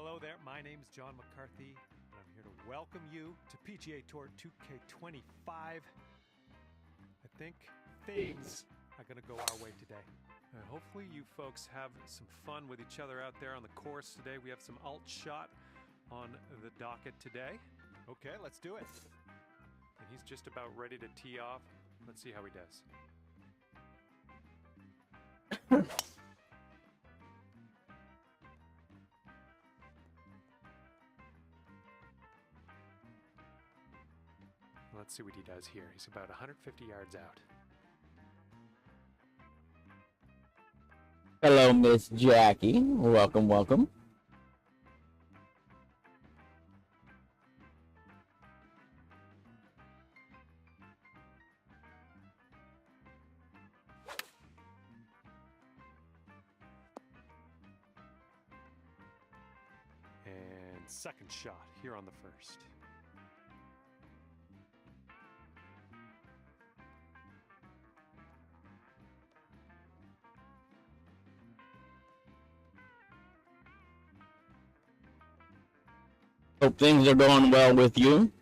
Hello there, my name's John McCarthy, and I'm here to welcome you to PGA Tour 2K25. I think things are going to go our way today. And hopefully you folks have some fun with each other out there on the course today. We have some alt shot on the docket today. Okay, let's do it. And he's just about ready to tee off. Let's see how he does. Let's see what he does here. He's about 150 yards out. Hello, Miss Jackie. Welcome, welcome. And second shot here on the first. Hope things are going well with you.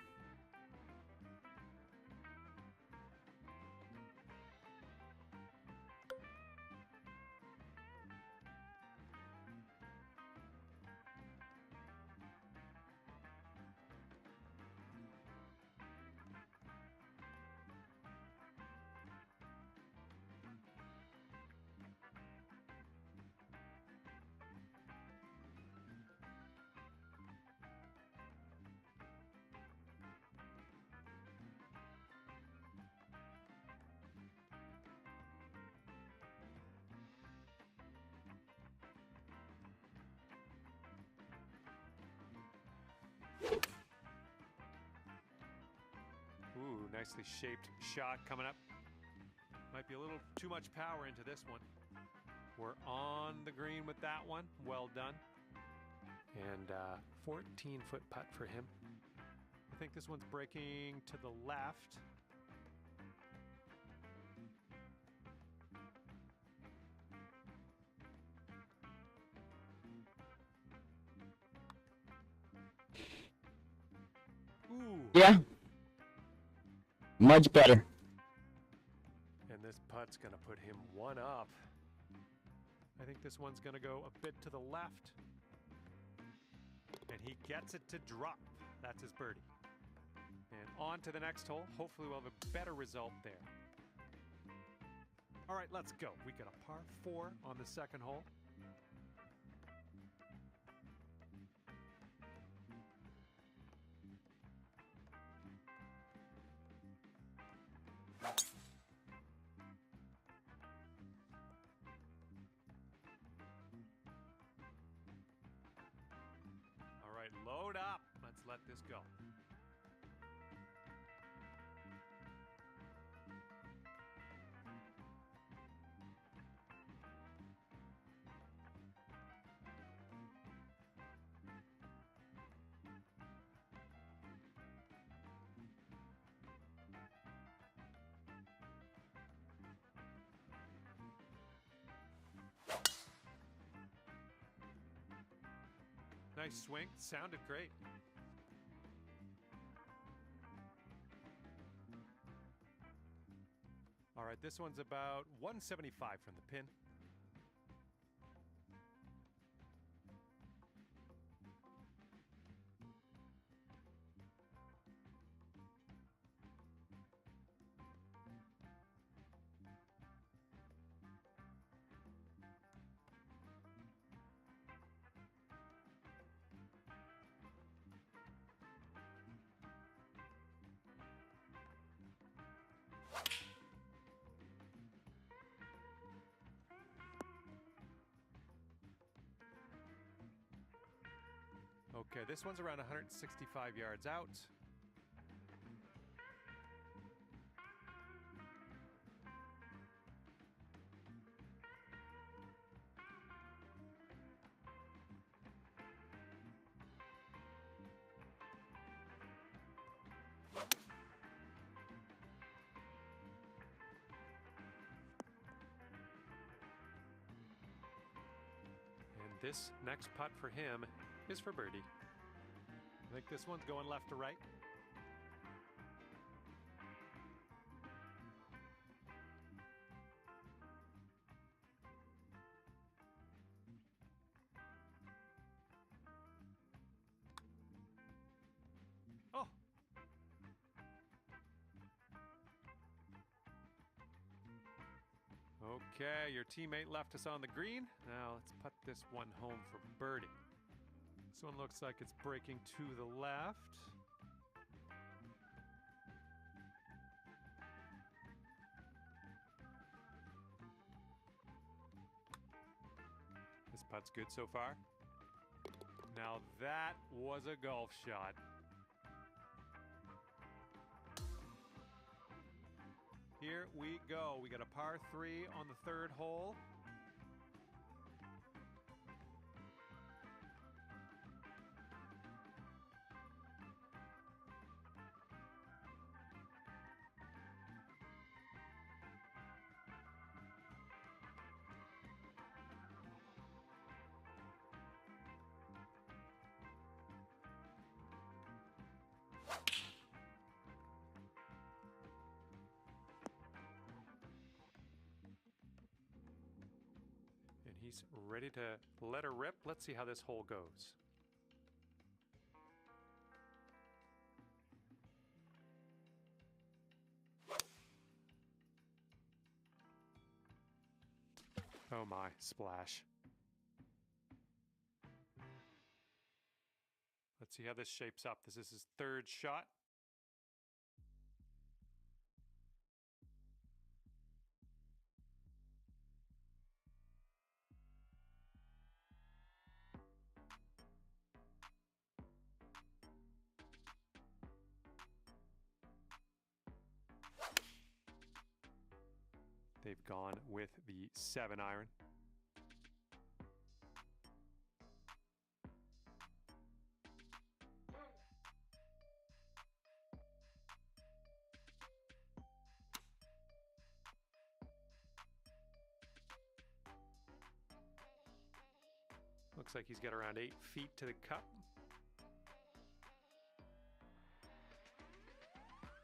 Ooh, nicely shaped shot coming up. Might be a little too much power into this one. We're on the green with that one. Well done. And 14-foot putt for him. I think this one's breaking to the left. Ooh. Yeah. Much better. And this putt's going to put him one up. I think this one's going to go a bit to the left. And he gets it to drop. That's his birdie. And on to the next hole. Hopefully we'll have a better result there. All right, let's go. We got a par 4 on the second hole. All right, load up. Let's let this go. Nice swing. Sounded great. All right, this one's about 175 from the pin. Okay, this one's around 165 yards out. And this next putt for him is for birdie. I think this one's going left to right. Oh! Okay, your teammate left us on the green. Now let's put this one home for birdie. This one looks like it's breaking to the left. This putt's good so far. Now that was a golf shot. Here we go. We got a par 3 on the third hole. He's ready to let her rip. Let's see how this hole goes. Oh my, splash. Let's see how this shapes up. This is his third shot. They've gone with the 7-iron. Looks like he's got around 8 feet to the cup.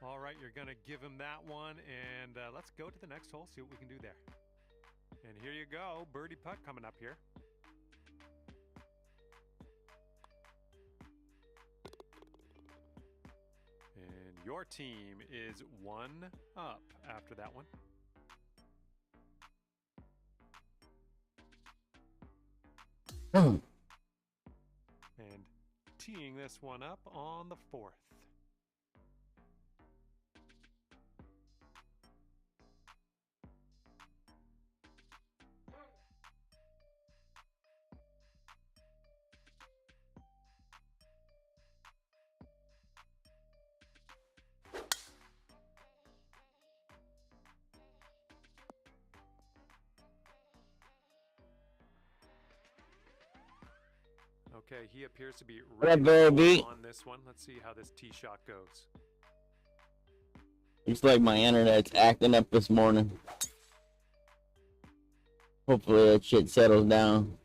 All right, you're going to give him that one, and let's go to the next hole, see what we can do there. And here you go, birdie putt coming up here. And your team is 1 up after that one. And teeing this one up on the 4th. Okay, he appears to be ready on this one. Let's see how this tee shot goes. Looks like my internet's acting up this morning. Hopefully that shit settles down.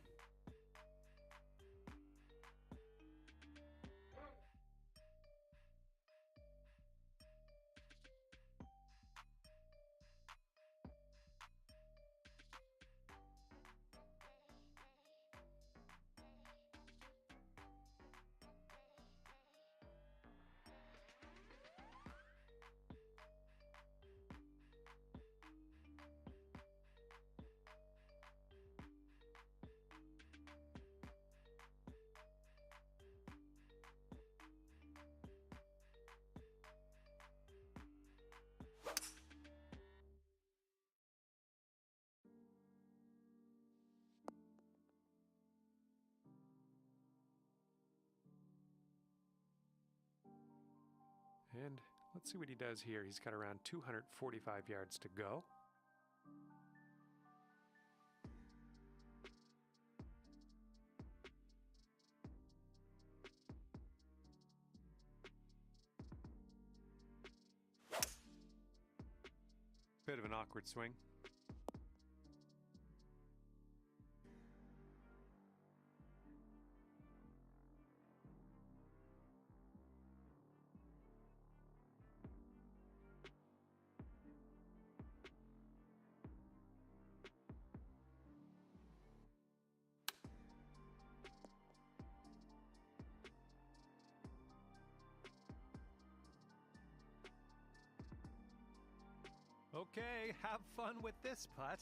And let's see what he does here. He's got around 245 yards to go. Bit of an awkward swing. Okay, have fun with this putt.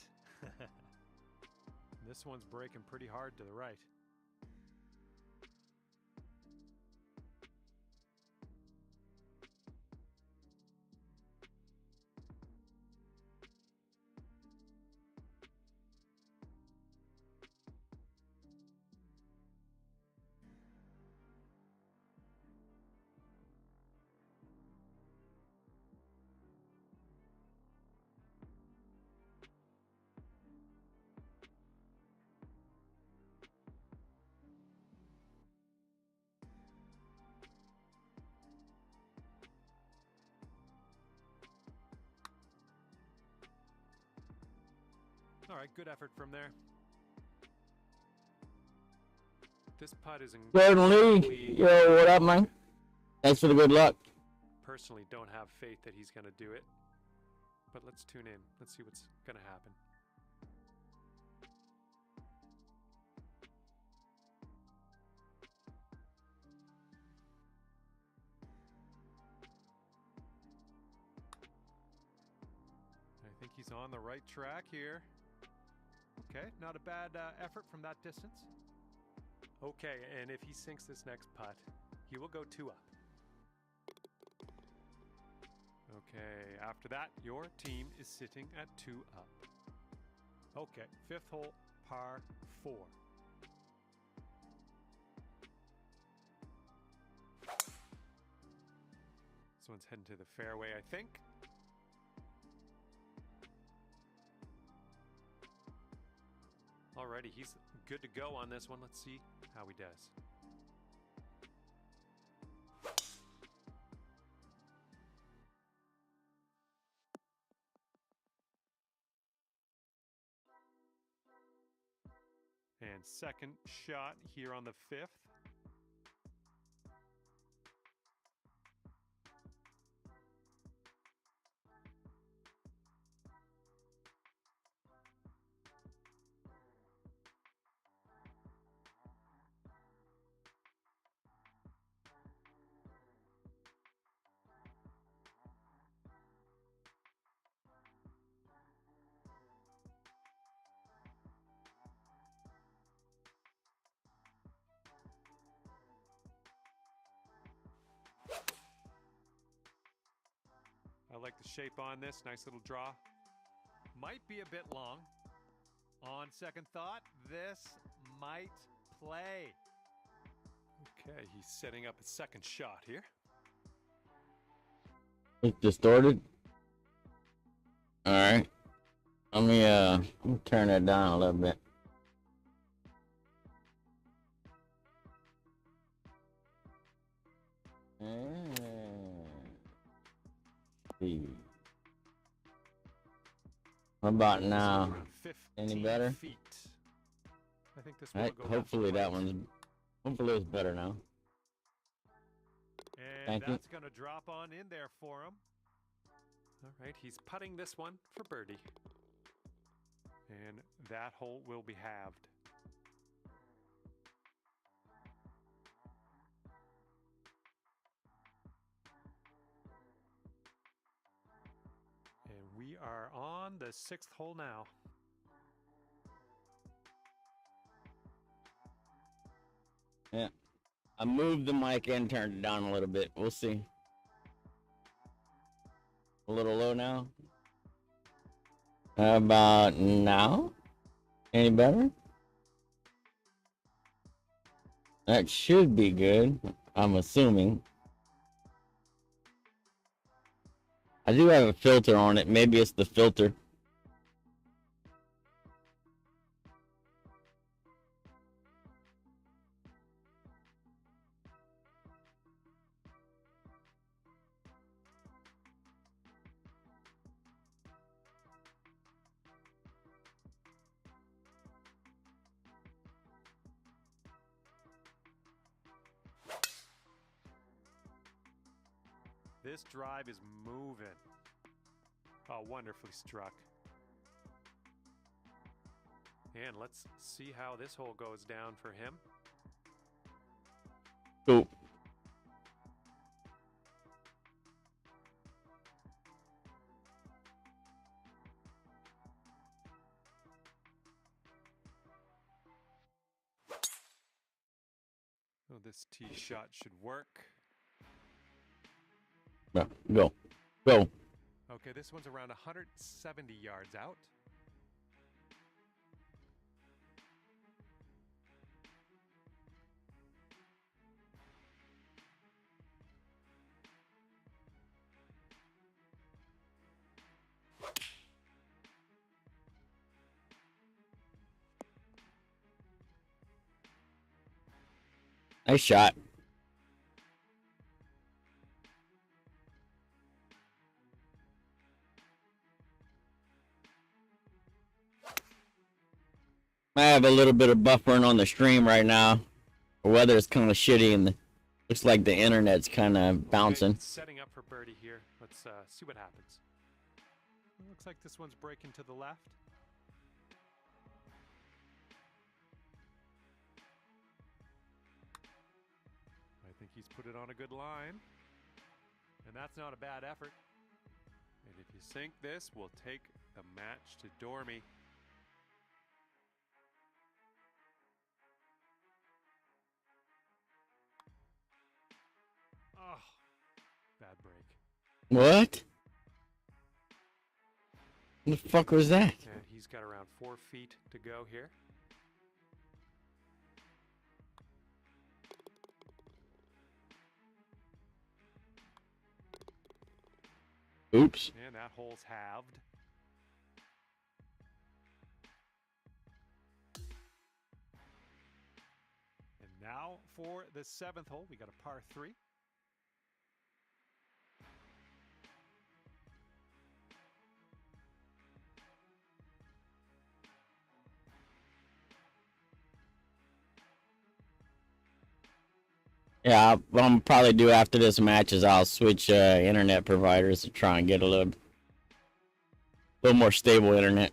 This one's breaking pretty hard to the right. All right, good effort from there. This putt is Certainly. Yo, what up, man? Thanks for the good luck. Personally don't have faith that he's going to do it. But let's tune in. Let's see what's going to happen. I think he's on the right track here. Okay, not a bad effort from that distance. Okay, and if he sinks this next putt, he will go 2 up. Okay, after that, your team is sitting at 2 up. Okay, 5th hole, par 4. This one's heading to the fairway, I think. Alrighty, he's good to go on this one. Let's see how he does. And second shot here on the 5th. I like the shape on this. Nice little draw. Might be a bit long. On second thought, this might play. Okay, he's setting up a second shot here. It's distorted. All right. Let me turn it down a little bit. What about now? Any better? Feet. I think this Right, will go hopefully that one's. Hopefully it's better now. And Thank you. that's going to drop on in there for him. All right, he's putting this one for birdie. And that hole will be halved. And we are on the 6th hole now. Yeah. I moved the mic and turned it down a little bit. We'll see. A little low now. How about now? Any better? That should be good, I'm assuming. I do have a filter on it. Maybe it's the filter. This drive is moving. Oh, wonderfully struck. And let's see how this hole goes down for him. Cool. So this tee shot should work. No, go. Go. Okay, this one's around 170 yards out. Nice shot. I have a little bit of buffering on the stream right now. The weather is kind of shitty and looks like the internet's kind of bouncing. Okay, setting up for birdie here. Let's see what happens. It looks like this one's breaking to the left. I think he's put it on a good line. And that's not a bad effort. And if you sink this, we'll take the match to Dormy. Oh, bad break. What? What the fuck was that? And he's got around 4 feet to go here. Oops. And that hole's halved. And now for the 7th hole, we got a par 3. Yeah, what I'm probably do after this match is I'll switch internet providers to try and get a little more stable internet.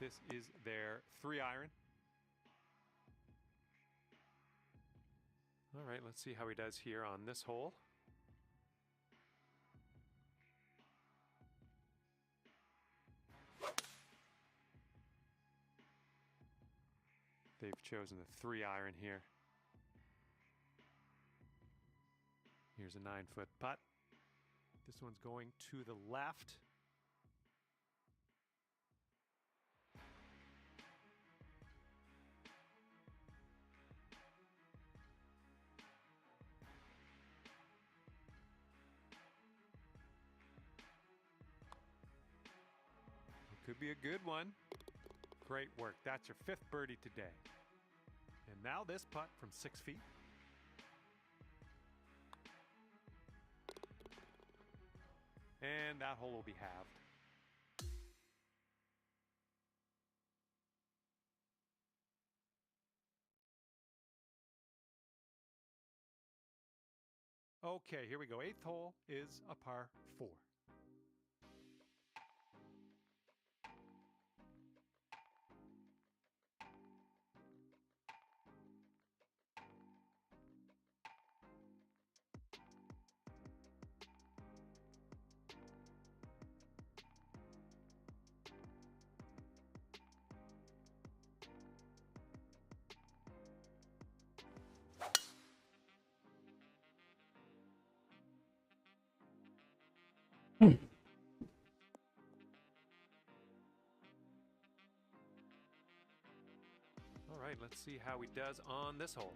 This is their 3-iron. All right, let's see how he does here on this hole. They've chosen the 3-iron here. Here's a 9-foot putt. This one's going to the left. It could be a good one. Great work. That's your 5th birdie today. And now this putt from 6 feet. And that hole will be halved. Okay, here we go. 8th hole is a par 4. All right, let's see how he does on this hole.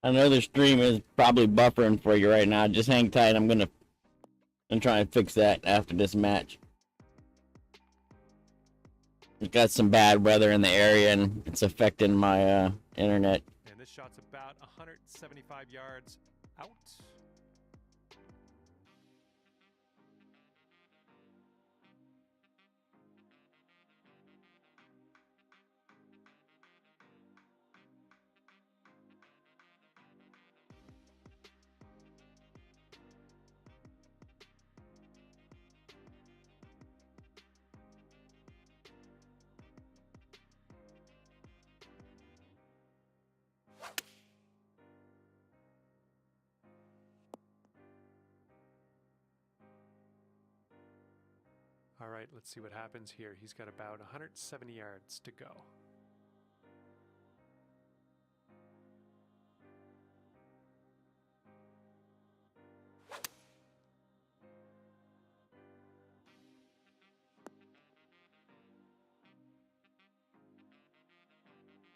I know the stream is probably buffering for you right now. Just hang tight. I'm try and fix that after this match. We've got some bad weather in the area and it's affecting my internet. And this shot's about 175 yards out. right, let's see what happens here. He's got about 170 yards to go.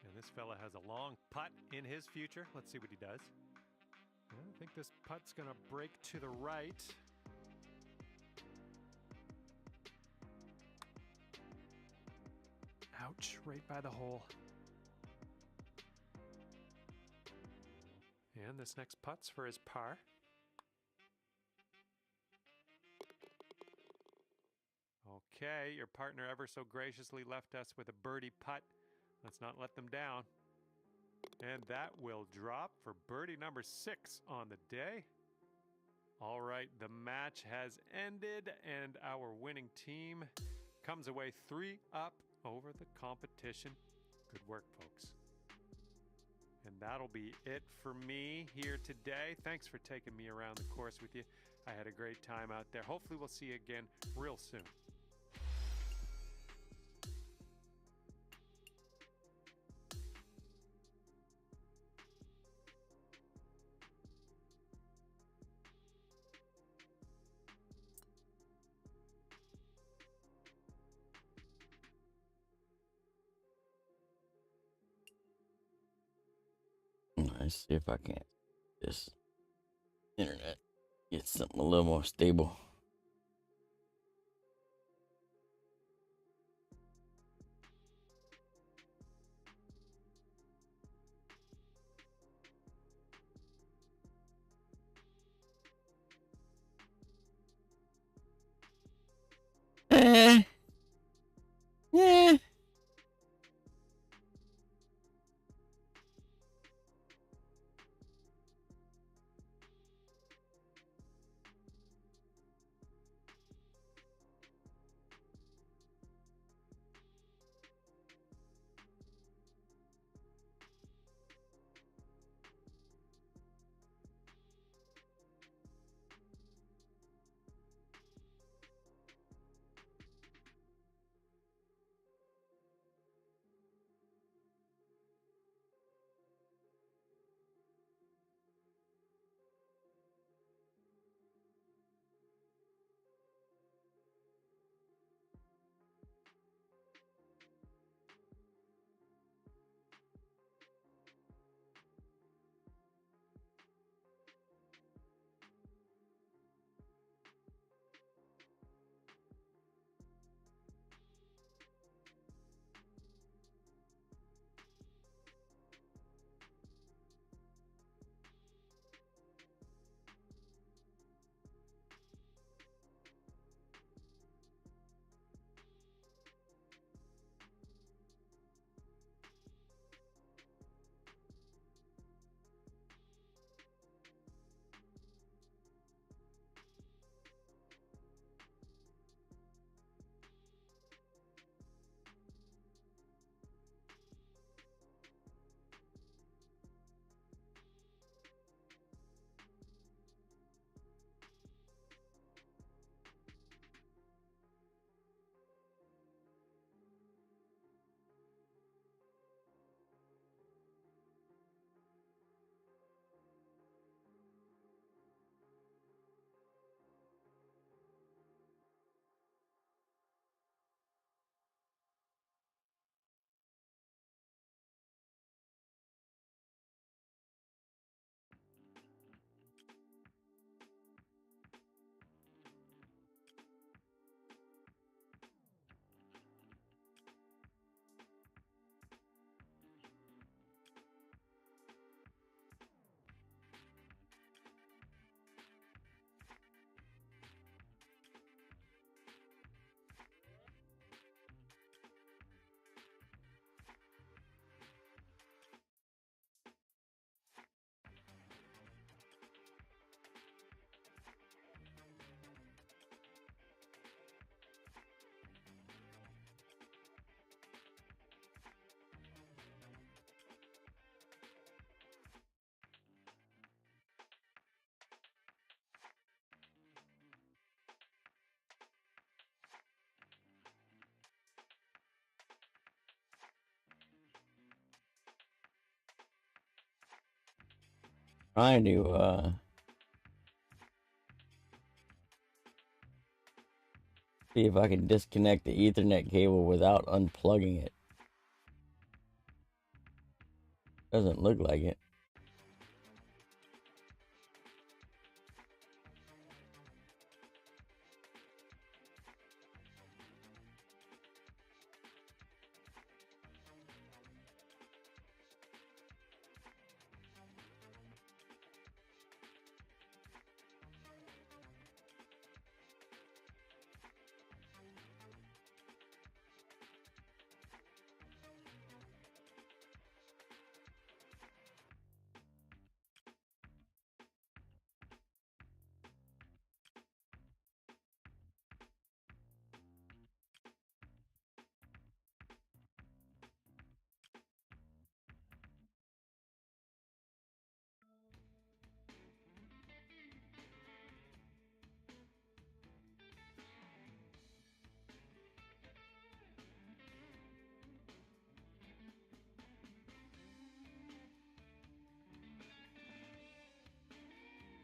And this fella has a long putt in his future. Let's see what he does. I think this putt's going to break to the right. Ouch, right by the hole. And this next putt's for his par. Okay, your partner ever so graciously left us with a birdie putt. Let's not let them down. And that will drop for birdie number 6 on the day. All right, the match has ended and our winning team comes away 3 up over the competition. Good work, folks. And that'll be it for me here today. Thanks for taking me around the course with you. I had a great time out there. Hopefully we'll see you again real soon. Let's see if I can this internet get something a little more stable. Yeah. Trying to see if I can disconnect the Ethernet cable without unplugging it. Doesn't look like it.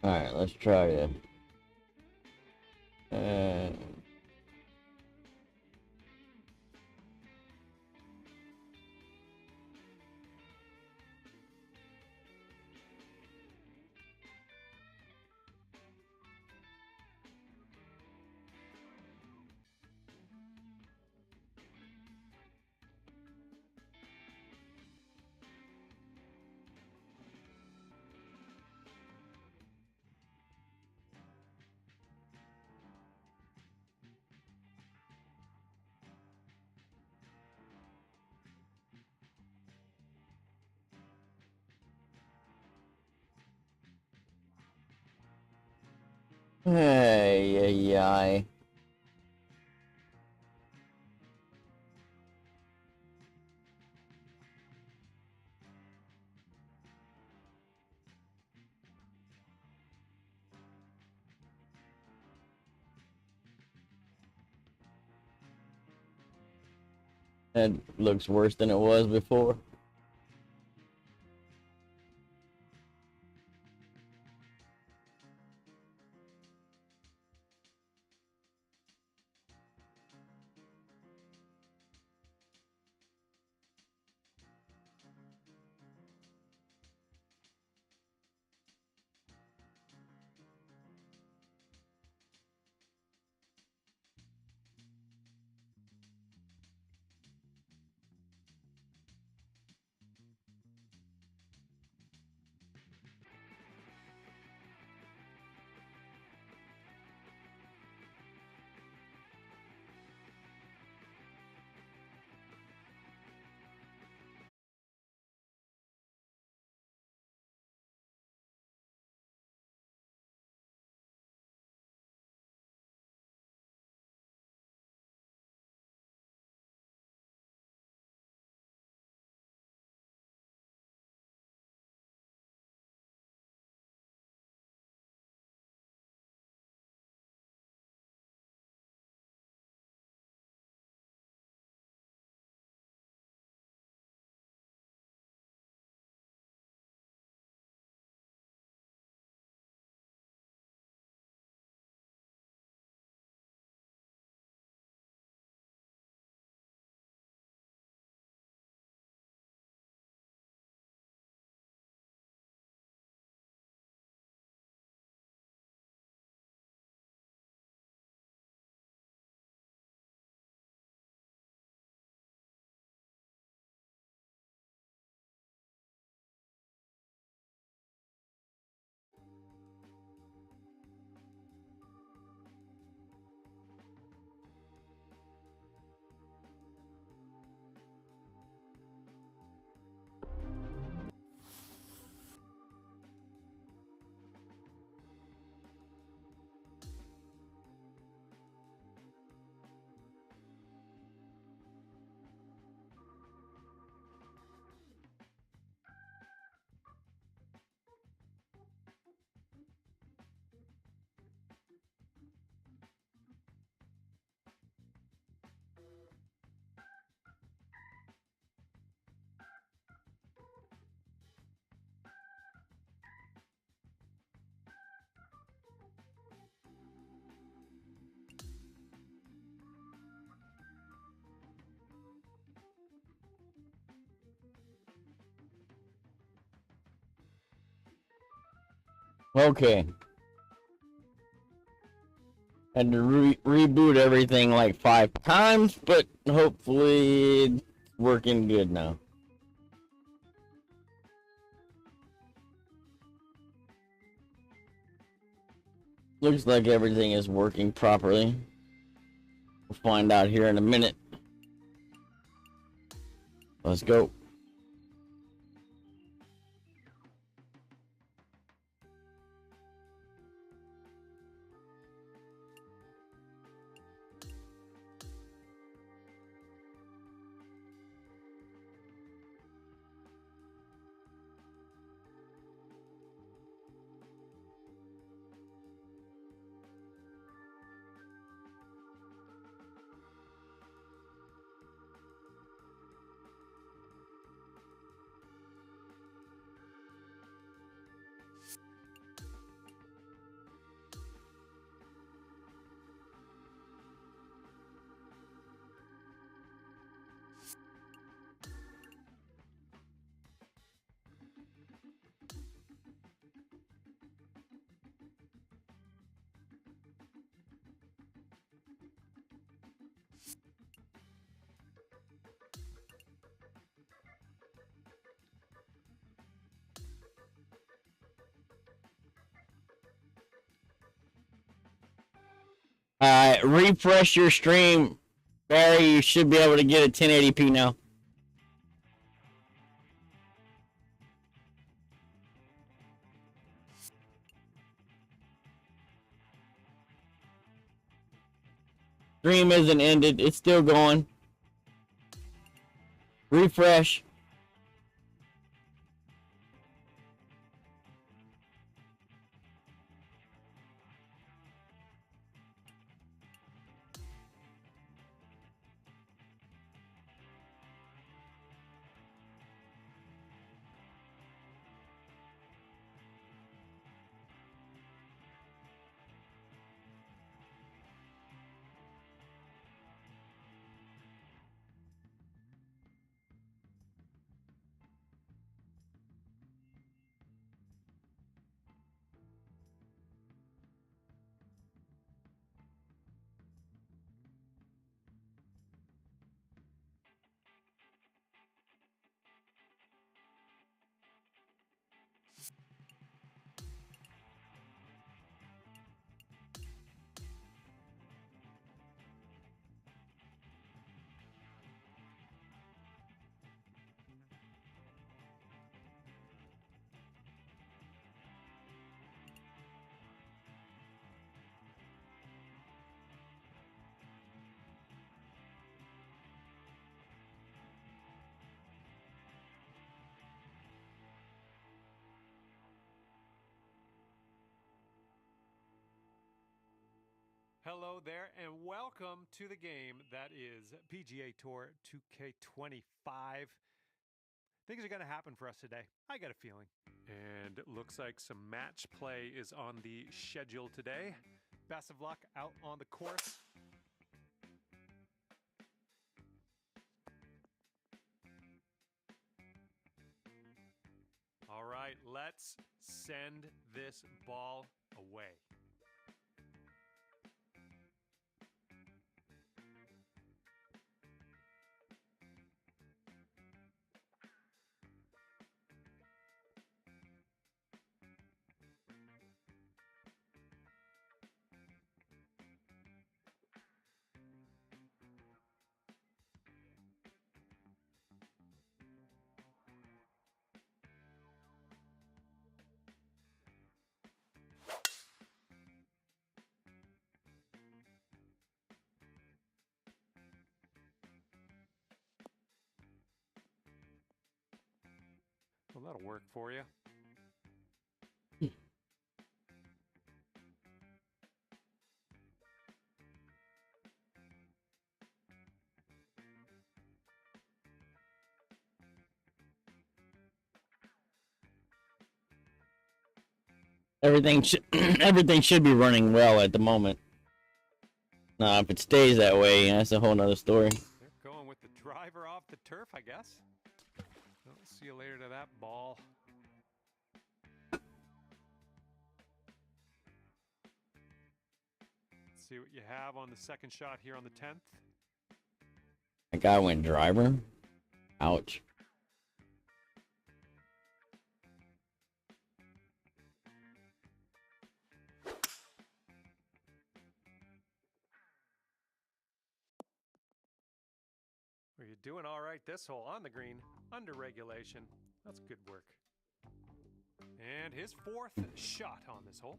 Alright, let's try it. Hey. That looks worse than it was before. Okay. Had to reboot everything like 5 times, but hopefully it's working good now. Looks like everything is working properly. We'll find out here in a minute. Let's go. Refresh your stream, Barry. You should be able to get a 1080p now. Stream isn't ended. It's still going. Refresh. Hello there, and welcome to the game that is PGA Tour 2K25. Things are going to happen for us today. I got a feeling. And it looks like some match play is on the schedule today. Best of luck out on the course. All right, let's send this ball away. Well, that'll work for you. Everything should be running well at the moment. Now, if it stays that way, that's a whole nother story. They're going with the driver off the turf, I guess. I'll see you later to that ball. Let's see what you have on the second shot here on the 10th. That guy went driver. Ouch. Well, you're doing all right this hole on the green, under regulation. That's good work. And his fourth shot on this hole.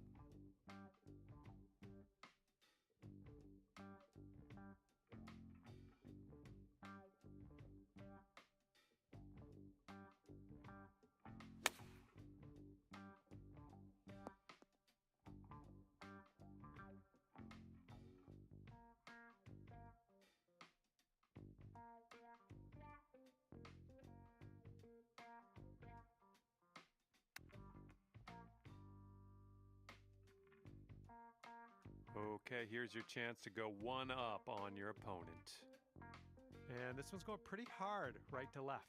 Okay, here's your chance to go one up on your opponent. And this one's going pretty hard, right to left.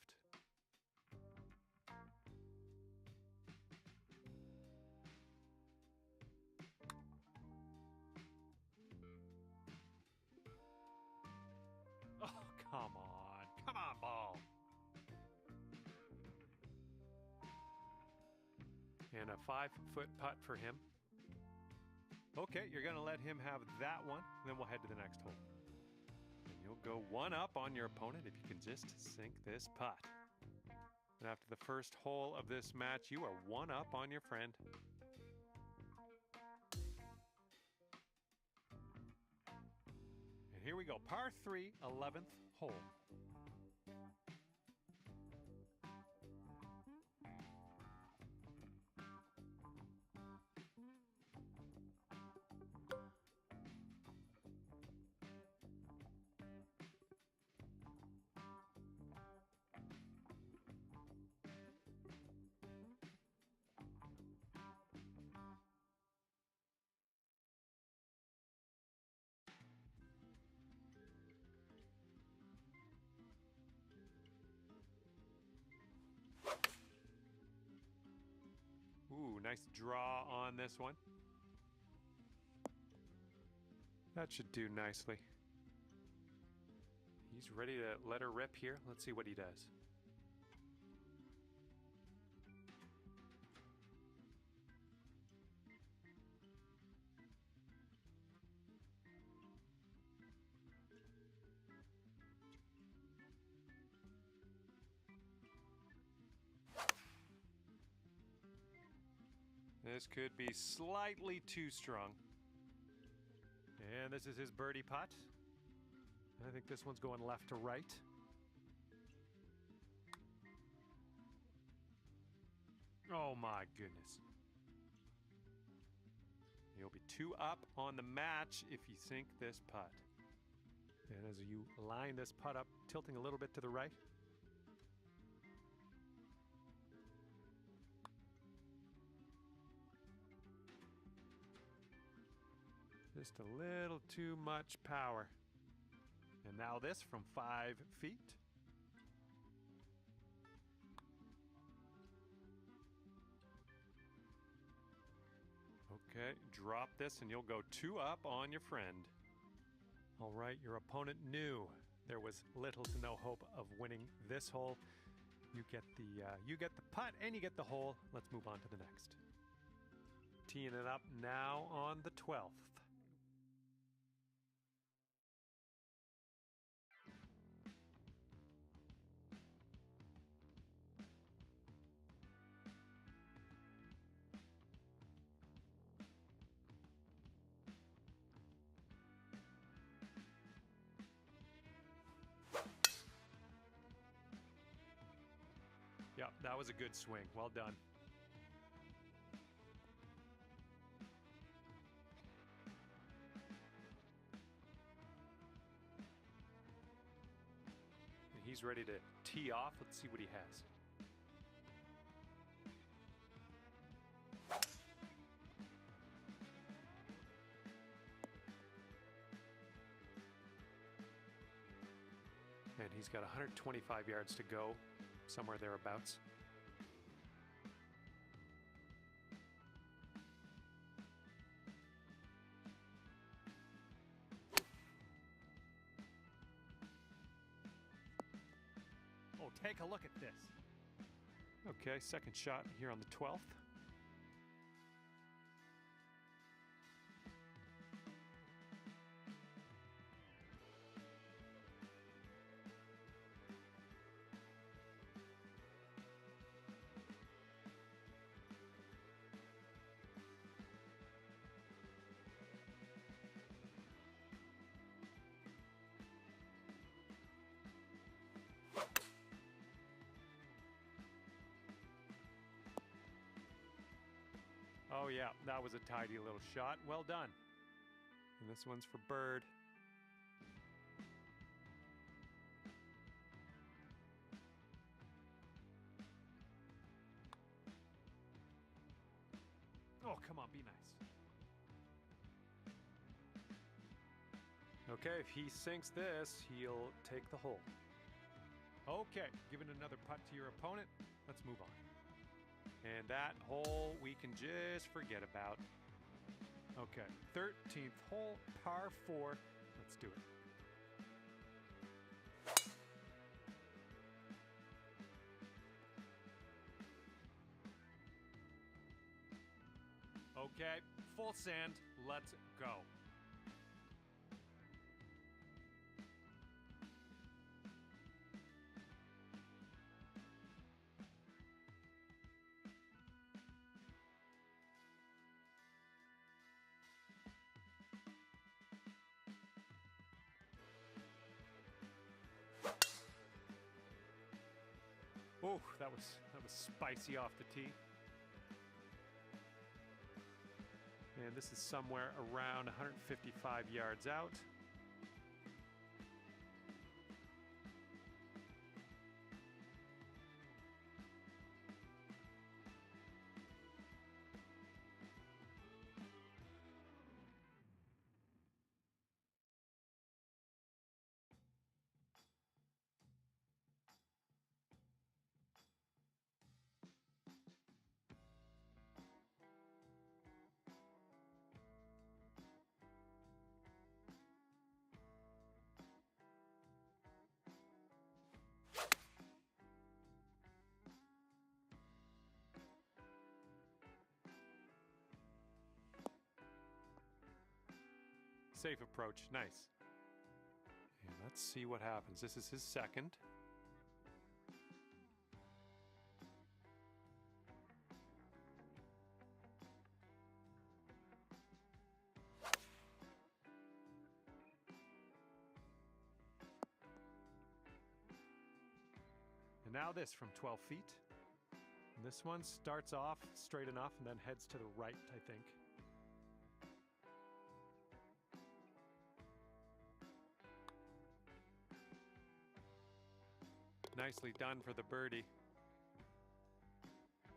Oh, come on. Come on, ball. And a 5-foot putt for him. Okay, you're going to let him have that one, then we'll head to the next hole. And you'll go one up on your opponent if you can just sink this putt. And after the first hole of this match, you are one up on your friend. And here we go, par 3, 11th hole. Ooh, nice draw on this one. That should do nicely. He's ready to let her rip here. Let's see what he does. This could be slightly too strong. And this is his birdie putt. I think this one's going left to right. Oh my goodness. You'll be 2 up on the match if you sink this putt. And as you line this putt up, tilting a little bit to the right. Just a little too much power. And now this from 5 feet. Okay, drop this and you'll go 2 up on your friend. All right, your opponent knew there was little to no hope of winning this hole. You get the putt and you get the hole. Let's move on to the next. Teeing it up now on the 12th. Yeah, that was a good swing. Well done. And he's ready to tee off. Let's see what he has. And he's got 125 yards to go, somewhere thereabouts. Oh, take a look at this. Okay, second shot here on the 12th. Oh yeah, that was a tidy little shot. Well done. And this one's for Bird. Oh, come on, be nice. Okay, if he sinks this, he'll take the hole. Okay, giving another putt to your opponent. Let's move on. And that hole we can just forget about. Okay, 13th hole, par 4. Let's do it. Okay, full sand. Let's go. Oh, that was spicy off the tee. And this is somewhere around 155 yards out. Safe approach, nice. And let's see what happens. This is his second. And now this from 12 feet. And this one starts off straight enough and then heads to the right, I think. Nicely done for the birdie.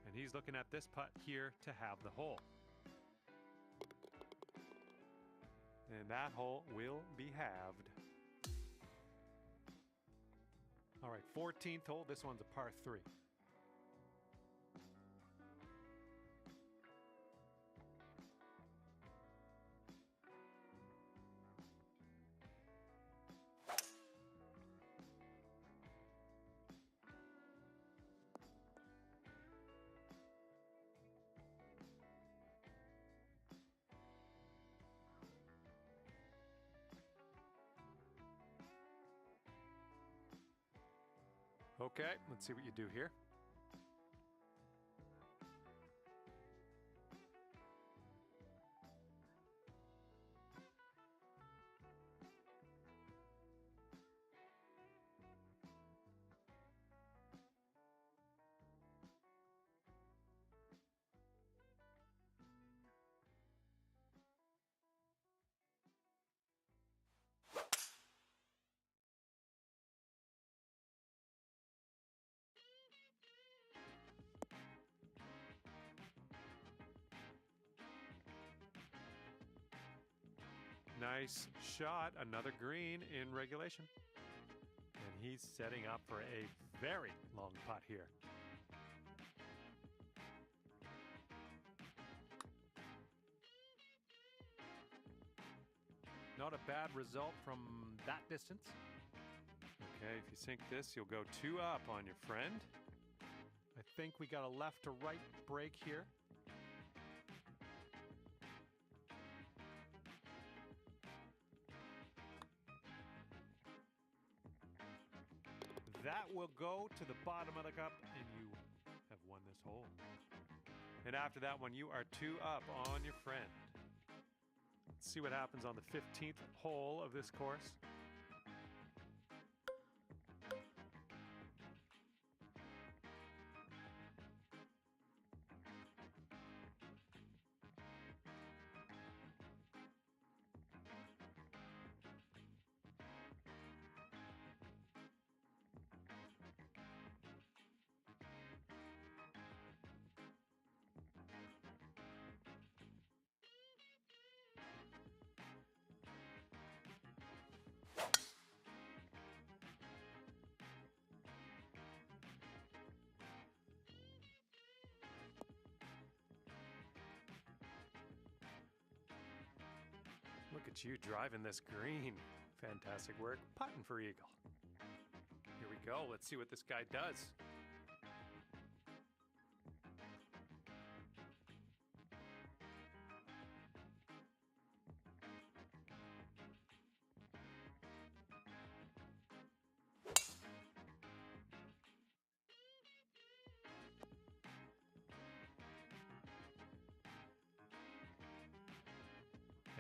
And he's looking at this putt here to have the hole. And that hole will be halved. All right, 14th hole. This one's a par 3. Okay, let's see what you do here. Nice shot, another green in regulation. And he's setting up for a very long putt here. Not a bad result from that distance. Okay, if you sink this, you'll go 2 up on your friend. I think we got a left to right break here. That will go to the bottom of the cup, and you have won this hole. And after that one, you are 2 up on your friend. Let's see what happens on the 15th hole of this course. Look at you driving this green. Fantastic work. Putting for eagle. Here we go. Let's see what this guy does.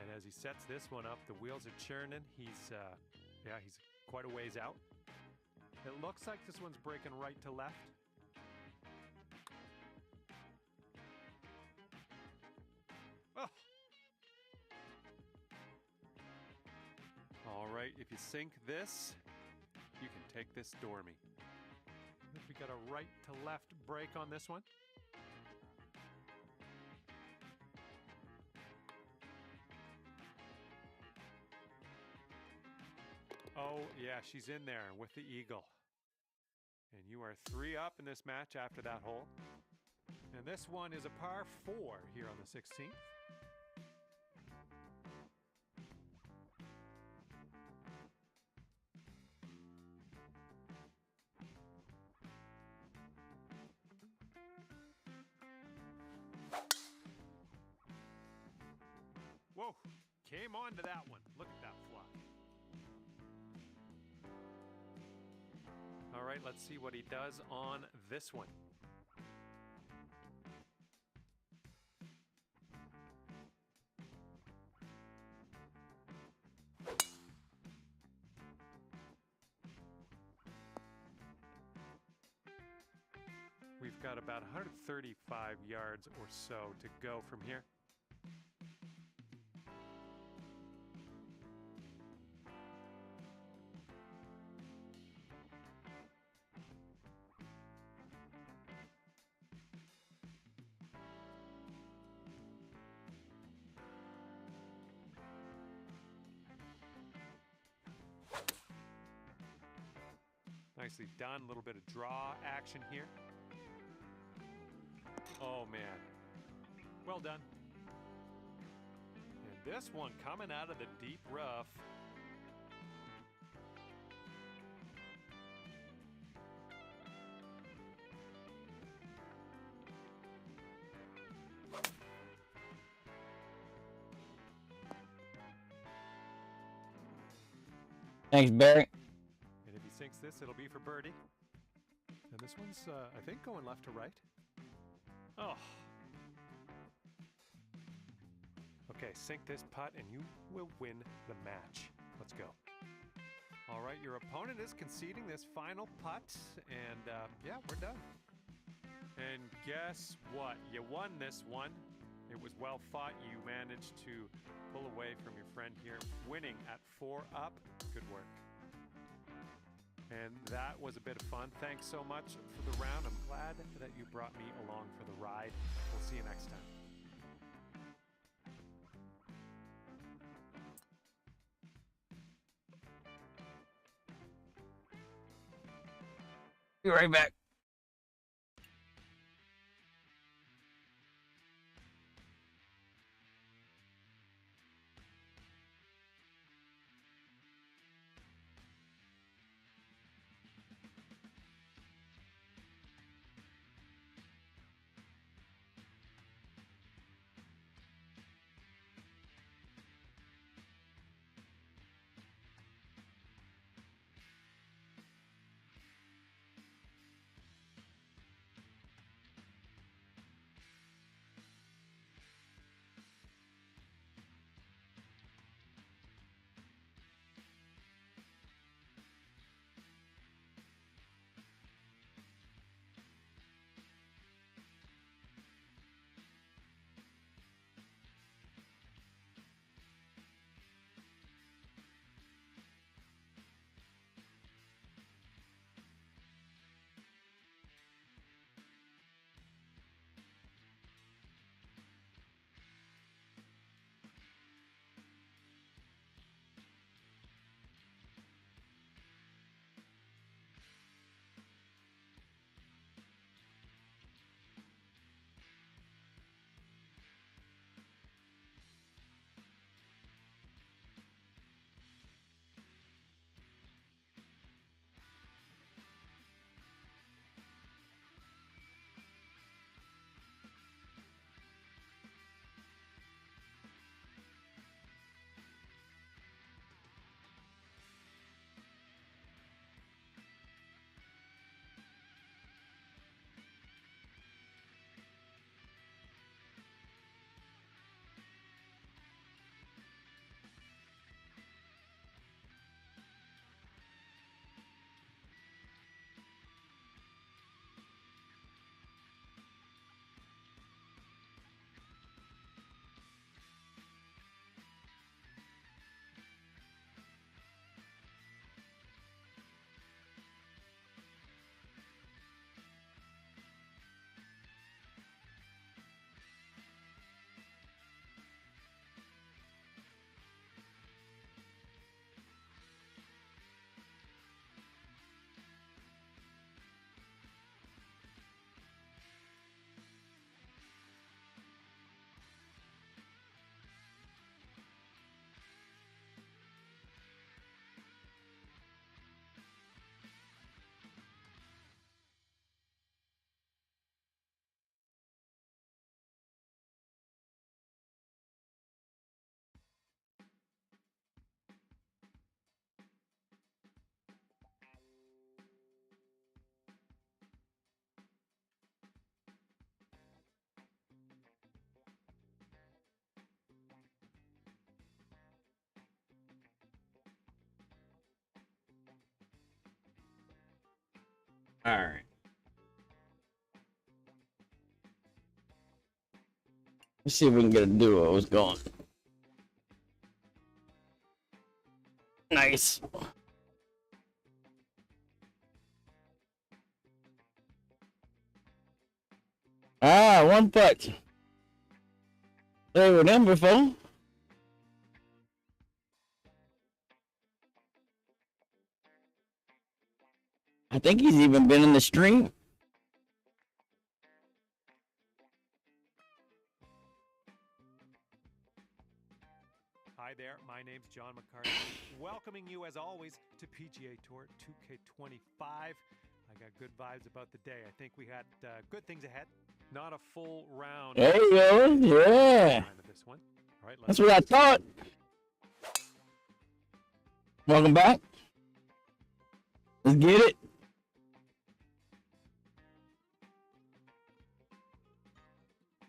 And as he sets this one up, the wheels are churning. He's quite a ways out. It looks like this one's breaking right to left. Oh. All right, if you sink this, you can take this Dormy. We got a right to left break on this one. Oh, yeah, she's in there with the eagle. And you are 3 up in this match after that hole. And this one is a par 4 here on the 16th. Whoa, came on to that one. Look at that fly. All right, let's see what he does on this one. We've got about 135 yards or so to go from here. Nicely done, a little bit of draw action here. Oh man, well done. And this one coming out of the deep rough. Thanks, Barry. And if he sinks this, it'll be for birdie. And this one's, I think, going left to right. Oh. Okay, sink this putt and you will win the match. Let's go. All right, your opponent is conceding this final putt, and yeah, we're done. And guess what? You won this one. It was well fought. You managed to pull away from your friend here, winning at 4 up. Good work. And that was a bit of fun. Thanks so much for the round. I'm glad that you brought me along for the ride. We'll see you next time. Be right back. All right. Let's see if we can get a duo. What's going? Nice. Ah, one putt. They were them before. I think he's even been in the stream. Hi there, my name's John McCarthy. Welcoming you as always to PGA Tour 2K25. I got good vibes about the day. I think we got good things ahead. Not a full round. There you go. Yeah. This one. All right, that's what I thought. Welcome back. Let's get it.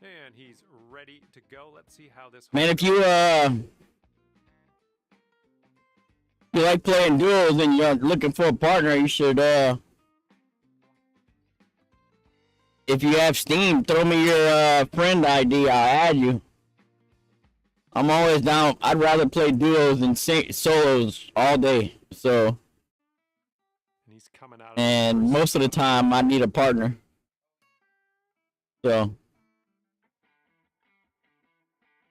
And he's ready to go. Let's see how this. Man, if you like playing duels and you're looking for a partner, you should if you have Steam, throw me your friend ID. I'll add you. I'm always down. I'd rather play duos than solos all day. So, and he's coming out. And most of the time, I need a partner. So,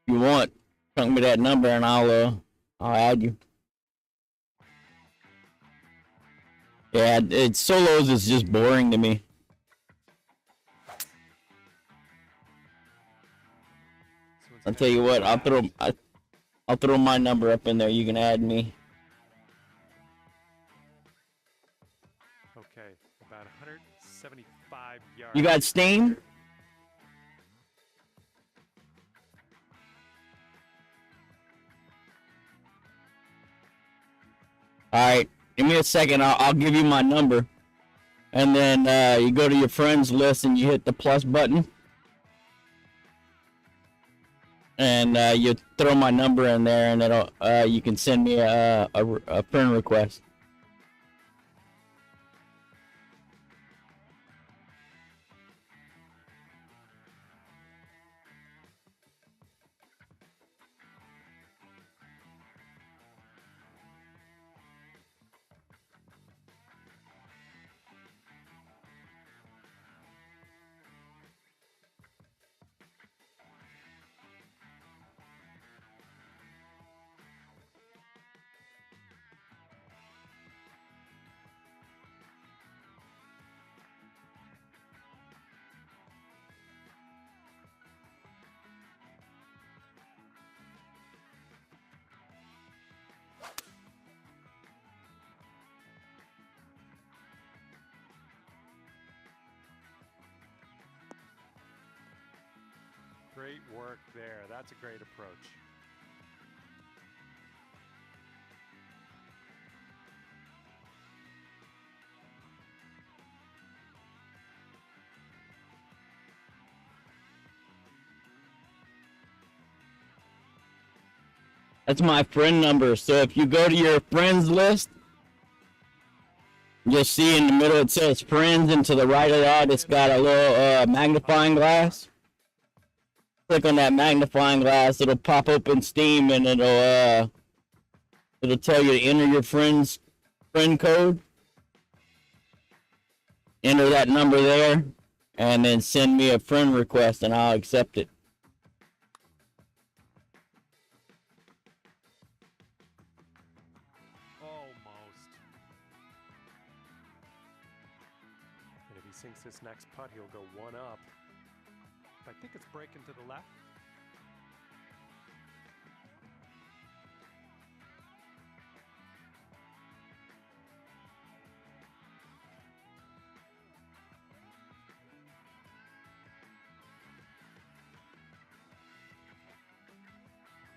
if you want, send me that number and I'll add you. Yeah, solos is just boring to me. I'll tell you what, I'll throw my number up in there. You can add me. Okay, about 175 yards. You got Steam? All right, give me a second. I'll give you my number, and then you go to your friends list and you hit the plus button. And you throw my number in there, and it'll you can send me a friend request. Great work there. That's a great approach. That's my friend number. So if you go to your friends list, you'll see in the middle it says friends, and to the right of that, it's got a little magnifying glass. Click on that magnifying glass. It'll pop open Steam, and it'll tell you to enter your friend code. Enter that number there, and then send me a friend request, and I'll accept it. Sinks this next putt, he'll go one up. I think it's breaking to the left.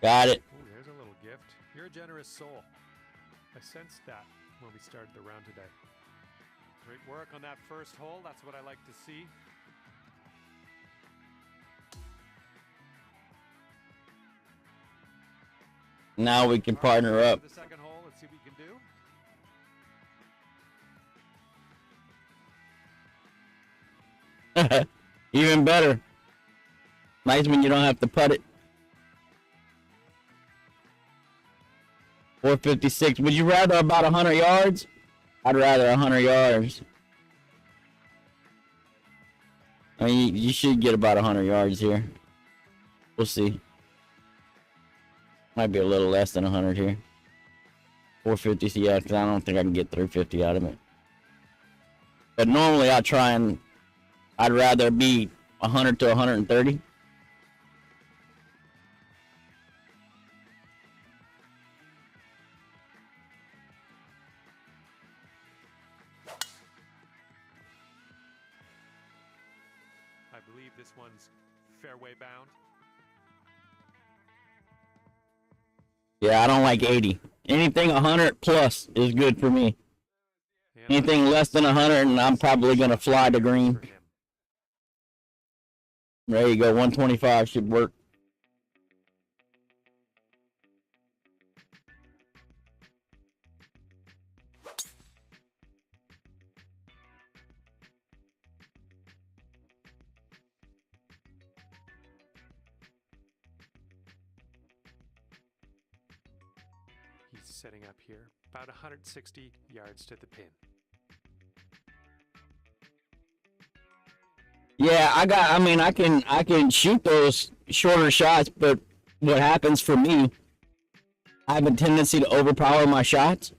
Got it. Ooh, there's a little gift. You're a generous soul. I sensed that when we started the round today. Great work on that first hole. That's what I like to see. Now we can partner up. The second hole. Let's see what we can do. Even better. Nice when you don't have to putt it. 456. Would you rather about 100 yards? I'd rather 100 yards. I mean, you should get about 100 yards here. We'll see. Might be a little less than 100 here. 450, yeah, because I don't think I can get 350 out of it. But normally I try and I'd rather be 100 to 130. I believe this one's fairway bound. Yeah, I don't like 80. Anything 100 plus is good for me. Anything less than 100, and I'm probably going to fly to green. There you go, 125 should work. He's setting up here, about 160 yards to the pin. Yeah, I can shoot those shorter shots, but what happens for me, I have a tendency to overpower my shots.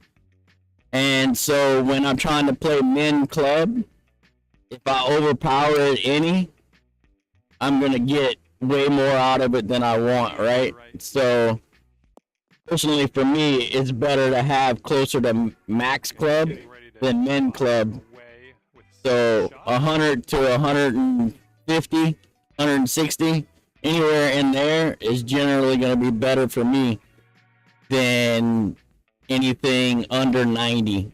And so when I'm trying to play min club, if I overpower it any, I'm going to get way more out of it than I want, right? So personally for me, it's better to have closer to max club than min club. So 100 to 150, 160, anywhere in there is generally going to be better for me than anything under 90.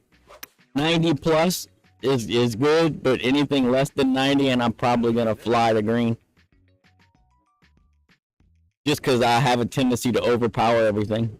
90 plus is good, but anything less than 90 and I'm probably going to fly to green. Just because I have a tendency to overpower everything.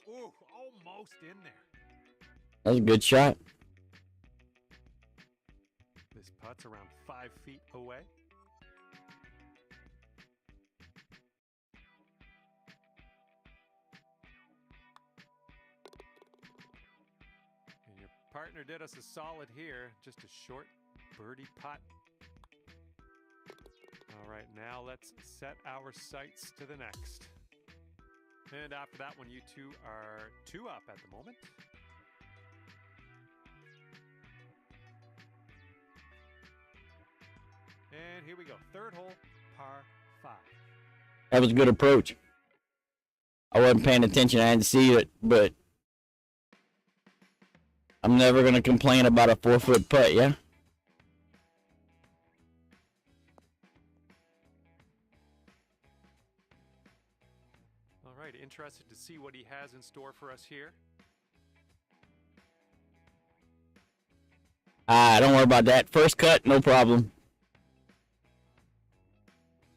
Ooh, almost in there. That was a good shot. This putt's around 5 feet away. And your partner did us a solid here. Just a short birdie putt. All right, now let's set our sights to the next. And after that one, you two are 2 up at the moment. And here we go. 3rd hole, par 5. That was a good approach. I wasn't paying attention. I didn't see it, but I'm never going to complain about a 4-foot putt, yeah? All right, interested to see what he has in store for us here. Don't worry about that. First cut, no problem.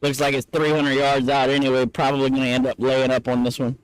Looks like it's 300 yards out anyway. Probably going to end up laying up on this one.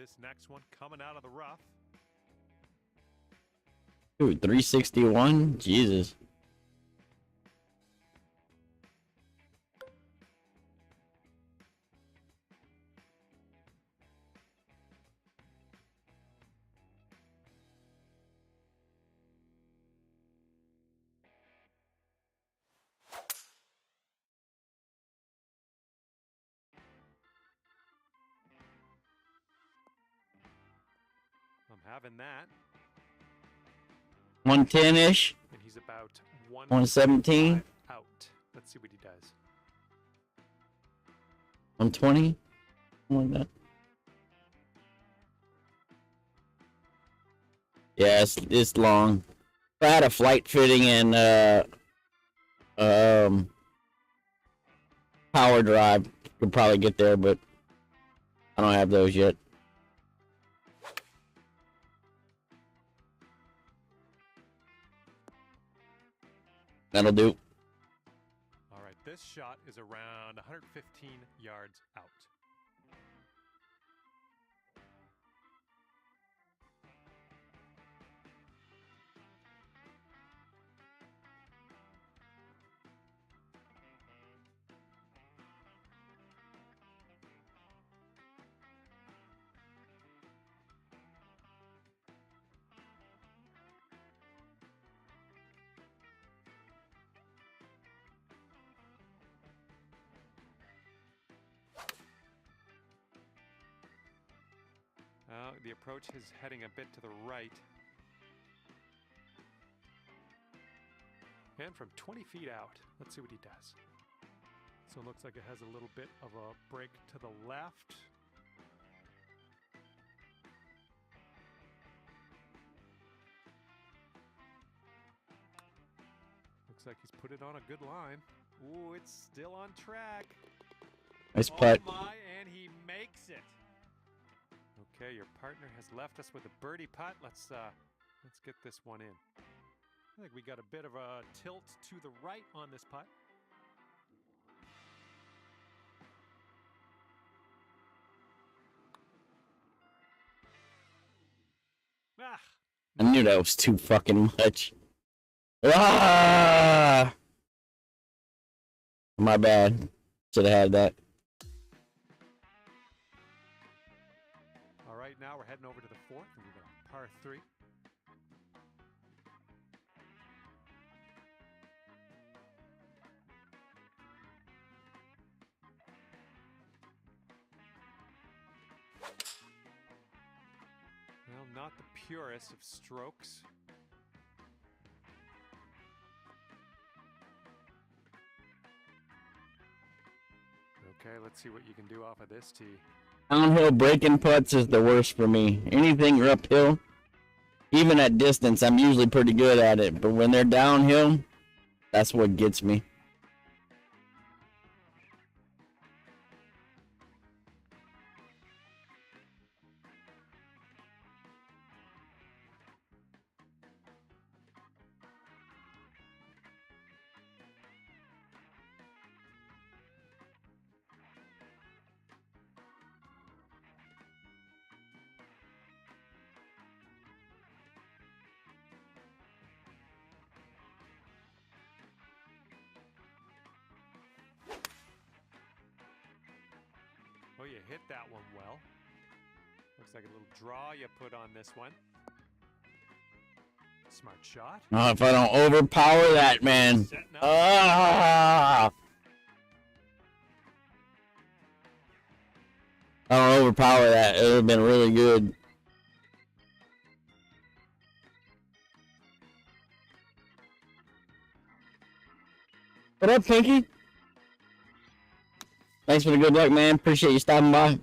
this next one coming out of the rough. Dude, 361? Jesus. I'm having that. 110-ish? And he's about 117? Out. Let's see what he does. 120? Something like that. Yeah, it's long. If I had a flight fitting and power drive, could probably get there, but I don't have those yet. That'll do. All right, this shot is around 115 yards out. The approach is heading a bit to the right. And from 20 feet out, let's see what he does. So it looks like it has a little bit of a break to the left. Looks like he's put it on a good line. Ooh, it's still on track. Nice putt. Oh my, and he makes it. Okay, your partner has left us with a birdie putt. Let's get this one in. I think we got a bit of a tilt to the right on this putt. Ah, I knew that was too fucking much. Ah! My bad. Should have had that. all right, now we're heading over to the fourth, and we've got a par 3. Well, not the purest of strokes. Okay, let's see what you can do off of this tee. Downhill breaking putts is the worst for me. Anything uphill, even at distance, I'm usually pretty good at it. But when they're downhill, that's what gets me. Oh, you hit that one well. Looks like a little draw you put on this one. Smart shot. Oh, if I don't overpower that, man. Ah! I don't overpower that. It would have been really good. What up, Pinky? Thanks for the good luck, man. Appreciate you stopping by.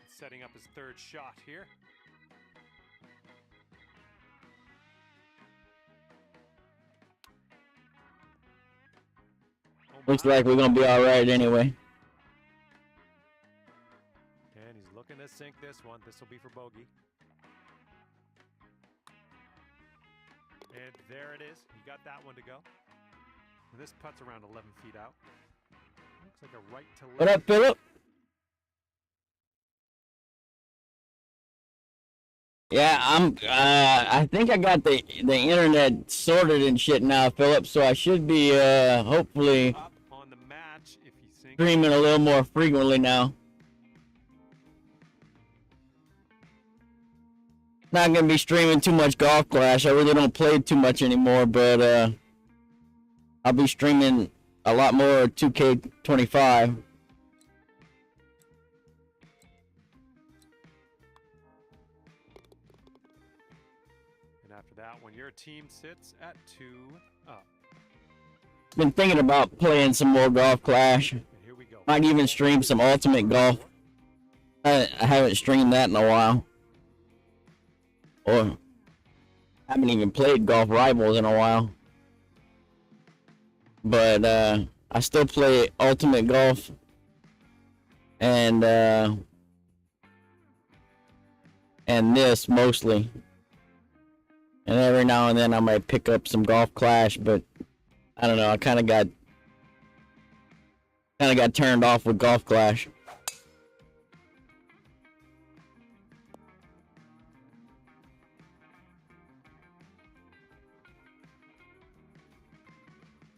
Setting up his third shot here. Looks like we're going to be all right anyway. And he's looking to sink this one. This will be for bogey. And there it is. You got that one to go. And this putt's around 11 feet out. Looks like a right to left. What up, Philip? Yeah, I think I got the internet sorted and shit now, Philip. So I should be hopefully Up on the match if he sinks. streaming a little more frequently now. Not gonna be streaming too much Golf Clash. I really don't play too much anymore, but I'll be streaming a lot more 2K25. And after that, when your team sits at 2 up. Been thinking about playing some more Golf Clash. And here we go. Might even stream some Ultimate Golf. I haven't streamed that in a while. Or haven't even played Golf Rivals in a while. But I still play Ultimate Golf. And this mostly. And every now and then I might pick up some Golf Clash, but I don't know, I kinda got turned off with Golf Clash.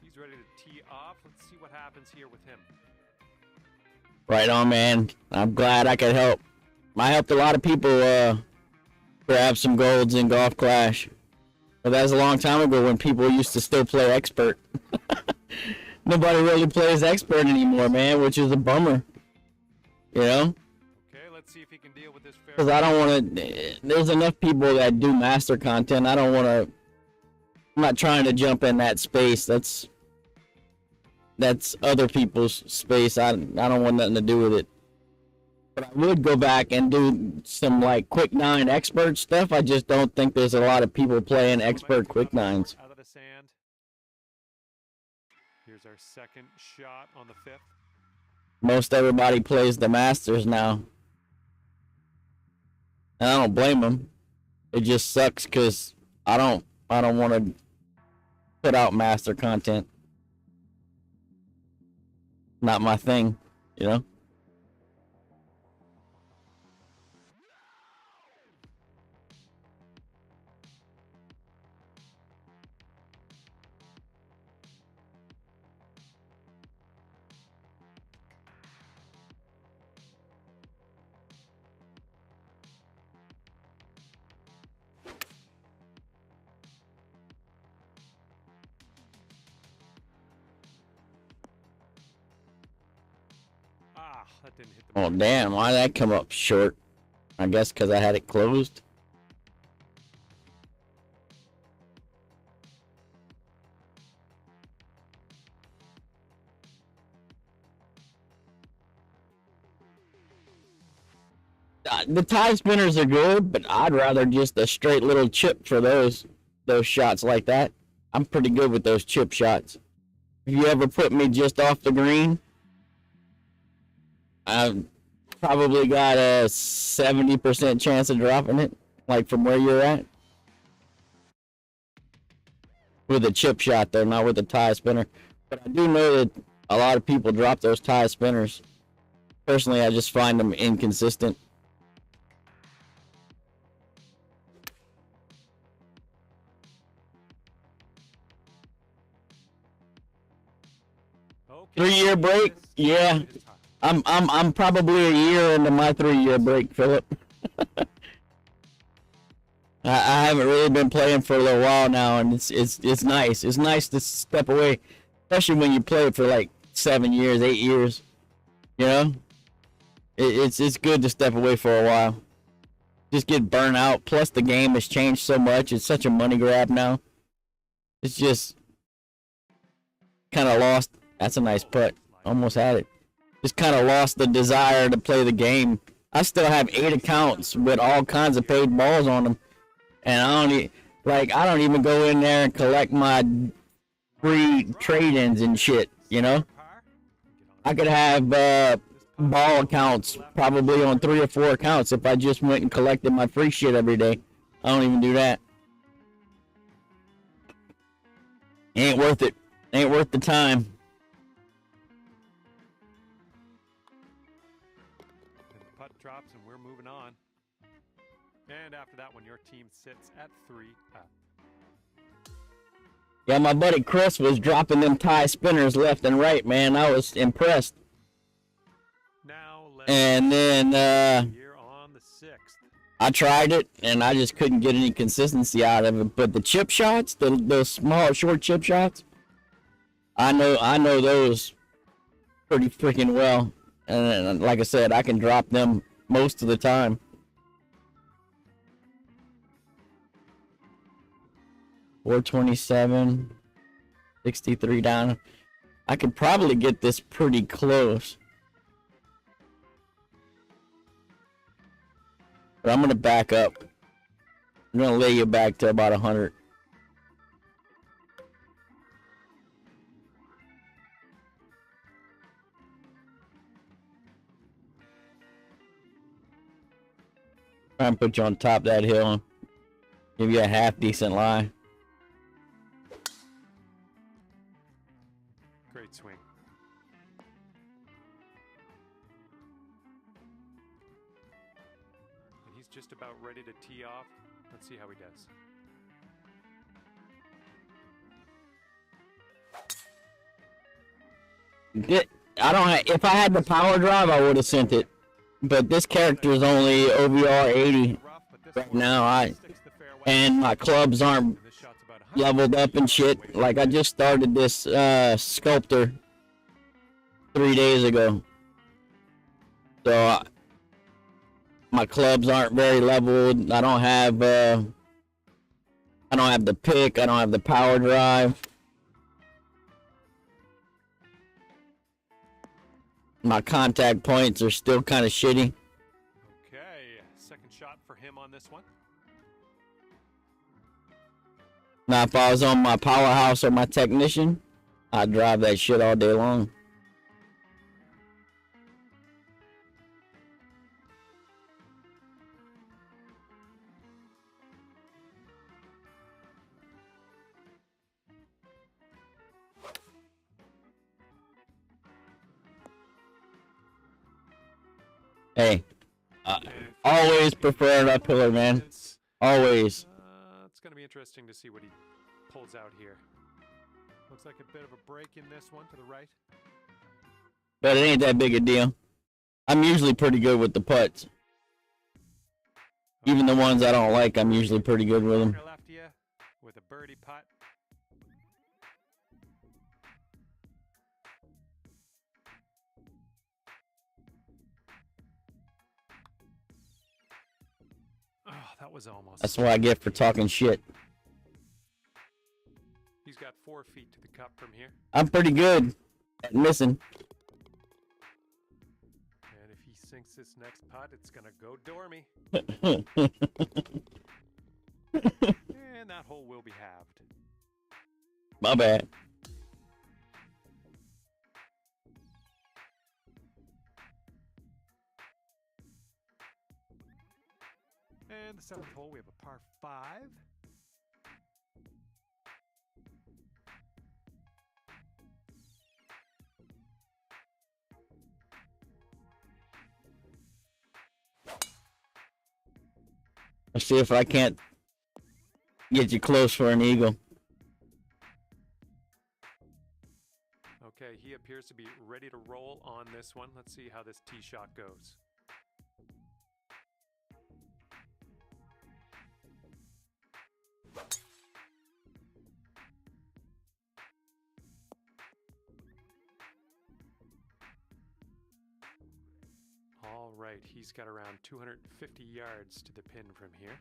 He's ready to tee off. Let's see what happens here with him. Right on, man. I'm glad I could help. I helped a lot of people grab some golds in Golf Clash. But that was a long time ago when people used to still play Expert. Nobody really plays Expert anymore, man, which is a bummer. You know? Okay, let's see if he can deal with this fair. Because I don't want to... There's enough people that do master content. I don't want to... I'm not trying to jump in that space. That's other people's space. I don't want nothing to do with it. But I would go back and do some like quick 9 expert stuff. I just don't think there's a lot of people playing expert quick 9s. Out of the sand. Here's our second shot on the 5th. Most everybody plays the Masters now. And I don't blame them. It just sucks because I don't want to put out master content. Not my thing, you know? Ah, that didn't hit the Oh, mark. damn. Why did that come up short? I guess because I had it closed. The tie spinners are good, but I'd rather just a straight little chip for those shots like that. I'm pretty good with those chip shots. If you ever put me just off the green, I've probably got a 70% chance of dropping it, like from where you're at. With a chip shot, though, not with a tie spinner. But I do know that a lot of people drop those tie spinners. Personally, I just find them inconsistent. Okay. 3-year break? Yeah. I'm probably a year into my 3-year break, Philip. I haven't really been playing for a little while now, and it's nice. It's nice to step away, especially when you play for like 7 years, 8 years. You know, it's good to step away for a while. Just get burnt out. Plus, the game has changed so much. It's such a money grab now. It's just kind of lost. That's a nice putt. Almost had it. Just kind of lost the desire to play the game. I still have 8 accounts with all kinds of paid balls on them, and I don't even go in there and collect my free trade-ins and shit. You know, I could have ball accounts probably on 3 or 4 accounts if I just went and collected my free shit every day. I don't even do that. Ain't worth it. Ain't worth the time. And the putt drops, and we're moving on. And after that one, your team sits at 3 up. Yeah, my buddy Chris was dropping them tie spinners left and right, man. I was impressed. Now let's and then here on the 6th. I tried it, and I just couldn't get any consistency out of it. But the chip shots, those small, short chip shots, I know those pretty freaking well. And like I said, I can drop them most of the time. $427, 63 down. I could probably get this pretty close. But I'm going to back up. I'm going to lay you back to about 100. Try and put you on top of that hill. Give you a half decent lie. Great swing. And he's just about ready to tee off. Let's see how he does. I don't. If I had the power drive, I would have sent it. But this character is only OVR 80 right now. And my clubs aren't leveled up and shit. Like, I just started this sculptor 3 days ago. So my clubs aren't very leveled. I don't have the pick. I don't have the power drive. My contact points are still kind of shitty. Okay, second shot for him on this one. Now, if I was on my powerhouse or my technician, I'd drive that shit all day long. Hey, always prefer an uphill, man. Always. It's going to be interesting to see what he pulls out here. Looks like a bit of a break in this one to the right. But it ain't that big a deal. I'm usually pretty good with the putts. Even the ones I don't like, I'm usually pretty good with them. Left you with a birdie putt. Oh, that was almost. That's what I get for talking shit. He's got 4 feet to the cup from here. I'm pretty good at missing. And if he sinks this next putt, it's going to go dormy. And that hole will be halved. My bad. And the 7th hole, we have a par 5. Let's see if I can't get you close for an eagle. Okay, he appears to be ready to roll on this one. Let's see how this tee shot goes. All right, he's got around 250 yards to the pin from here.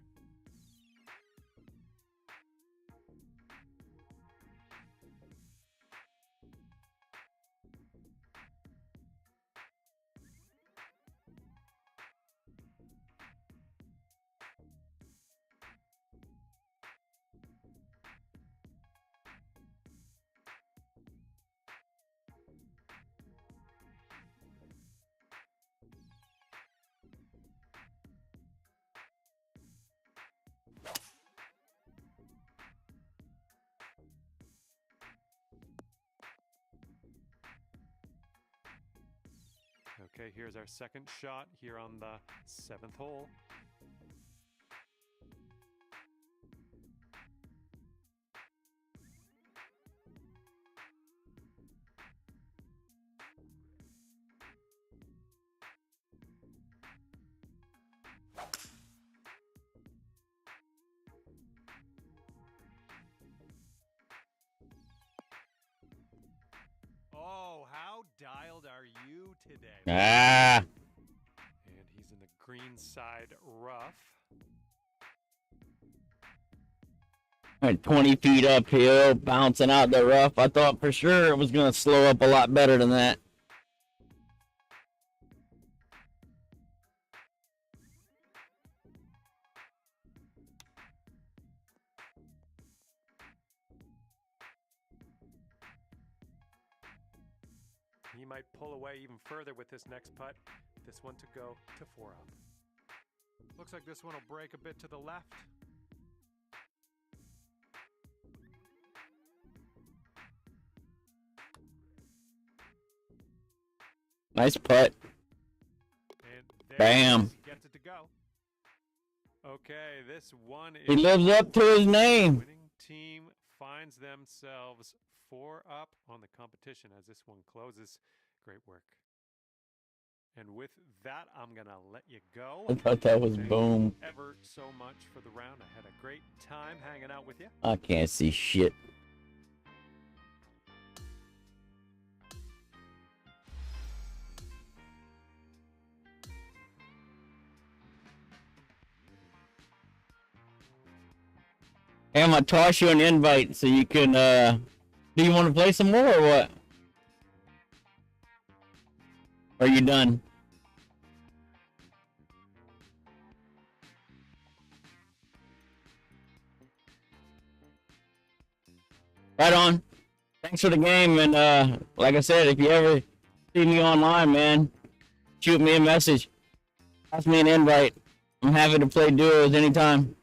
Okay, here's our second shot here on the 7th hole. Oh, how dialed are you today? Ah. And he's in the green side rough. Went 20 feet uphill, bouncing out the rough. I thought for sure it was going to slow up a lot better than that. He might pull away even further with this next putt. This one to go to 4 up. Looks like this one will break a bit to the left. Nice putt. And there Bam. he gets it to go. Okay, this one is... He lives up to his name. Winning team finds themselves 4 up on the competition as this one closes. Great work. And with that, I'm going to let you go. I thought that was Thank boom. you ever so much for the round. I had a great time hanging out with you. I can't see shit. Hey, I'm gonna toss you an invite so you can, do you want to play some more or what? Or are you done? Right on. Thanks for the game, and like I said, if you ever see me online, man, shoot me a message. Pass me an invite. I'm happy to play duos anytime.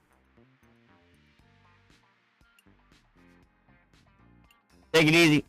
Take it easy.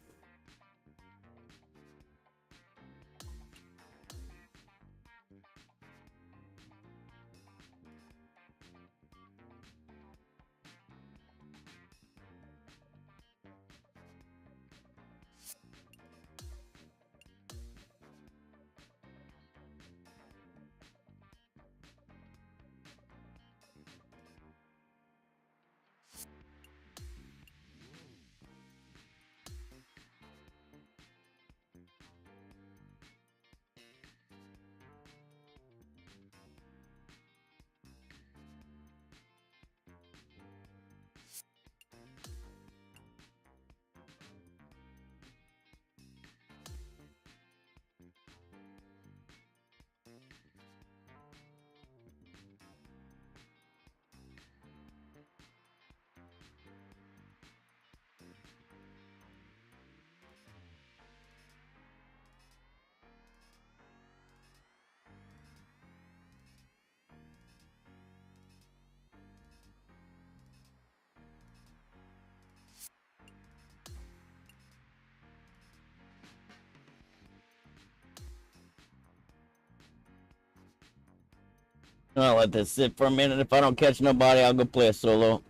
I'll let this sit for a minute. If I don't catch nobody, I'll go play a solo.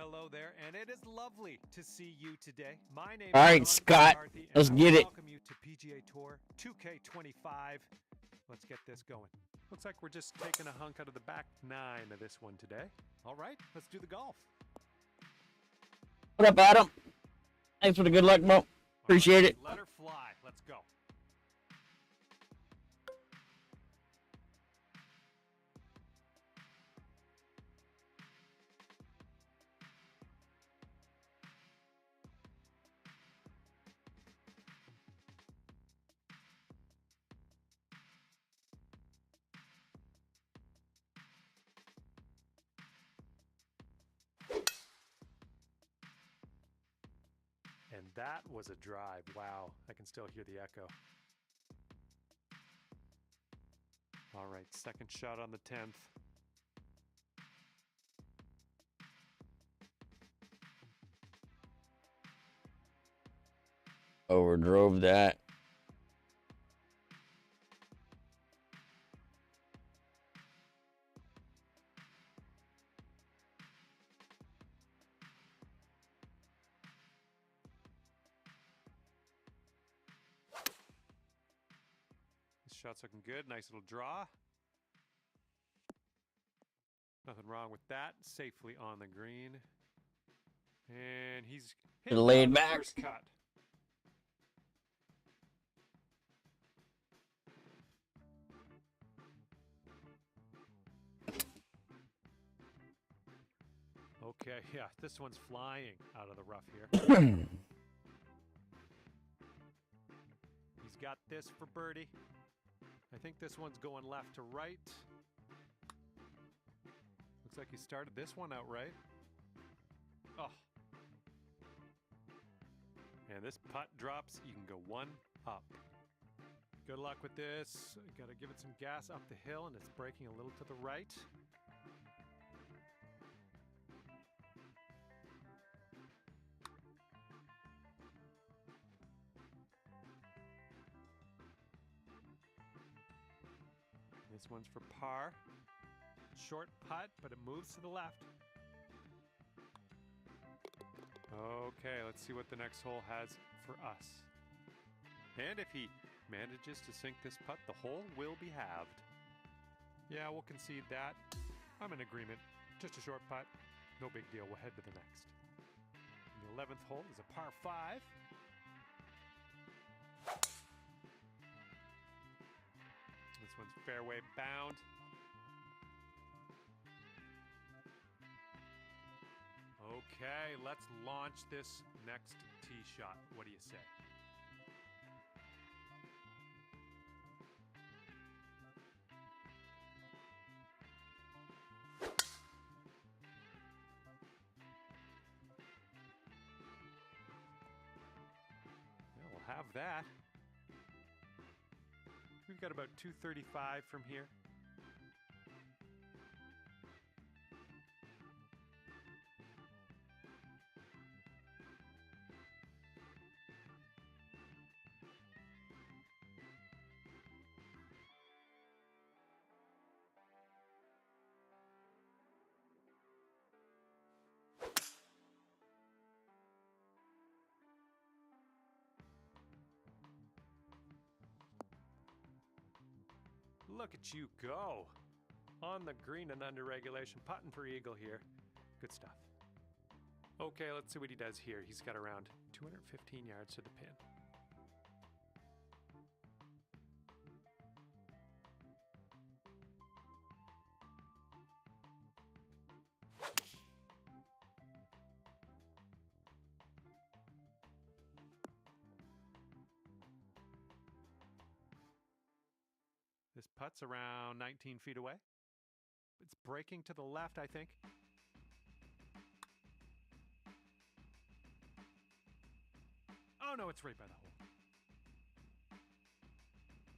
Hello there, and it is lovely to see you today. My name All is right, John Scott, McCarthy, let's and get I it. welcome you to PGA Tour 2K25. Let's get this going. Looks like we're just taking a hunk out of the back 9 of this one today. All right, let's do the golf. What up, Adam? Thanks for the good luck, bro. Appreciate it. Let her fly. Let's go. And that was a drive. Wow, I can still hear the echo. All right, second shot on the 10th. Overdrove that. This shot's looking good. Nice little draw. Nothing wrong with that. Safely on the green. And he's hit Laid the back. first cut. Okay, yeah, this one's flying out of the rough here. He's got this for birdie. I think this one's going left to right. Looks like he started this one out right. Oh. And this putt drops. You can go one up. Good luck with this. Got to give it some gas up the hill, and it's breaking a little to the right. This one's for par. Short putt, but it moves to the left. Okay, let's see what the next hole has for us. And if he manages to sink this putt, the hole will be halved. Yeah, we'll concede that. I'm in agreement. Just a short putt. No big deal. We'll head to the next. And the 11th hole is a par 5. This one's fairway bound. Okay, let's launch this next tee shot. What do you say? Yeah, we'll have that. We've got about 235 from here. Look at you go. On the green and under regulation, putting for eagle here. Good stuff. Okay, let's see what he does here. He's got around 215 yards to the pin. This putt's around 19 feet away. It's breaking to the left, I think. Oh no, it's right by the hole.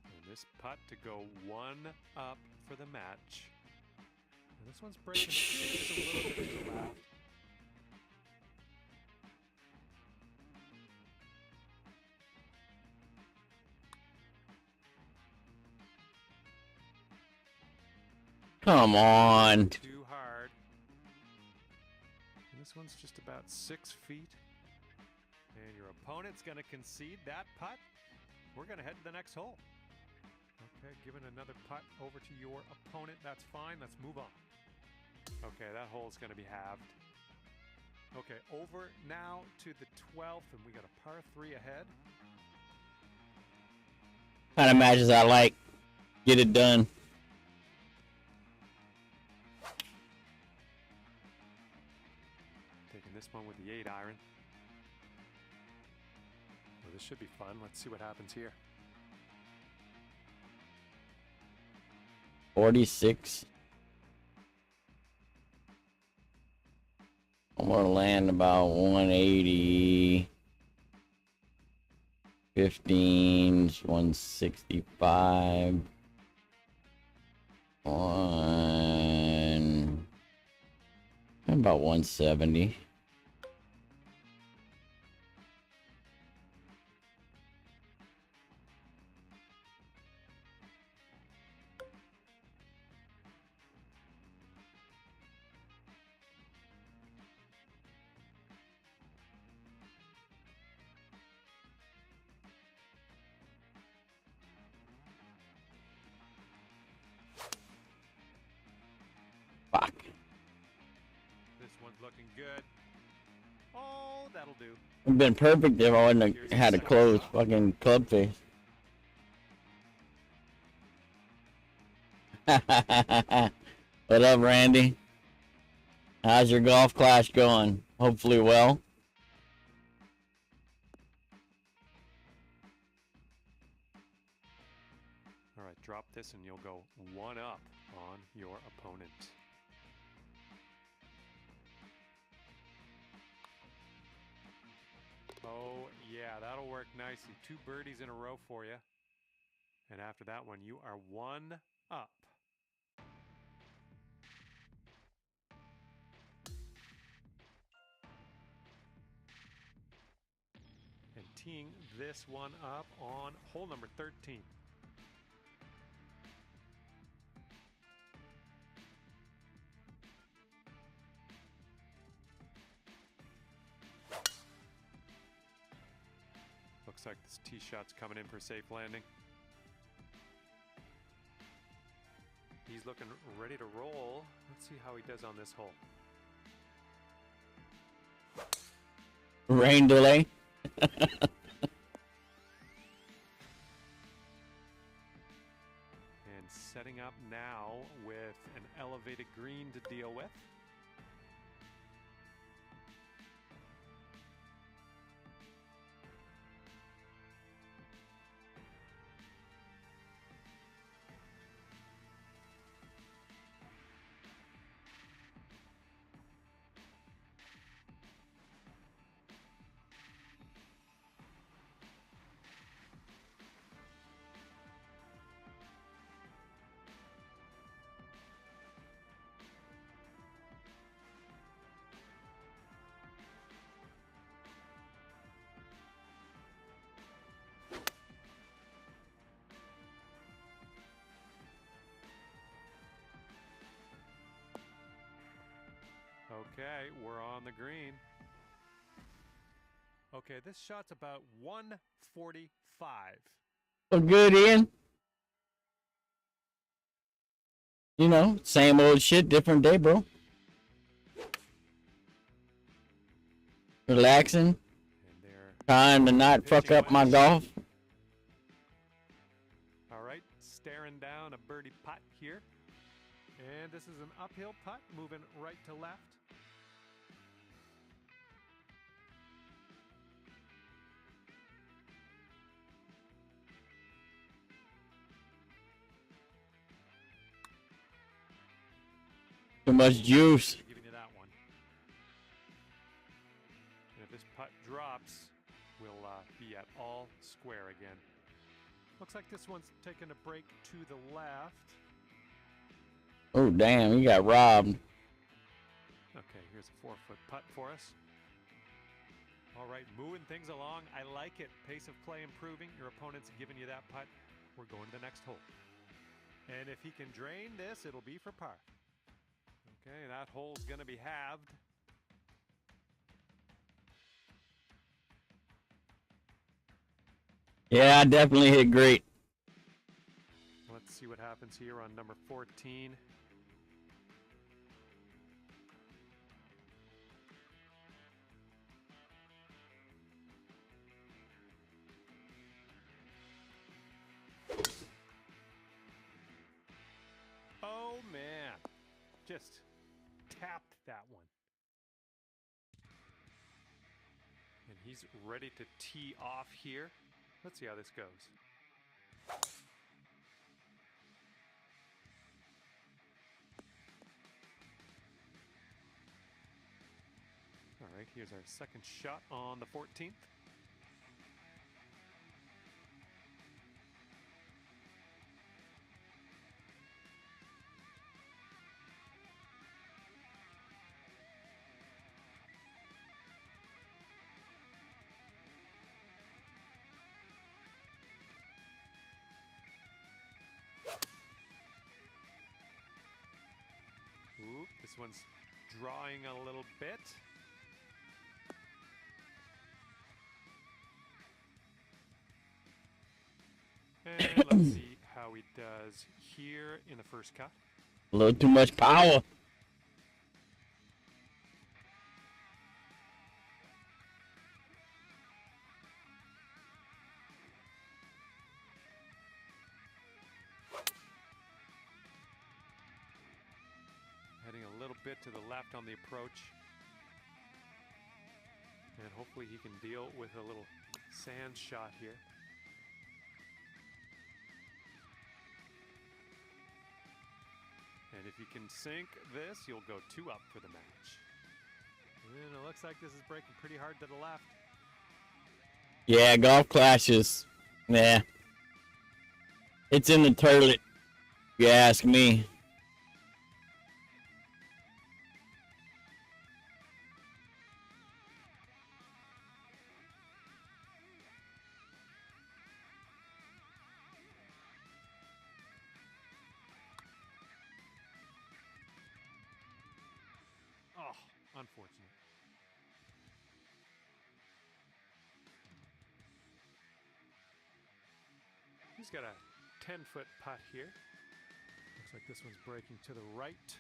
And this putt to go one up for the match. And this one's breaking just a little bit to the left. Come on. Too hard. And this This one's just about 6 feet. And your opponent's going to concede that putt. We're going to head to the next hole. Okay, giving another putt over to your opponent. That's fine. Let's move on. Okay, that hole's going to be halved. Okay, over now to the 12th, and we got a par 3 ahead. Kind of matches I like. Get it done. Taking this one with the 8 iron. Well, this should be fun. Let's see what happens here. 46. I'm gonna land about 180. 15s, 165. About 170. Fuck. This one's looking good. Oh, that'll do. It'd been perfect if I wouldn't have had a closed fucking club face. What up, Randy? How's your golf class going? Hopefully well. All right, drop this and you'll go 1 up on your opponent. Oh, yeah, that'll work nicely. 2 birdies in a row for you. And after that one, you are 1 up. And teeing this one up on hole number 13. Looks like this tee shot's coming in for a safe landing. He's looking ready to roll. Let's see how he does on this hole. Rain delay. And setting up now with an elevated green to deal with. Okay, we're on the green. Okay, this shot's about 145. Well, good, Ian. You know, same old shit, different day, bro. Relaxing. Trying to not fuck up my golf. All right, staring down a birdie putt here. And this is an uphill putt, moving right to left. Too much juice. Giving you that one. And if this putt drops, we'll be at all square again. Looks like this one's taking a break to the left. Oh, damn, you got robbed. Okay, here's a 4-foot putt for us. All right, moving things along. I like it. Pace of play improving. Your opponent's giving you that putt. We're going to the next hole. And if he can drain this, it'll be for par. Okay, that hole's going to be halved. Yeah, I definitely hit great. Let's see what happens here on number 14. Oh man, just tapped that one. And he's ready to tee off here. Let's see how this goes. All right, here's our second shot on the 14th. Oop, this one's drawing a little bit. And let's see how he does here in the first cut. A little too much power. Heading a little bit to the left on the approach. And hopefully he can deal with a little sand shot here. And if you can sink this, you'll go 2 up for the match. And it looks like this is breaking pretty hard to the left. Yeah, golf clashes. Yeah. It's in the toilet, if you ask me. Oh, unfortunate. He's got a 10-foot putt here. Looks like this one's breaking to the right.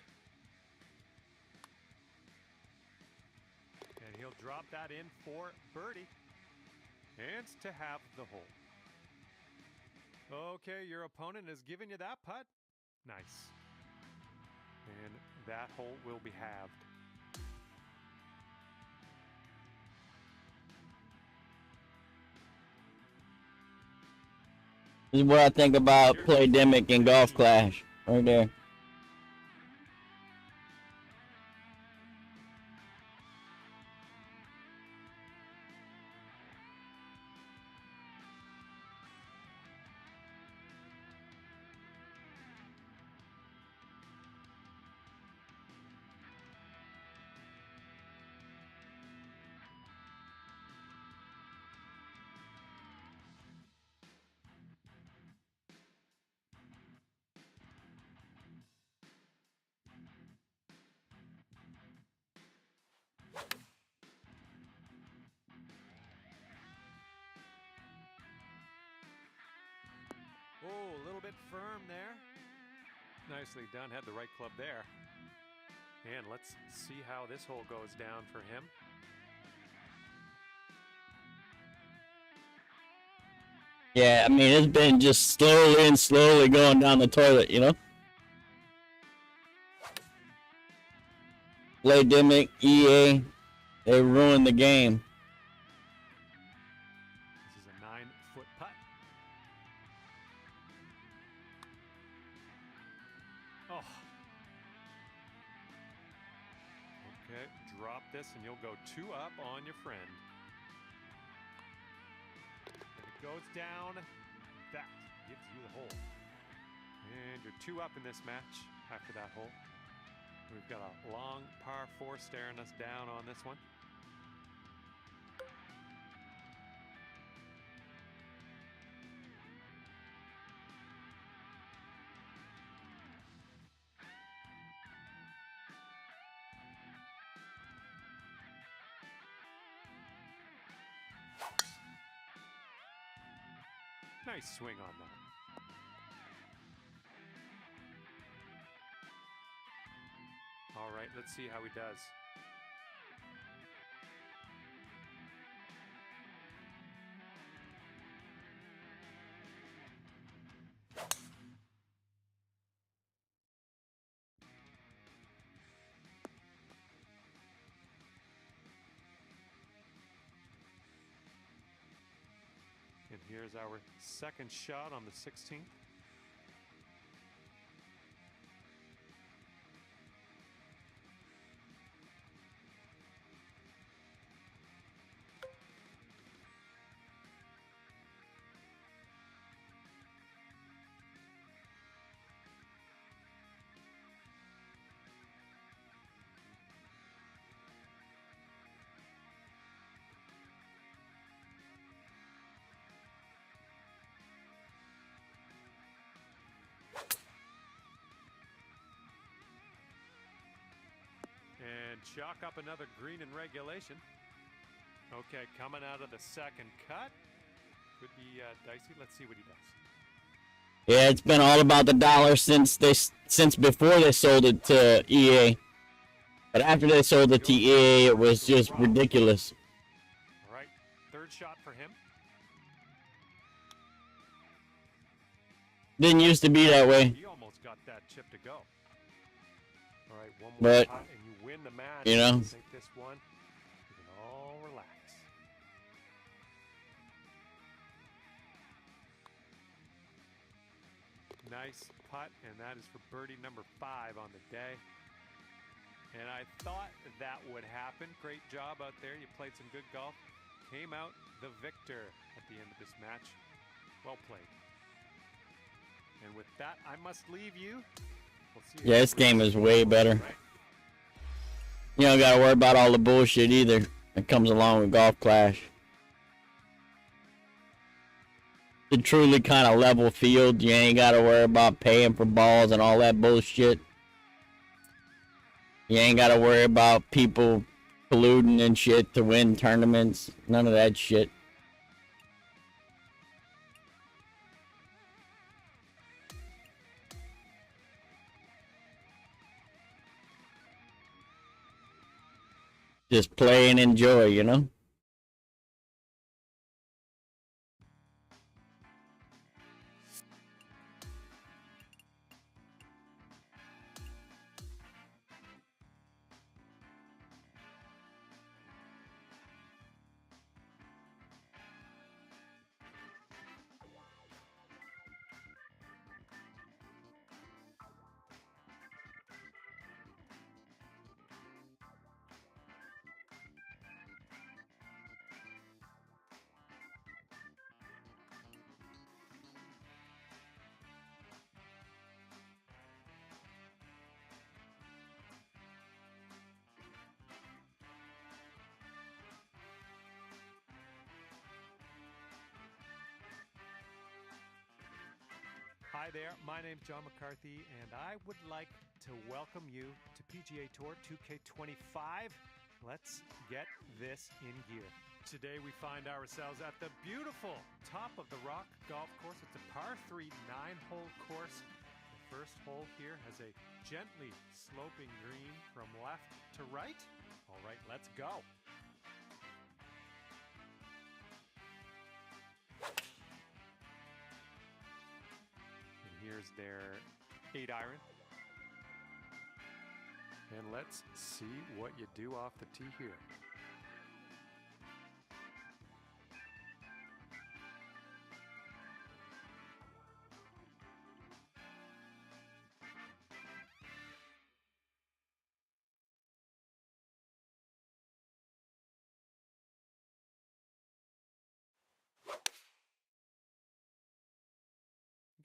And he'll drop that in for birdie. And to have the hole. Okay, your opponent is giving you that putt. Nice. And that hole will be halved. This is what I think about Playdemic and Golf Clash. Right there. Oh, a little bit firm there. Nicely done, had the right club there. And let's see how this hole goes down for him. Yeah, I mean, it's been just slowly and slowly going down the toilet, you know? Playdemic, EA, they ruined the game. This is a 9-foot putt. Oh. Okay, drop this and you'll go 2 up on your friend. And it goes down. That gives you the hole. And you're 2 up in this match after that hole. We've got a long par 4 staring us down on this one. Nice swing on that. All right, let's see how he does. And here's our second shot on the 16th. And chalk up another green in regulation. Okay, coming out of the second cut. Could be dicey. Let's see what he does. Yeah, it's been all about the dollar since before they sold it to EA. But after they sold it to EA, it was just ridiculous. All right, third shot for him. Didn't used to be that way. He almost got that chip to go. All right, one more But, shot and you win the match. you know. Take this one. You can all relax. Nice putt, and that is for birdie number 5 on the day. And I thought that would happen. Great job out there. You played some good golf. Came out the victor at the end of this match. Well played. And with that, I must leave you. We'll see you Yeah, this game is way better. right? You don't gotta worry about all the bullshit either that comes along with Golf Clash. It's a truly kind of level field. You ain't gotta worry about paying for balls and all that bullshit. You ain't gotta worry about people colluding and shit to win tournaments. None of that shit. Just play and enjoy, you know? Hi there, my name's John McCarthy, and I would like to welcome you to PGA Tour 2K25. Let's get this in gear. Today we find ourselves at the beautiful Top of the Rock golf course. It's a par 3 9-hole course. The first hole here has a gently sloping green from left to right. All right, let's go. Here's their 8-iron. And let's see what you do off the tee here.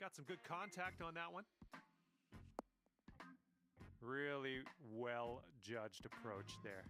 Got some good contact on that one. Really well judged approach there.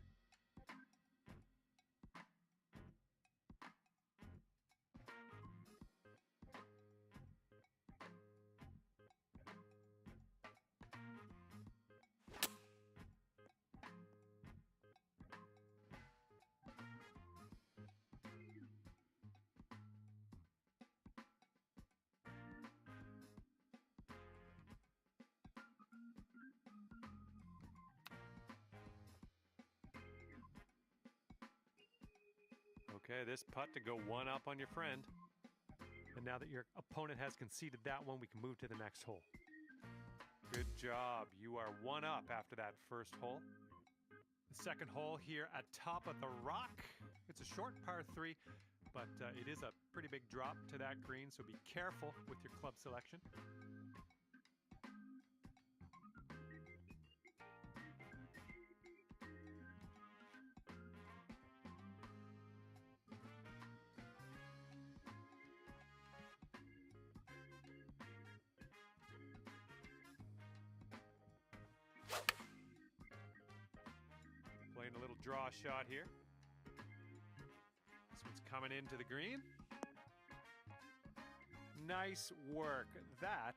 Okay, this putt to go one up on your friend. And now that your opponent has conceded that one, we can move to the next hole. Good job. You are one up after that first hole. The second hole here at top of the rock. It's a short par 3, but it is a pretty big drop to that green, so be careful with your club selection. Playing a little draw shot here. This one's coming into the green. Nice work. That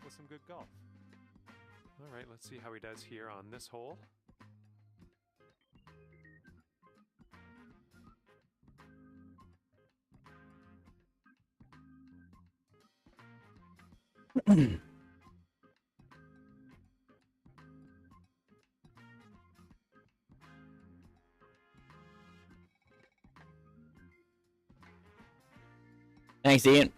was some good golf. All right, let's see how he does here on this hole. Thanks, Ian.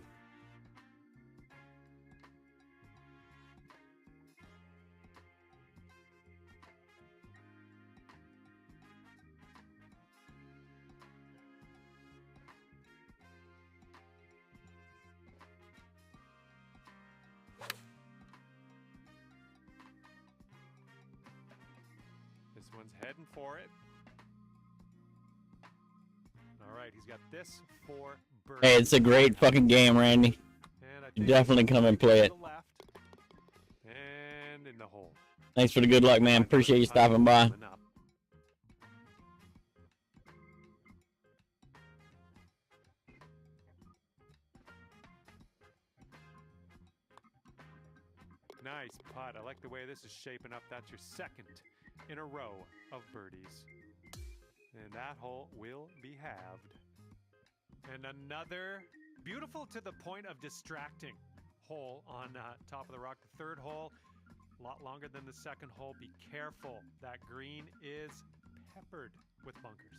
This one's heading for it. All right, he's got this for birdie. Hey, it's a great fucking game, Randy. And I You think definitely come and play it. to the left and in the hole. Thanks for the good luck, man. Appreciate you stopping by. Coming up. Nice putt. I like the way this is shaping up. That's your second in a row of birdies. And that hole will be halved. And another beautiful to the point of distracting hole on top of the rock. The third hole, a lot longer than the second hole. Be careful. That green is peppered with bunkers.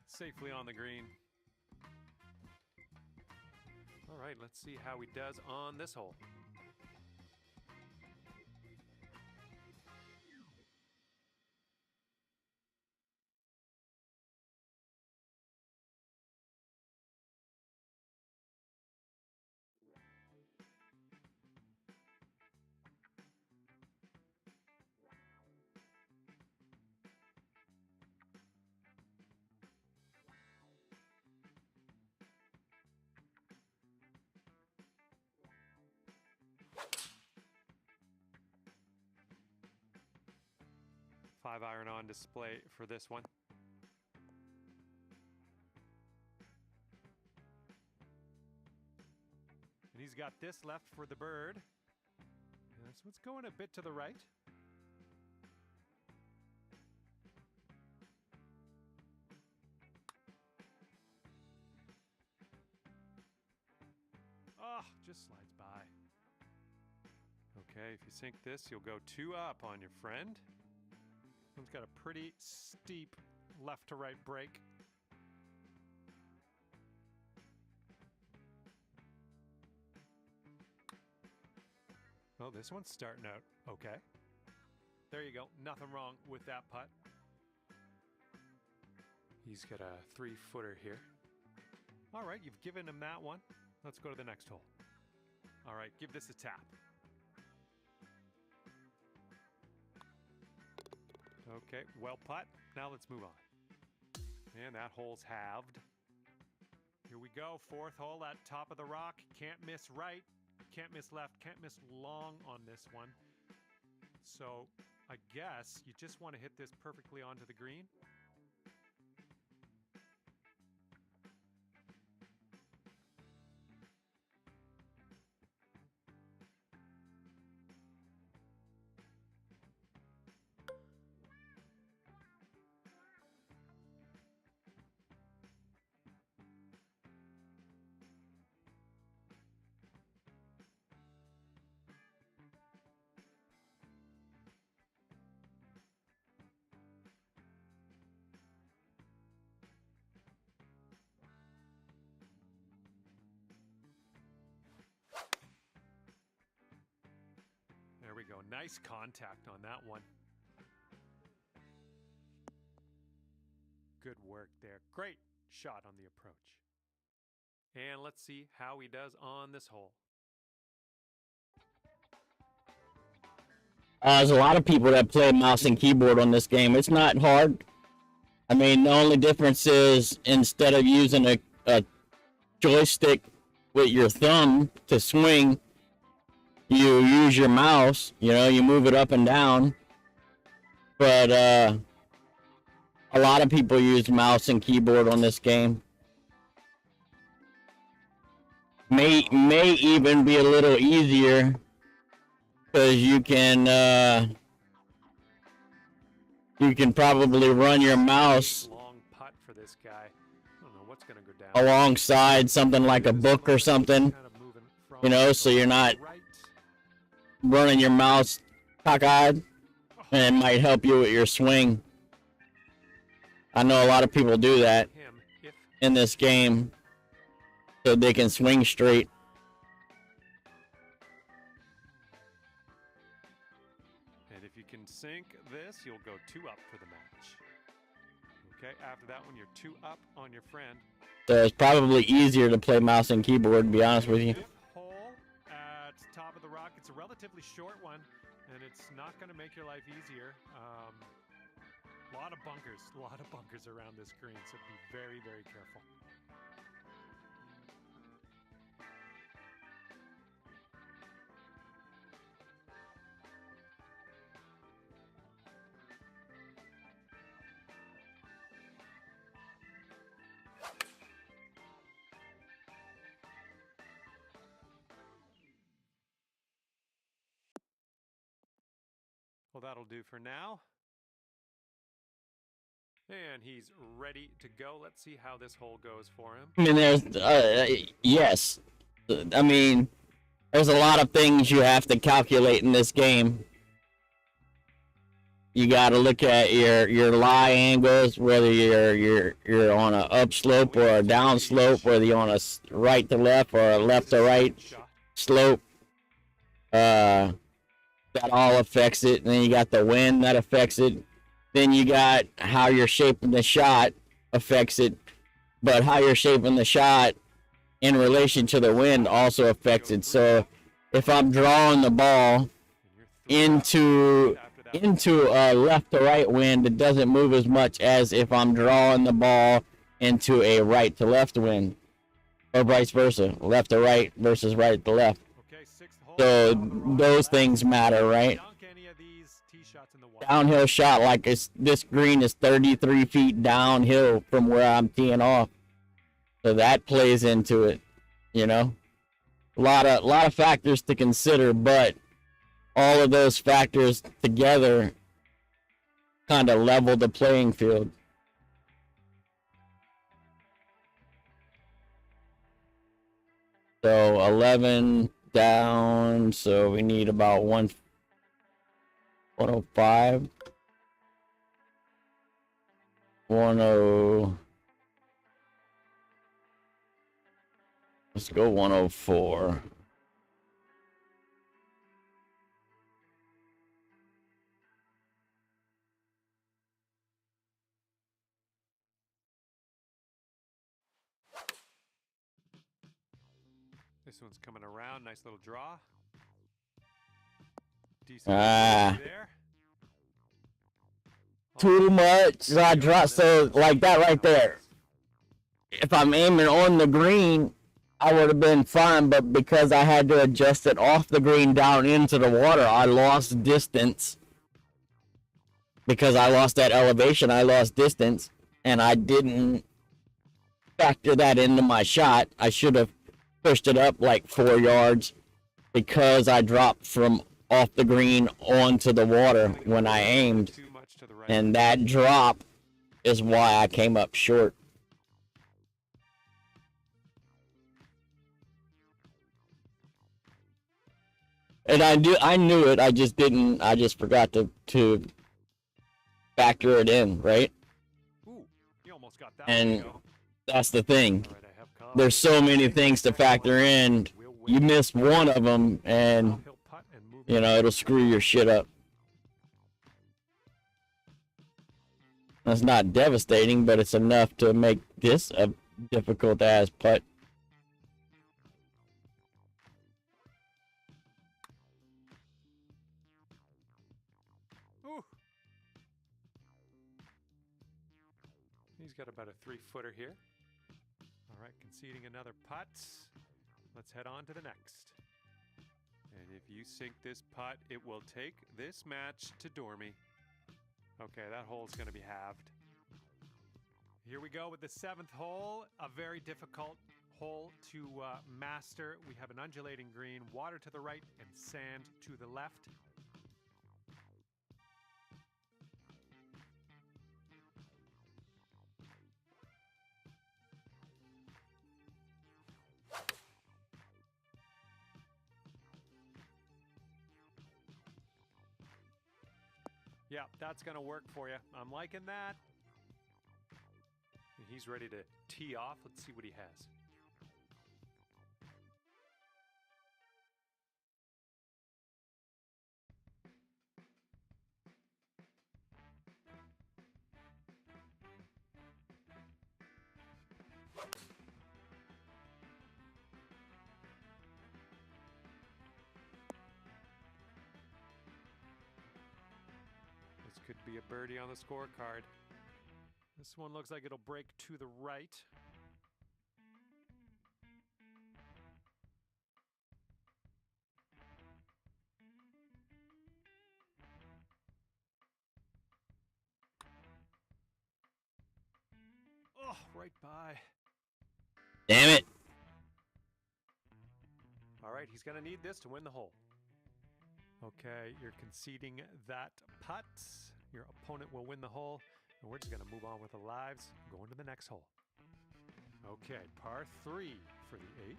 Safely on the green. All right, let's see how he does on this hole. Five iron on display for this one. And he's got this left for the bird. And this one's going a bit to the right. Oh, just slides by. Okay, if you sink this, you'll go 2 up on your friend. One's got a pretty steep left to right break. Oh, this one's starting out okay. There you go. Nothing wrong with that putt. He's got a 3-footer here. All right, you've given him that one. Let's go to the next hole. All right, give this a tap. Okay, well putt. Now let's move on. And that hole's halved. Here we go. 4th hole at top of the rock. Can't miss right. Can't miss left. Can't miss long on this one. So I guess you just want to hit this perfectly onto the green. we go. Nice contact on that one. Good work there. Great shot on the approach. And let's see how he does on this hole. There's a lot of people that play mouse and keyboard on this game. It's not hard. I mean, the only difference is instead of using a joystick with your thumb to swing, you use your mouse. You know, you move it up and down. But a lot of people use mouse and keyboard on this game. May even be a little easier because you can probably run your mouse long putt for this guy. I don't know what's going to go down. Alongside something like a book or something, you know, so you're not running your mouse cockeyed, and it might help you with your swing. I know a lot of people do that in this game so they can swing straight. And if you can sink this, you'll go 2 up for the match. Okay, after that one, you're 2 up on your friend. So it's probably easier to play mouse and keyboard, to be honest with you. Hole at top of the rock. It's a relatively short one, and it's not going to make your life easier. A lot of bunkers around this green, so be very, very careful. Well, that'll do for now. And he's ready to go. Let's see how this hole goes for him. I mean, there's, yes. I mean, there's a lot of things you have to calculate in this game. You got to look at your lie angles, whether you're on an upslope or a downslope, whether you're on a right to left or a left to right slope. That all affects it. And then you got the wind that affects it. Then you got how you're shaping the shot affects it, but how you're shaping the shot in relation to the wind also affects it. So if I'm drawing the ball into a left to right wind, it doesn't move as much as if I'm drawing the ball into a right to left wind, or vice versa, left to right versus right to left. So those things matter, right? Downhill shot, like this green is 33 feet downhill from where I'm teeing off, so that plays into it. You know, a lot of factors to consider, but all of those factors together kind of level the playing field. So 11 down, so we need about 105. 10. Let's go 104. This one's coming around. Nice little draw. Decent there. Too much. So I dropped, so like that right there. If I'm aiming on the green, I would have been fine, but because I had to adjust it off the green down into the water, I lost distance. Because I lost that elevation, I lost distance, and I didn't factor that into my shot. I should have pushed it up like 4 yards because I dropped from off the green onto the water when I aimed, and that drop is why I came up short. And I knew it, I just forgot to factor it in, right? And that's the thing. There's so many things to factor in. You miss one of them, and You know, it'll screw your shit up. That's not devastating, but it's enough to make this a difficult ass putt. Ooh. He's got about a 3-footer here. All right, conceding another putt. Let's head on to the next. And if you sink this putt, it will take this match to Dormy. Okay, that hole's going to be halved. Here we go with the 7th hole. A very difficult hole to master. We have an undulating green, water to the right, and sand to the left. Yeah, that's going to work for you. I'm liking that. He's ready to tee off. Let's see what he has. This could be a birdie on the scorecard. This one looks like it'll break to the right. Oh, right by. Damn it. All right, he's going to need this to win the hole. Okay, you're conceding that putt. Your opponent will win the hole. And we're just going to move on with the lives, going to the next hole. Okay, par 3 for the 8th.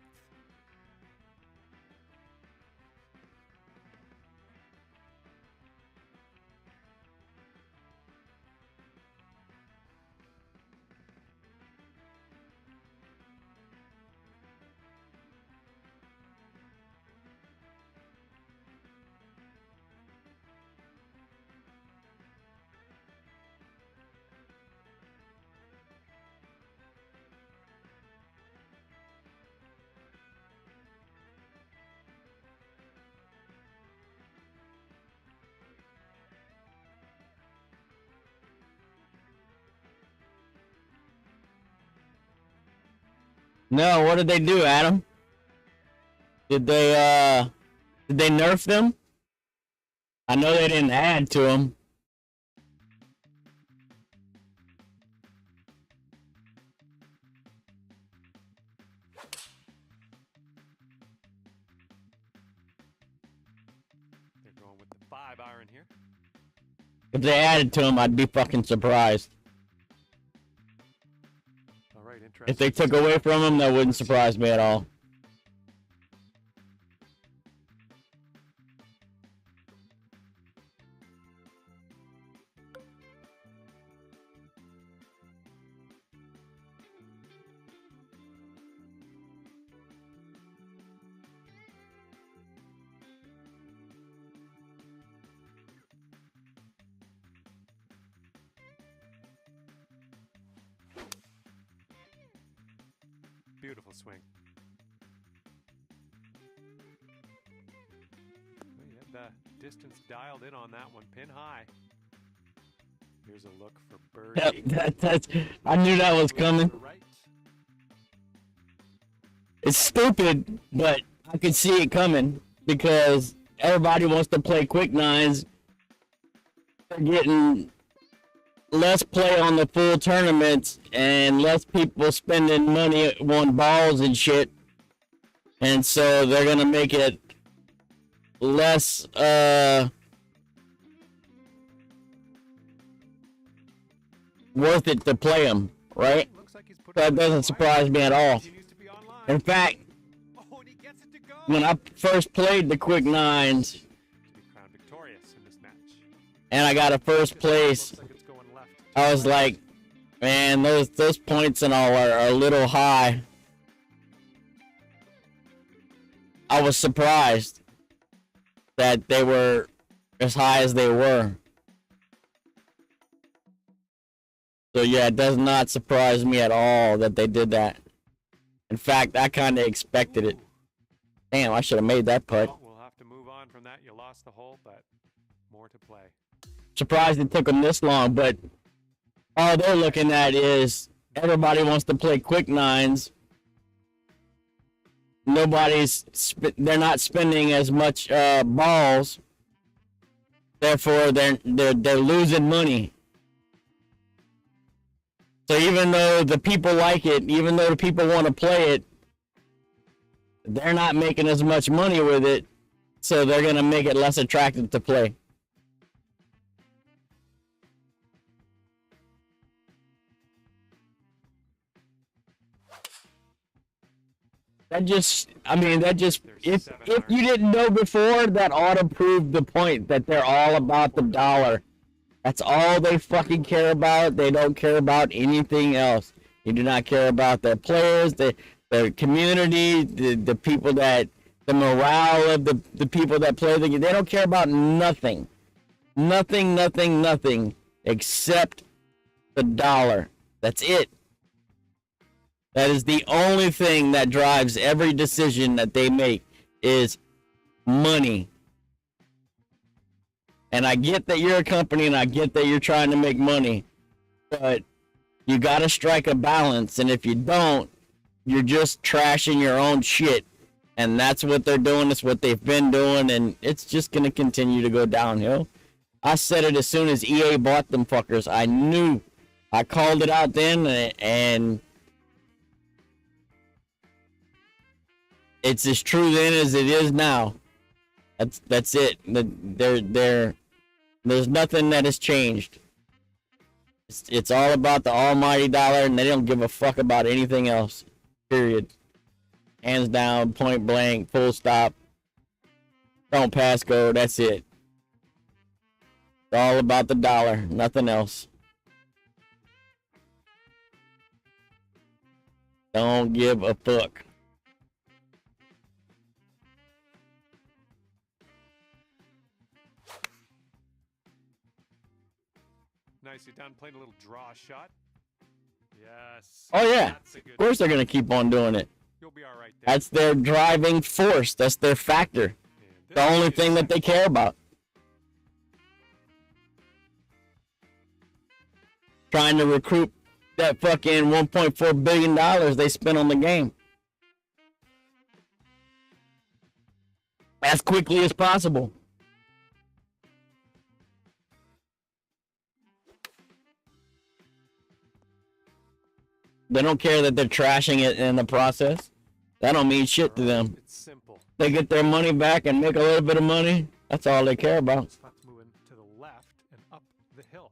No, what did they do, Adam? Did they nerf them? I know they didn't add to them. They're going with the 5-iron here. If they added to them, I'd be fucking surprised. All right, interesting. If they took away from them, that wouldn't surprise me at all. Beautiful swing. We had the distance dialed in on that one, pin high. Here's a look for birdie. That's I knew that was coming. Right. It's stupid, but I could see it coming because everybody wants to play quick nines. They're getting less play on the full tournaments and less people spending money on balls and shit. And so they're going to make it less worth it to play them, right? That doesn't surprise me at all. In fact, when I first played the quick nines and I got a first place, I was like, man, those points and all are a little high. I was surprised. that they were as high as they were. So yeah, it does not surprise me at all that they did that. In fact, I kind of expected it. Damn, I should have made that putt. Well, we'll have to move on from that. You lost the hole, but more to play. Surprised it took them this long, but all they're looking at is everybody wants to play quick nines. They're not spending as much balls. Therefore, they're losing money. So even though the people like it, even though the people want to play it, they're not making as much money with it, so they're going to make it less attractive to play. If you didn't know before, that ought to prove the point that they're all about the dollar. That's all they fucking care about. They don't care about anything else. They do not care about their players, the community, the people the morale of the people that play the game. They don't care about nothing. Nothing except the dollar. That's it. That is the only thing that drives every decision that they make is money. And I get that you're a company and I get that you're trying to make money, but you got to strike a balance. And if you don't, you're just trashing your own shit. And that's what they're doing. That's what they've been doing. And it's just going to continue to go downhill. I said it as soon as EA bought them fuckers. I knew. I called it out then, and it's as true then as it is now. That's it. There's nothing that has changed. It's all about the almighty dollar, and they don't give a fuck about anything else. Period. Hands down, point blank, full stop. Don't pass go. That's it. It's all about the dollar, nothing else. Don't give a fuck. Nicely done. Playing a little draw shot. Yes. Oh yeah. Of course they're gonna keep on doing it. You'll be all right there. That's their driving force. That's their factor. The only thing that they care about. Trying to recruit that fucking $1.4 billion they spent on the game as quickly as possible. They don't care that they're trashing it in the process. That don't mean shit to them. It's simple. They get their money back and make a little bit of money. That's all they care about. Let's move to the left and up the hill.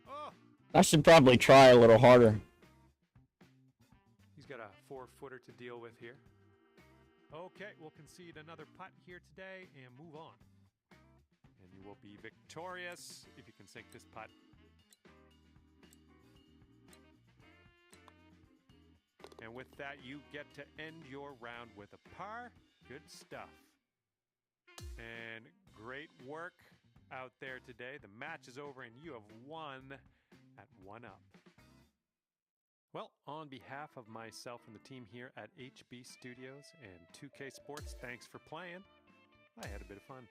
Oh. I should probably try a little harder. He's got a 4-footer to deal with here. Okay, we'll concede another putt here today and move on. And you will be victorious if you can sink this putt. And with that, you get to end your round with a par. Good stuff. And great work out there today. The match is over and you have won at 1-up. Well, on behalf of myself and the team here at HB Studios and 2K Sports, thanks for playing. I had a bit of fun.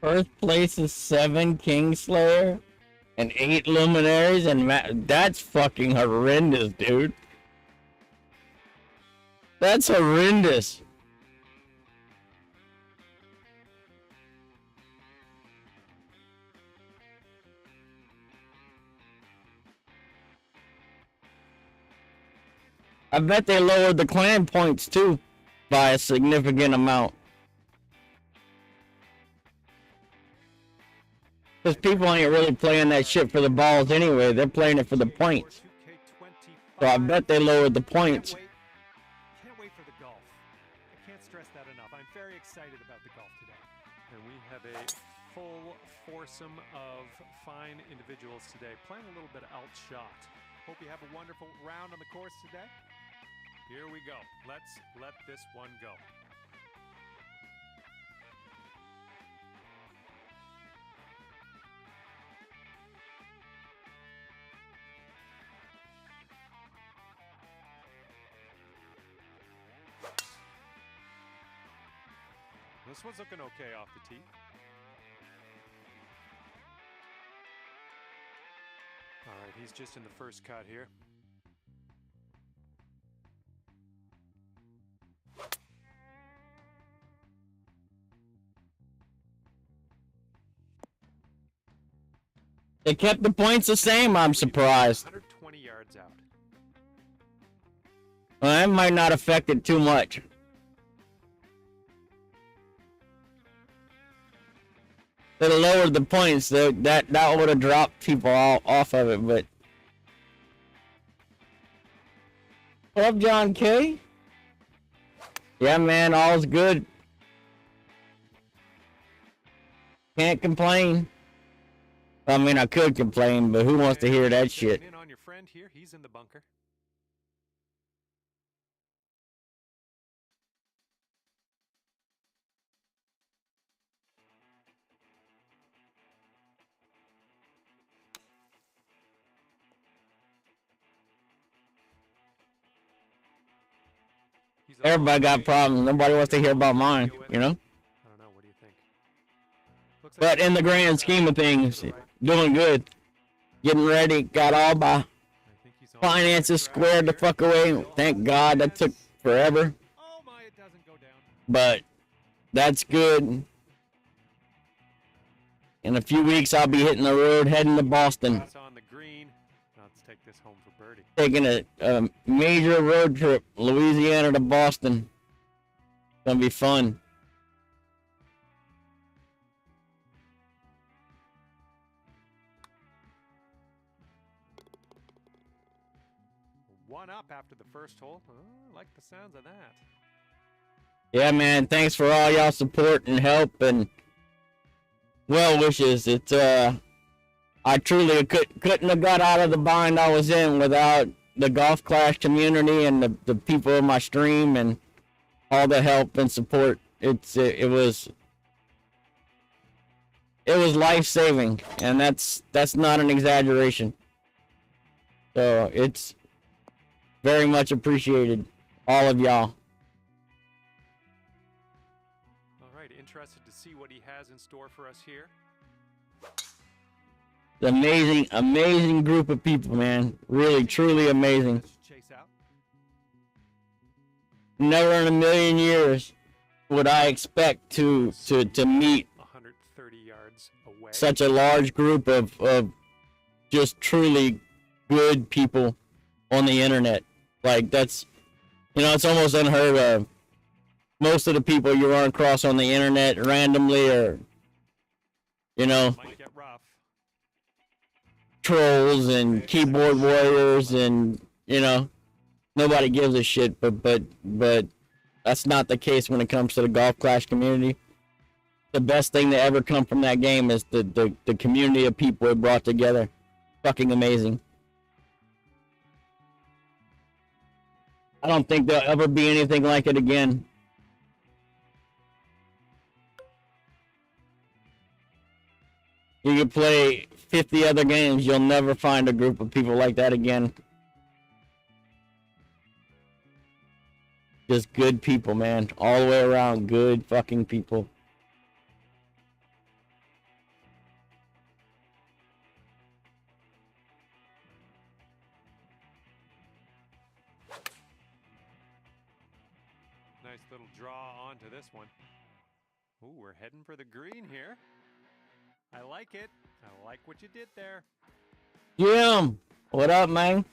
First place is 7 Kingslayer and 8 Luminaries, and that's fucking horrendous, dude. That's horrendous. I bet they lowered the clan points too by a significant amount. Because people ain't really playing that shit for the balls anyway. They're playing it for the points. So I bet they lowered the points. Can't wait for the golf. I can't stress that enough. I'm very excited about the golf today. And we have a full foursome of fine individuals today playing a little bit of outshot. Hope you have a wonderful round on the course today. Here we go. Let's let this one go. This one's looking okay off the tee. All right, he's just in the first cut here. They kept the points the same, I'm surprised. 120 yards out. Well, that might not affect it too much. They lowered the points, that would have dropped people all off of it, but... What up, John K? Yeah, man, all's good. Can't complain. I mean, I could complain, but who wants to hear that shit? In on your friend here, he's in the bunker. Everybody got problems. Nobody wants to hear about mine, you know? I don't know. What do you think? But in the grand scheme of things, doing good. Getting ready. Got all my finances squared the fuck away. Thank God that took forever. Oh my, it doesn't go down. But that's good. In a few weeks, I'll be hitting the road, heading to Boston. On the green. Let's take this home for birdie. Taking a major road trip, Louisiana to Boston. Gonna be fun. One up after the first hole. Oh, I like the sounds of that. Yeah, man. Thanks for all y'all support and help and well wishes. It's I truly couldn't have got out of the bind I was in without the Golf Clash community and the people in my stream and all the help and support. It was life-saving, and that's not an exaggeration. So it's very much appreciated, all of y'all. All right, interested to see what he has in store for us here. Amazing group of people, man. Really, truly amazing. Chase out. Never in a million years would I expect to meet 130 yards away. such a large group of just truly good people on the internet. Like, that's, it's almost unheard of. Most of the people you run across on the internet randomly are, Might get rough. trolls and keyboard warriors and, nobody gives a shit, but that's not the case when it comes to the Golf Clash community. The best thing to ever come from that game is the community of people it brought together. Fucking amazing. I don't think there'll ever be anything like it again. You can play 50 other games, you'll never find a group of people like that again. Just good people, man. All the way around, good fucking people. Nice little draw onto this one. Ooh, we're heading for the green here. I like it. I like what you did there. Jim, what up, man?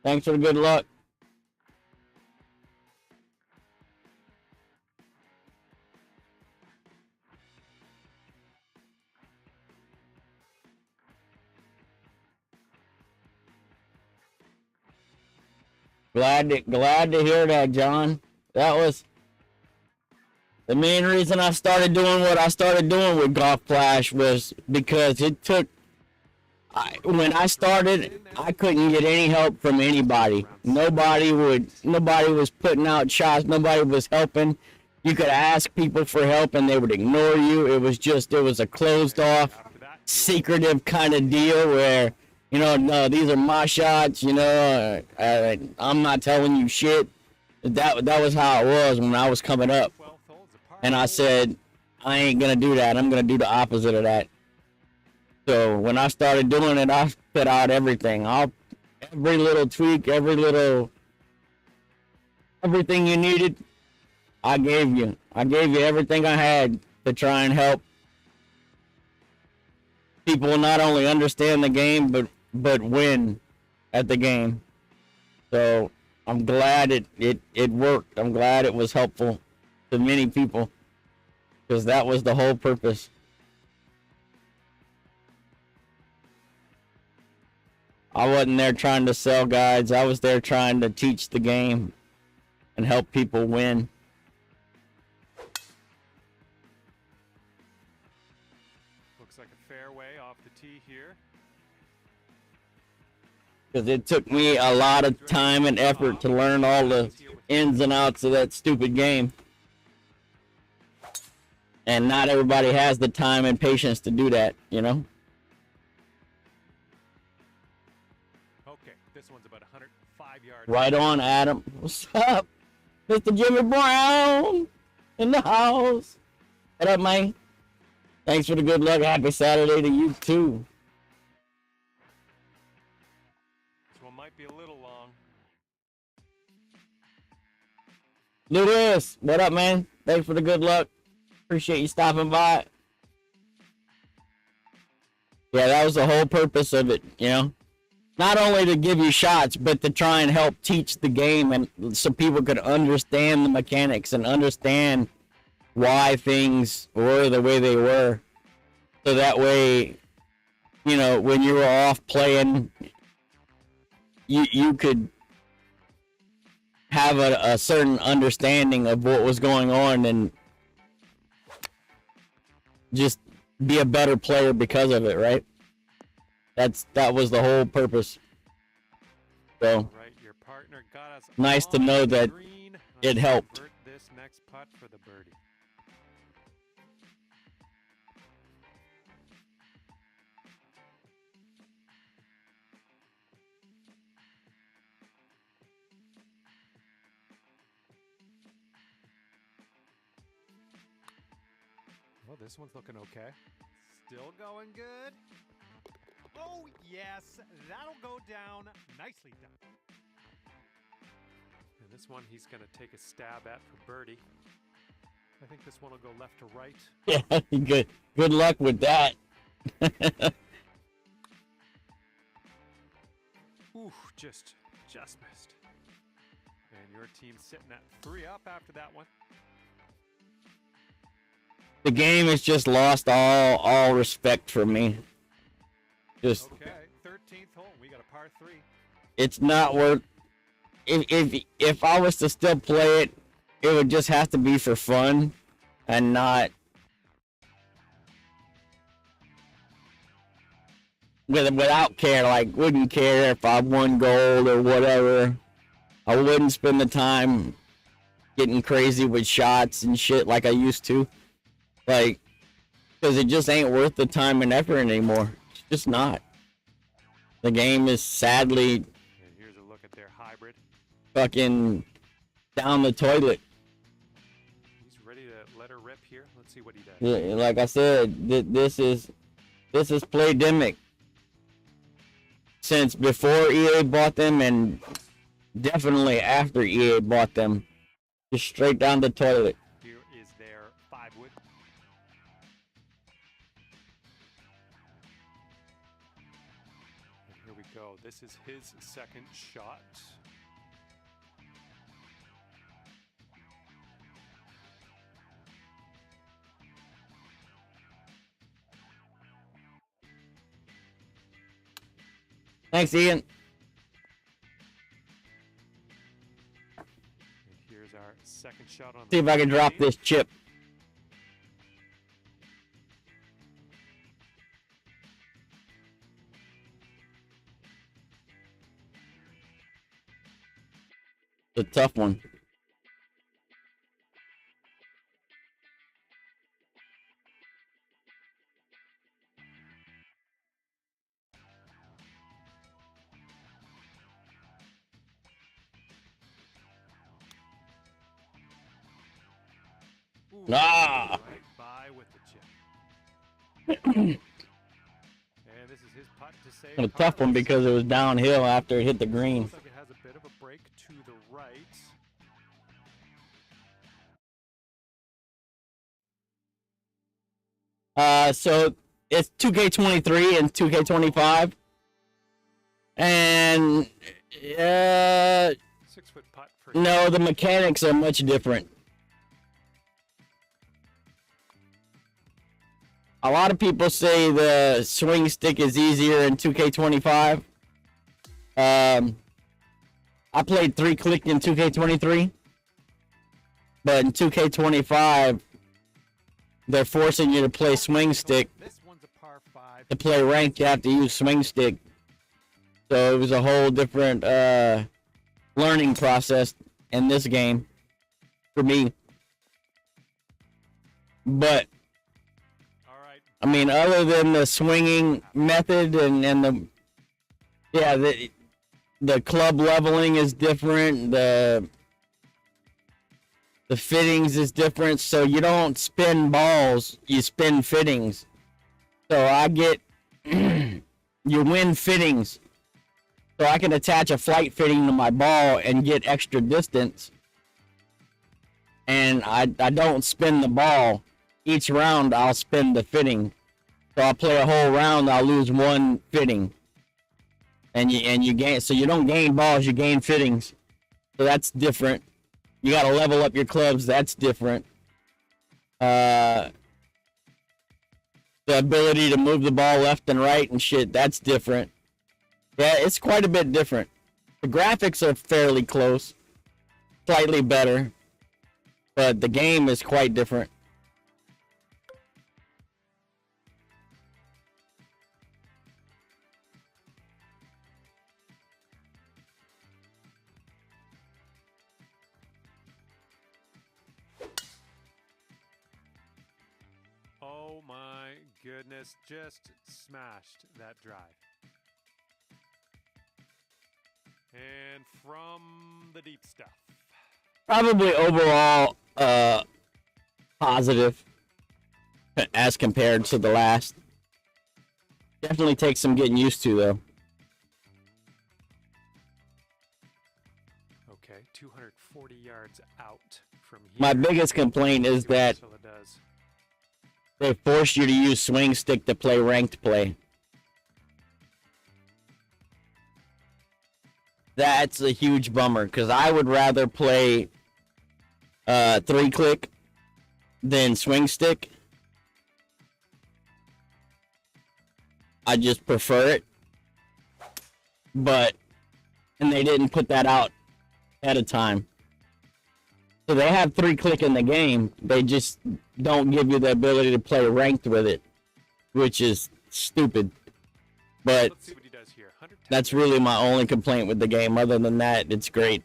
Thanks for the good luck. Glad to hear that, John. That was the main reason I started doing what I started doing with Golf Flash, was because it took. When I started, I couldn't get any help from anybody. Nobody was putting out shots. Nobody was helping. You could ask people for help and they would ignore you. It was a closed off, secretive kind of deal where, no, these are my shots, I'm not telling you shit. That was how it was when I was coming up. And I said, I ain't gonna do that. I'm gonna do the opposite of that. So when I started doing it, I put out everything. Every little tweak, everything you needed, I gave you. I gave you everything I had to try and help people not only understand the game, but win at the game. So I'm glad it worked. I'm glad it was helpful to many people, because that was the whole purpose. I wasn't there trying to sell guides. I was there trying to teach the game and help people win. Looks like a fairway off the tee here. Because it took me a lot of time and effort to learn all the ins and outs of that stupid game. And not everybody has the time and patience to do that, Okay, this one's about 105 yards. Right on, Adam. What's up? Mr. Jimmy Brown in the house. What up, man? Thanks for the good luck. Happy Saturday to you, too. This one might be a little long. Lewis, what up, man? Thanks for the good luck. Appreciate you stopping by. Yeah, that was the whole purpose of it, Not only to give you shots, but to try and help teach the game, and so people could understand the mechanics and understand why things were the way they were. So that way, when you were off playing, you could have a certain understanding of what was going on and just be a better player because of it, right? That was the whole purpose. So Right, your partner got us nice to know that it helped. This next putt for the birdie. Well, this one's looking okay. Still going good. Oh, yes, that'll go down. Nicely done. And this one he's going to take a stab at for birdie. I think this one will go left to right. Yeah, good luck with that. Ooh, just missed. And your team's sitting at 3 up after that one. The game has just lost all respect for me. Just okay, 13th hole. We got a par 3. It's not worth. If I was to still play it, it would just have to be for fun, and not without care. Like, wouldn't care if I won gold or whatever. I wouldn't spend the time getting crazy with shots and shit like I used to. Like, because it just ain't worth the time and effort anymore. It's just not. The game is sadly. And here's a look at their hybrid. Fucking down the toilet. He's ready to let her rip here. Let's see what he does. Yeah, like I said, this is Playdemic. Since before EA bought them, and definitely after EA bought them. Just straight down the toilet. Here is their 5-wood. And here we go. This is his second shot. Thanks, Ian. And here's our second shot on See if I can drop this chip. It's a tough one. Ooh, Ah! right by with the chip. And this is his putt to save. A tough one because it was downhill after it hit the green. Looks like it has a bit of a break to the right. So it's 2K23 and 2K25. And 6-foot putt for no, the mechanics are much different. A lot of people say the swing stick is easier in 2K25. I played 3-click in 2K23, but in 2K25, they're forcing you to play swing stick. This one's a par 5. To play ranked, you have to use swing stick. So it was a whole different learning process in this game for me. But All right. I mean, other than the swinging method and the club leveling is different. The fittings is different. So you don't spin balls, you spin fittings. So I get you win fittings. So I can attach a flight fitting to my ball and get extra distance. And I don't spin the ball. Each round I'll spin the fitting. So I'll play a whole round, I'll lose one fitting. And you gain, so you don't gain balls, you gain fittings. So that's different. You gotta level up your clubs, that's different. The ability to move the ball left and right and shit, that's different. Yeah, it's quite a bit different. The graphics are fairly close, slightly better, but the game is quite different. Oh my goodness, just smashed that drive. And from the deep stuff. Probably overall positive as compared to the last. Definitely takes some getting used to though. Okay, 240 yards out from here. My biggest complaint is that they force you to use swing stick to play ranked play. That's a huge bummer because I would rather play 3-click than swing stick. I just prefer it. And they didn't put that out ahead of time. So they have 3-click in the game. They just don't give you the ability to play ranked with it, which is stupid. But let's see what he does here. that's really my only complaint with the game. Other than that, it's great.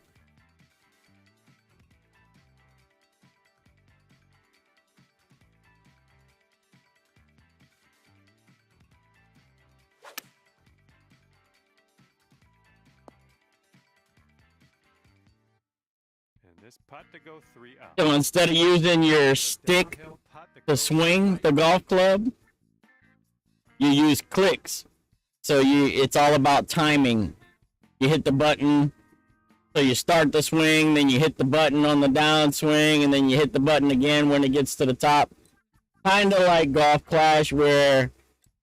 And this putt to go 3 up. So instead of using your stick Downhill putt that to goes swing right. the golf club, you use clicks. So it's all about timing. You hit the button So you start the swing, then you hit the button on the downswing, and then you hit the button again when it gets to the top. Kind of like Golf Clash, where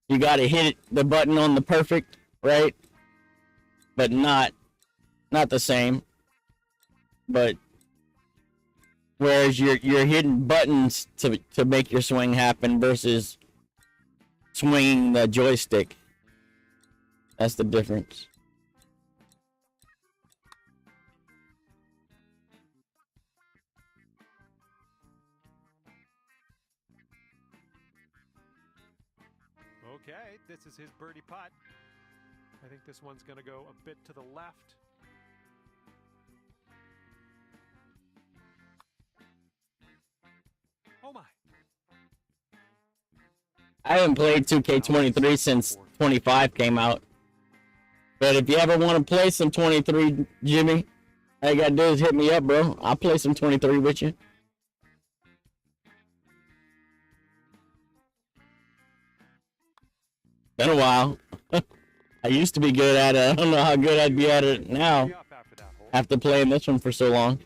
you got to hit the button on the perfect, right? But not the same. But whereas you're hitting buttons to make your swing happen versus swinging the joystick. That's the difference. Okay, this is his birdie putt. I think this one's going to go a bit to the left. Oh my. I haven't played 2K23 since 25 came out. But if you ever want to play some 23, Jimmy, all you gotta do is hit me up, bro. I'll play some 23 with you. Been a while. I used to be good at it. I don't know how good I'd be at it now after playing this one for so long.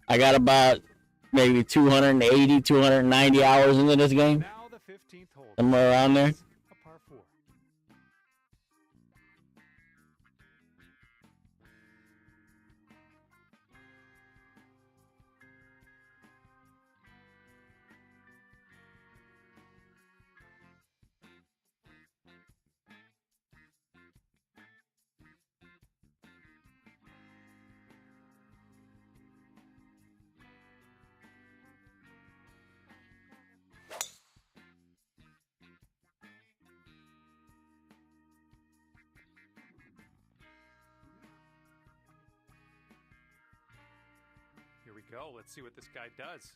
I got about maybe 280, 290 hours into this game. Somewhere around there. Here we go. Let's see what this guy does.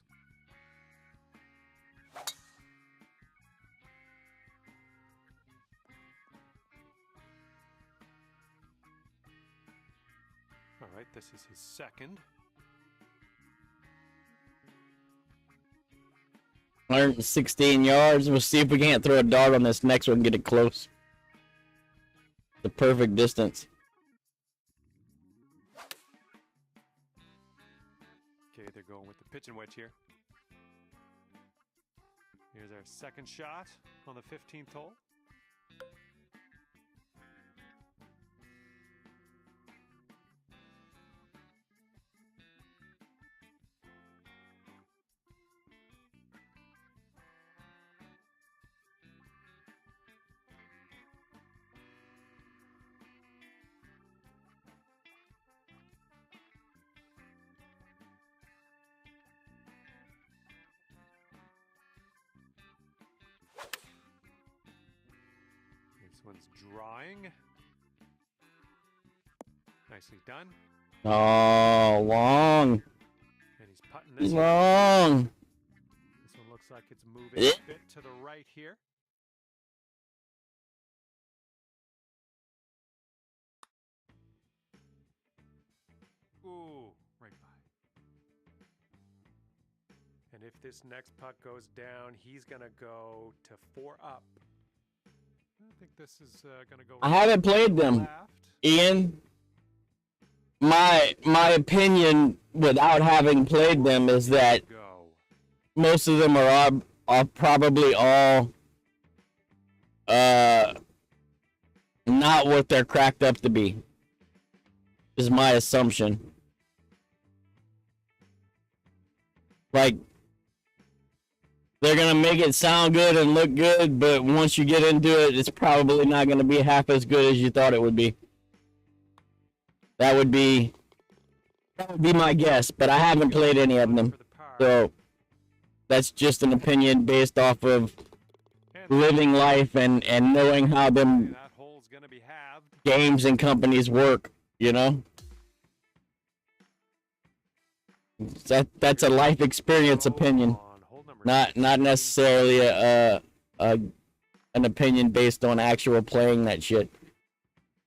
All right, this is his second. 116 yards. We'll see if we can't throw a dart on this next one and get it close. The perfect distance. Okay, they're going with the pitching wedge here. Here's our second shot on the 15th hole. This one's drawing. Nicely done. Oh, long. And he's putting this long. One. This one looks like it's moving a bit to the right here. Ooh, right by. And if this next putt goes down, he's going to go to 4 up. I think this is going to go. I haven't played them, left. Ian. My opinion, without having played them, is that most of them are probably all not what they're cracked up to be. Is my assumption. Like, they're gonna make it sound good and look good, but once you get into it, it's probably not gonna be half as good as you thought it would be. That would be my guess, but I haven't played any of them, so that's just an opinion based off of living life and knowing how them games and companies work. You know, that's a life experience opinion, not necessarily an opinion based on actual playing that shit.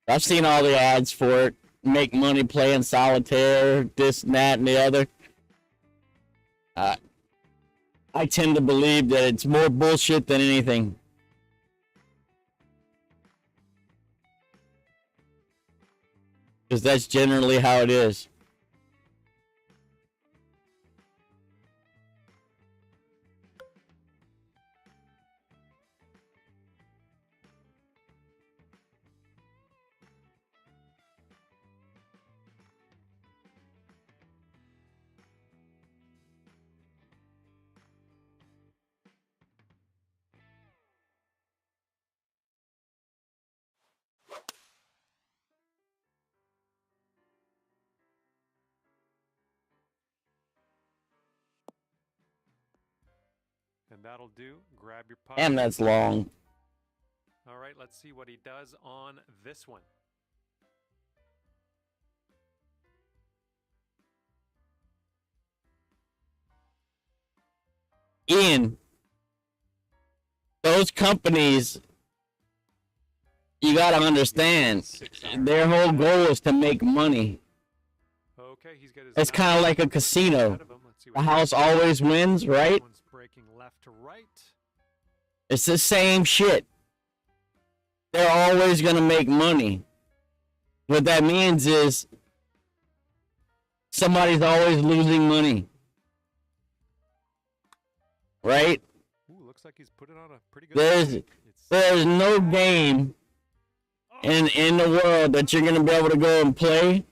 I've seen all the ads for it. Make money playing solitaire, this and that and the other. I tend to believe that it's more bullshit than anything. because that's generally how it is. And that'll do. Grab your putt. Damn, that's long. All right, let's see what he does on this one. Ian, those companies, you got to understand, their whole goal is to make money. Okay, he's got his It's kind of like a casino. The house always wins, right? Breaking left to right. It's the same shit. They're always going to make money. What that means is somebody's always losing money. Right? Ooh, looks like he's put it on a pretty good. There's no game in the world that you're gonna be able to go and play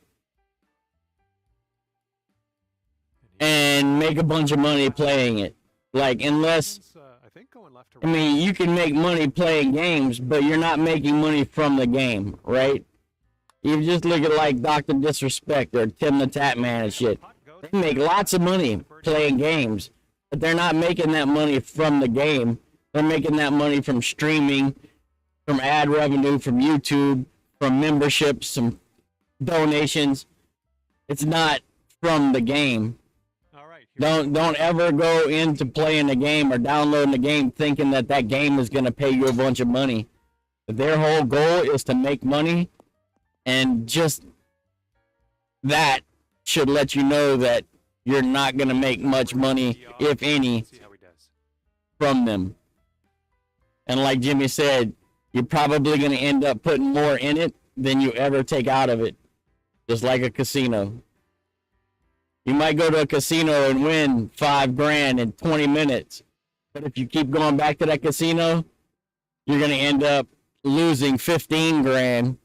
and make a bunch of money playing it. Like, unless I mean, you can make money playing games, but you're not making money from the game, right? You just look at like Dr. Disrespect or Tim the Tap Man and shit. They make lots of money playing games. But they're not making that money from the game. They're making that money from streaming, from ad revenue, from YouTube, from memberships, some donations. It's not from the game. Don't ever go into playing the game or downloading the game thinking that that game is going to pay you a bunch of money. Their whole goal is to make money, and just that should let you know that you're not going to make much money, if any, from them. And like Jimmy said, you're probably going to end up putting more in it than you ever take out of it. Just like a casino. You might go to a casino and win $5,000 in 20 minutes. But if you keep going back to that casino, you're going to end up losing $15,000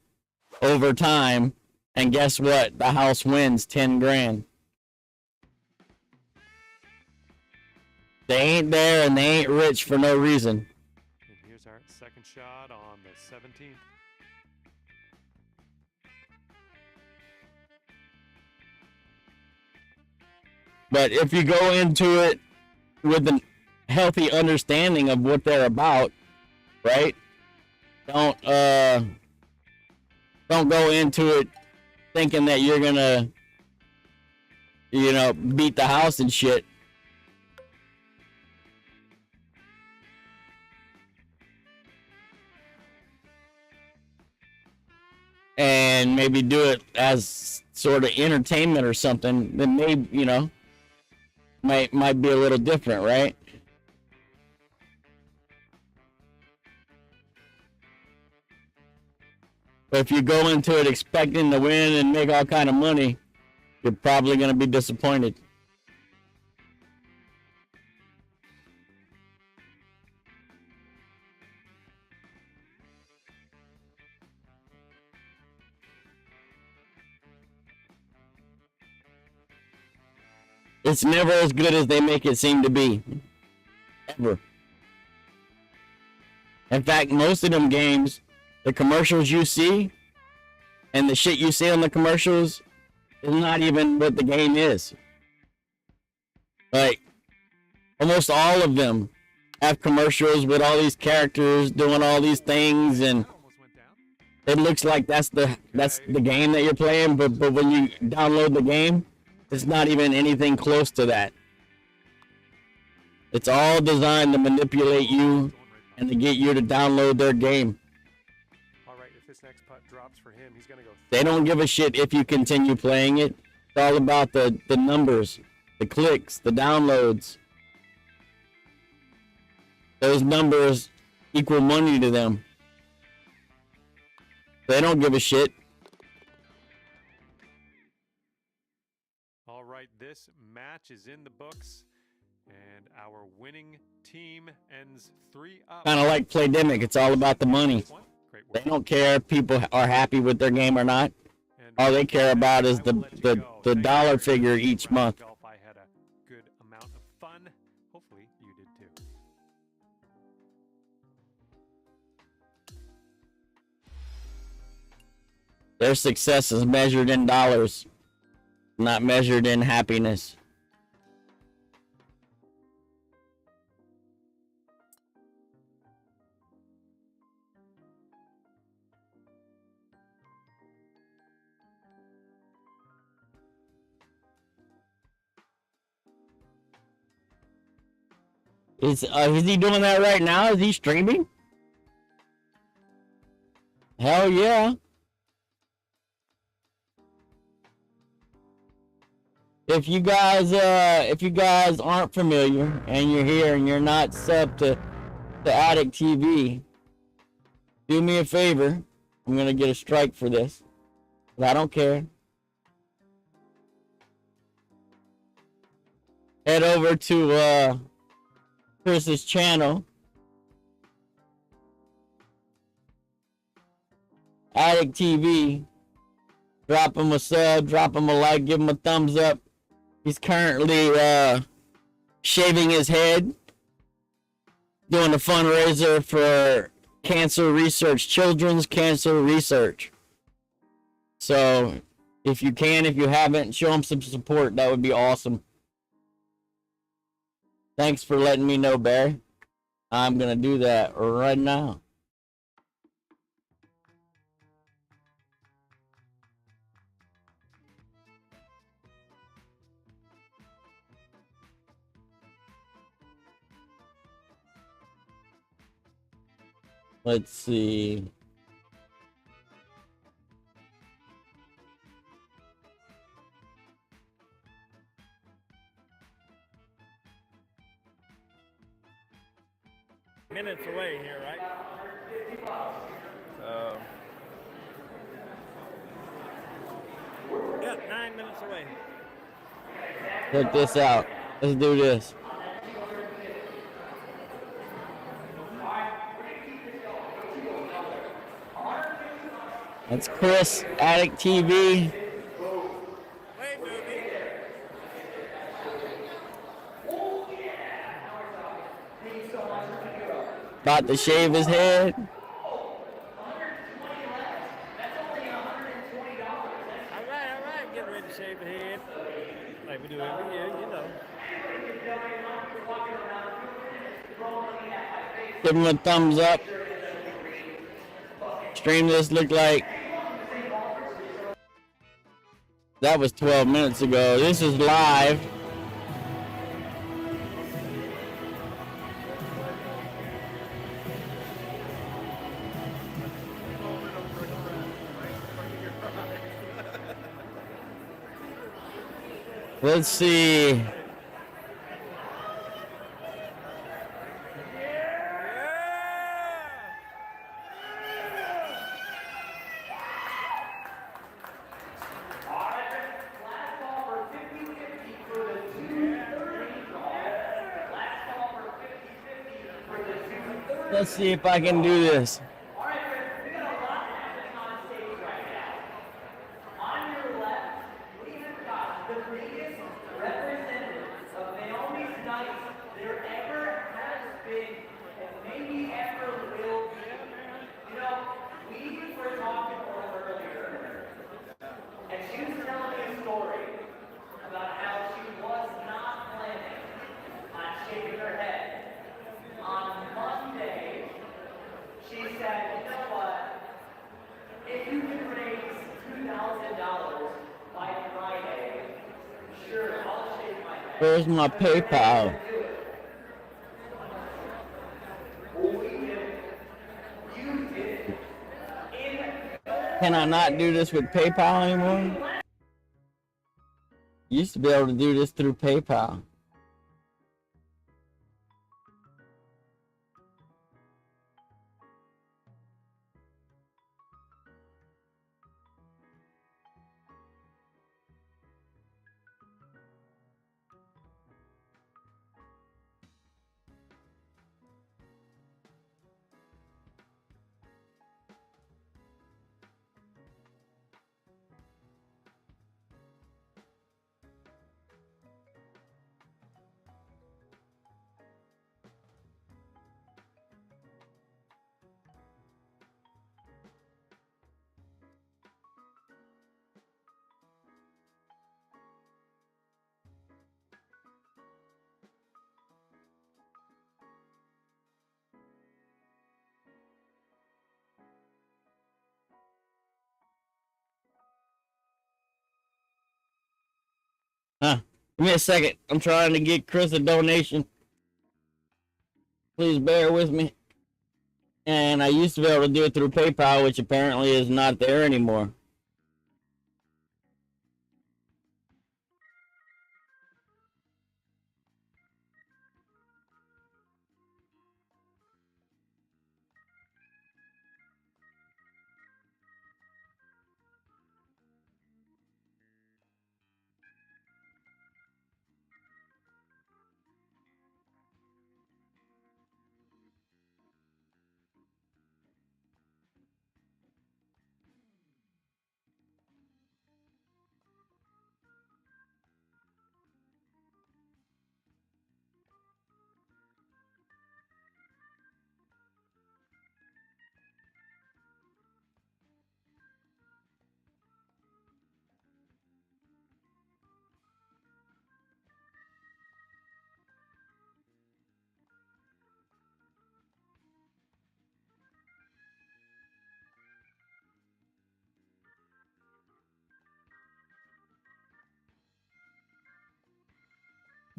over time. And guess what? The house wins $10,000. They ain't there and they ain't rich for no reason. And here's our second shot on the 17th. But if you go into it with a healthy understanding of what they're about, right? Don't go into it thinking that you're gonna, beat the house and shit. And maybe do it as sort of entertainment or something, then maybe, might be a little different, right? But if you go into it expecting to win and make all kind of money, you're probably going to be disappointed. It's never as good as they make it seem to be. Ever. In fact, most of them games, the commercials you see and the shit you see on the commercials is not even what the game is. Like, almost all of them have commercials with all these characters doing all these things, and it looks like that's the game that you're playing, but when you download the game, it's not even anything close to that. It's all designed to manipulate you and to get you to download their game. All right, if this next putt drops for him, he's gonna go. They don't give a shit if you continue playing it. It's all about the numbers, the clicks, the downloads. Those numbers equal money to them. They don't give a shit. this match is in the books, and our winning team ends 3-up. Kind of like Playdemic. It's all about the money. They don't care if people are happy with their game or not. All they care about is the dollar figure each month. I had a good amount of fun. Hopefully you did too. Their success is measured in dollars, not measured in happiness. Is he doing that right now? Is he streaming? Hell yeah. If you guys aren't familiar and you're here and you're not subbed to Addict TV, do me a favor. I'm gonna get a strike for this, but I don't care. Head over to Chris's channel, Addict TV. Drop him a sub, drop him a like, give him a thumbs up. He's currently shaving his head, doing a fundraiser for cancer research, children's cancer research. So if you can, if you haven't, show him some support. That would be awesome. Thanks for letting me know, Barry. I'm gonna do that right now. Let's see. Minutes away here, right? Yeah, 9 minutes away. Check this out. Let's do this. That's Chris, Addict TV. About to shave his head. All right, get ready to shave the head. Like we do every year, you know. Give him a thumbs up. Stream this looked like that was 12 minutes ago. This is live. Let's see. Let's see if I can do this. Where's my PayPal? Can I not do this with PayPal anymore? Used to be able to do this through PayPal. Give me a second. I'm trying to get Chris a donation. Please bear with me. And I used to be able to do it through PayPal, which apparently is not there anymore.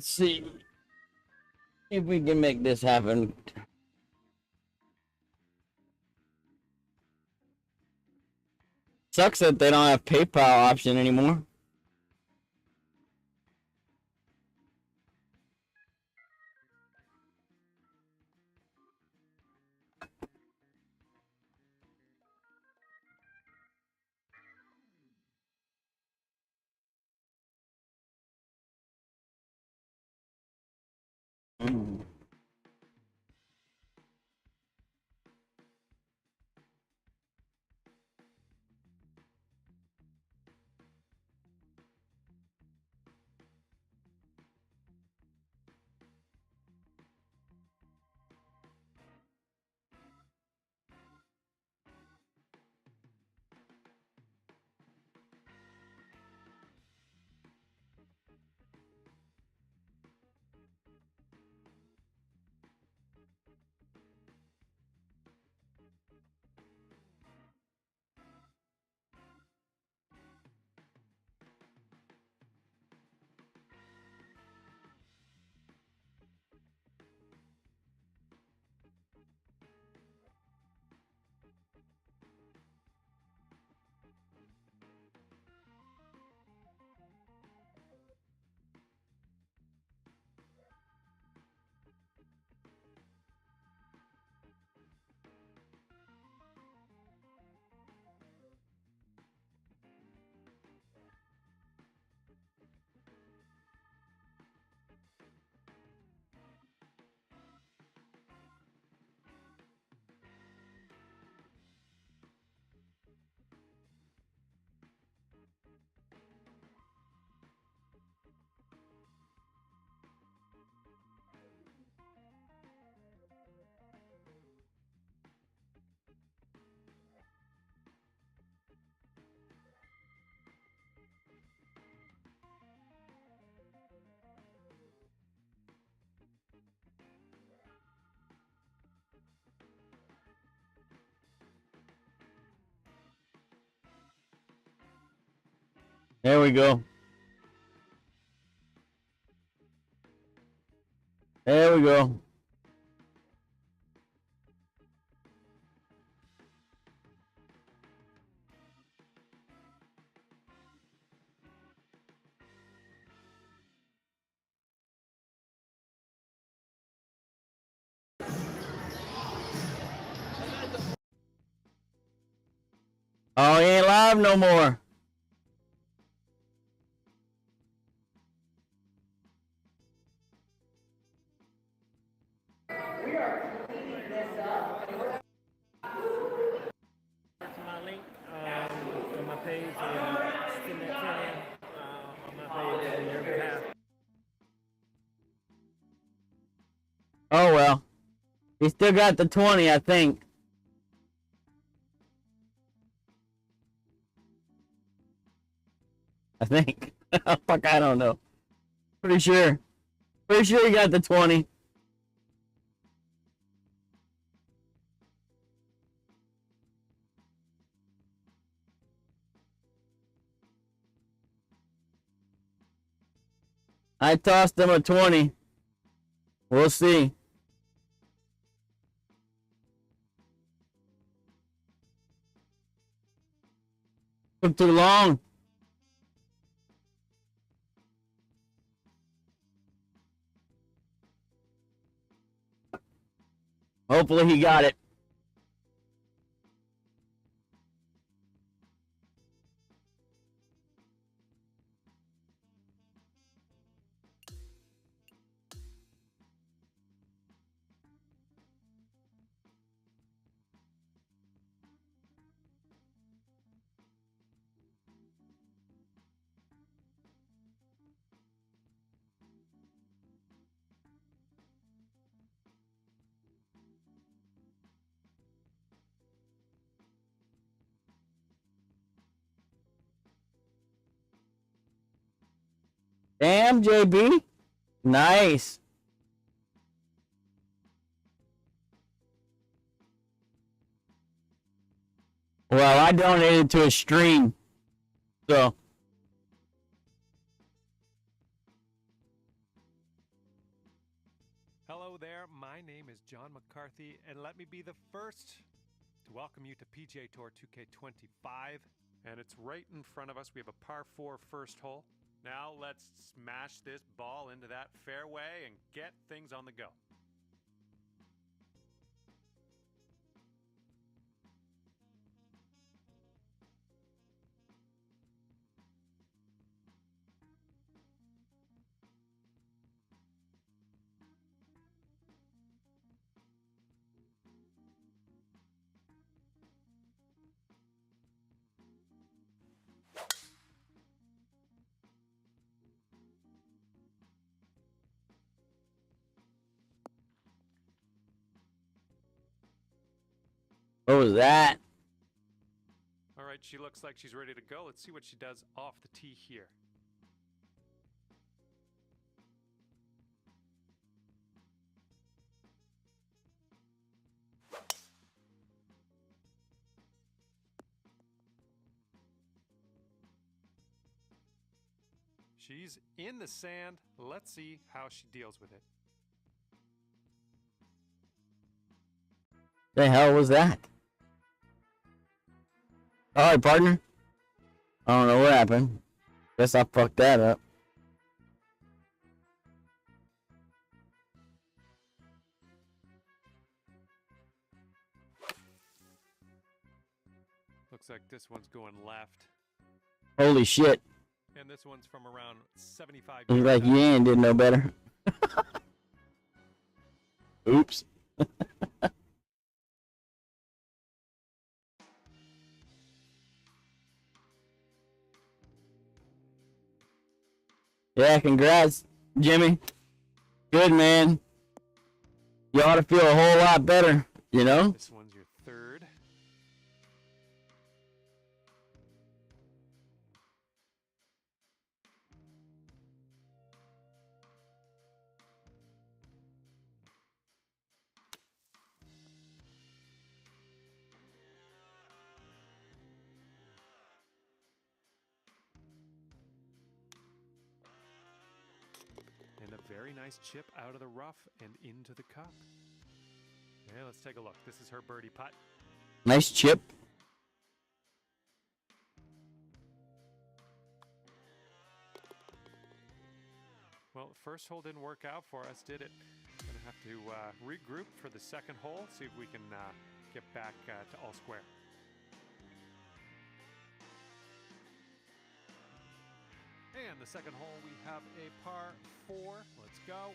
Let's see if we can make this happen. Sucks that they don't have PayPal option anymore. Mm. There we go. There we go. Oh, he ain't live no more. My link on my page and send that training on my page on your behalf. Oh, well. He still got the 20, I think. I think. Fuck, I don't know. Pretty sure. Pretty sure he got the 20. I tossed him a 20. We'll see. Took too long. Hopefully he got it. Damn, JB. Nice. Well, I donated to a stream, so. Hello there, my name is John McCarthy, and let me be the first to welcome you to PGA Tour 2K25. And it's right in front of us. We have a par 4 first hole. Now let's smash this ball into that fairway and get things on the go. What was that? All right, she looks like she's ready to go. Let's see what she does off the tee here. She's in the sand. Let's see how she deals with it. The hell was that? All right, partner. I don't know what happened. Guess I fucked that up. Looks like this one's going left. Holy shit. And this one's from around 75 He's yards like, out. you ain't did no better. Oops. Yeah, congrats, Jimmy. Good, man. You ought to feel a whole lot better, you know? This one's your third. And a very nice chip out of the rough and into the cup. Yeah, let's take a look. This is her birdie putt. Nice chip. Well, the first hole didn't work out for us, did it? Gonna have to regroup for the second hole, see if we can get back to all square. And the second hole, we have a par 4. Let's go.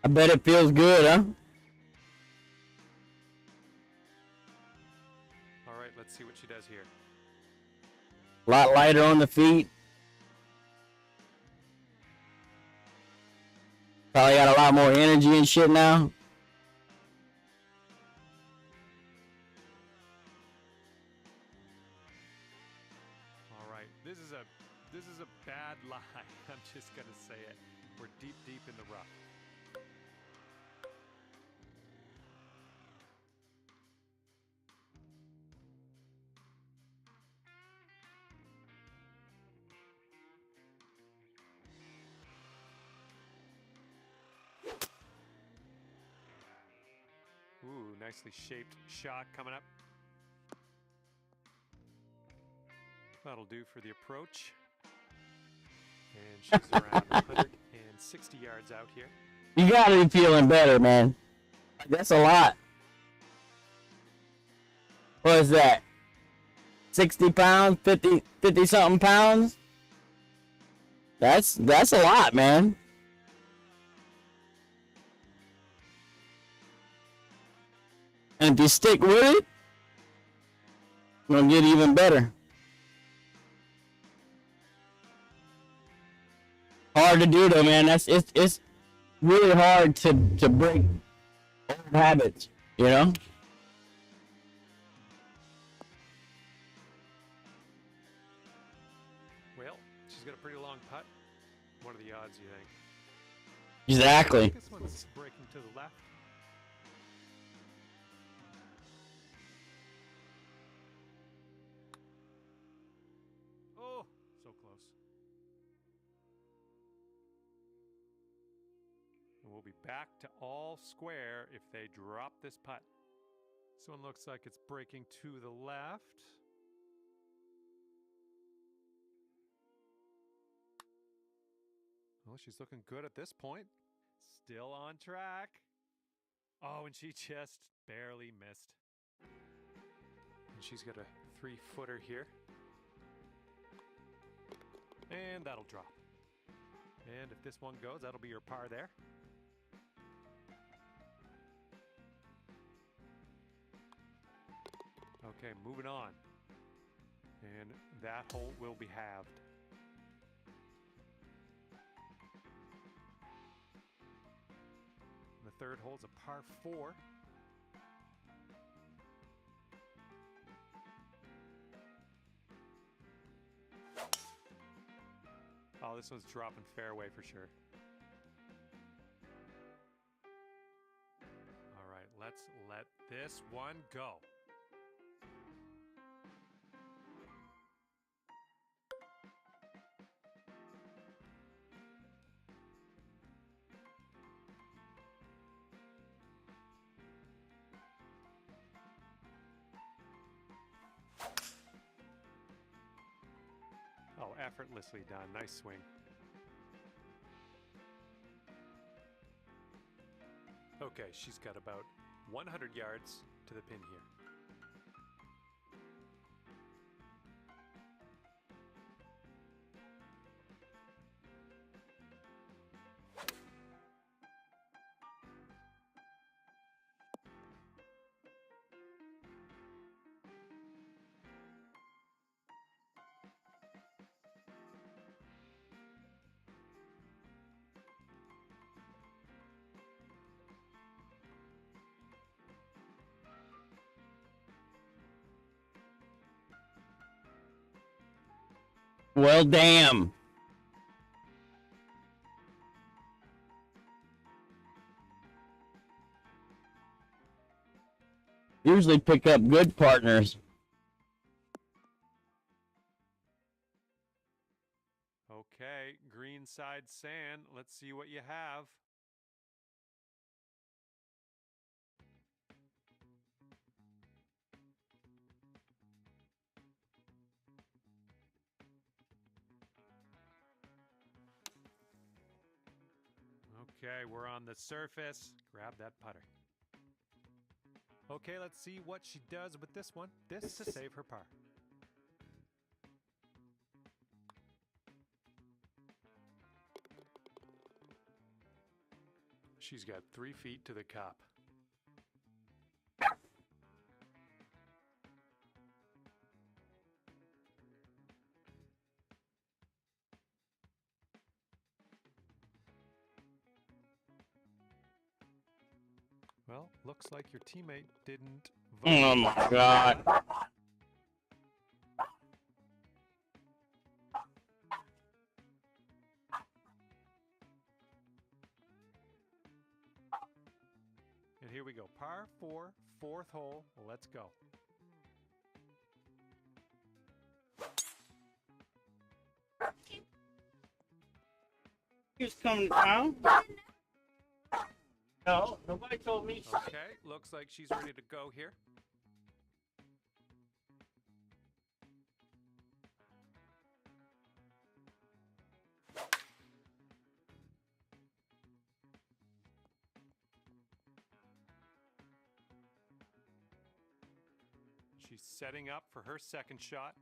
I bet it feels good, huh? All right, let's see what she does here. A lot lighter on the feet. Probably got a lot more energy and shit now. All right, this is a bad lie. I'm just gonna say it. We're deep in the rough. nicely shaped shot coming up. That'll do for the approach. And she's around 160 yards out here. You gotta be feeling better, man. That's a lot. What is that? 60 pounds? 50 something pounds? That's a lot, man. And if you stick with it, it'll get even better. Hard to do though, man. It's really hard to break old habits, you know? Well, she's got a pretty long putt. What are the odds, you think? Exactly. This one's breaking to the left. Oh, so close. And we'll be back to all square if they drop this putt. This one looks like it's breaking to the left. Well, she's looking good at this point. Still on track. Oh, and she just barely missed. And she's got a 3-footer here. And that'll drop. And if this one goes, that'll be your par there. Okay, moving on. And that hole will be halved. The third hole's a par 4. Oh, this one's dropping fairway for sure. All right, let's let this one go. Oh, effortlessly done. Nice swing. Okay, she's got about 100 yards to the pin here. Well, damn. Usually pick up good partners. Okay, green side sand. Let's see what you have. Okay, we're on the surface. Grab that putter. Okay, let's see what she does with this one. This to save her par. She's got 3 feet to the cup. Well, looks like your teammate didn't vote. Oh my God. And here we go. Par 4, 4th hole. Let's go. He's coming down. No, nobody told me. Okay, looks like she's ready to go here. She's setting up for her second shot.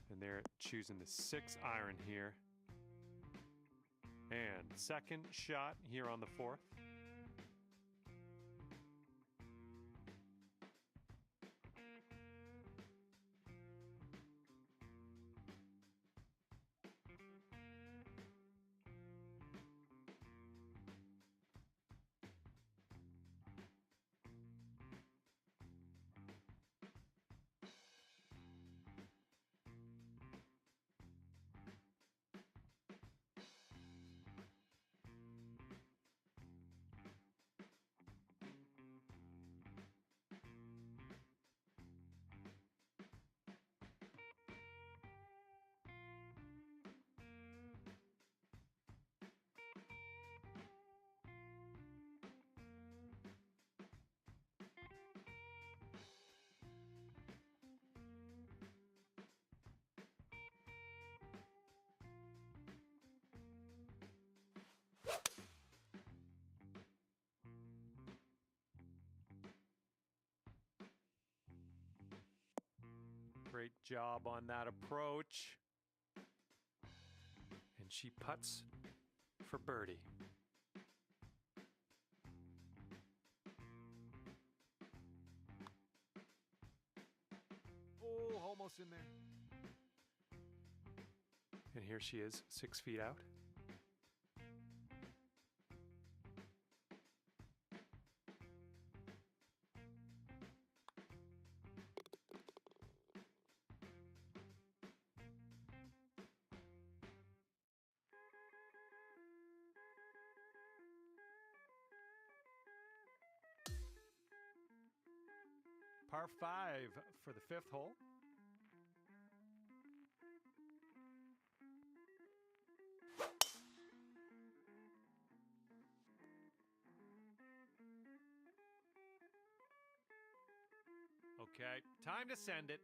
And they're choosing the 6-iron here. And second shot here on the 4th. Great job on that approach. And she putts for birdie. Oh, almost in there. And here she is, 6 feet out. Par 5 for the 5th hole. Okay, time to send it.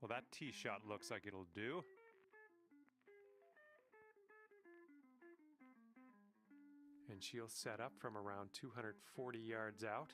Well, that tee shot looks like it'll do. And she'll set up from around 240 yards out.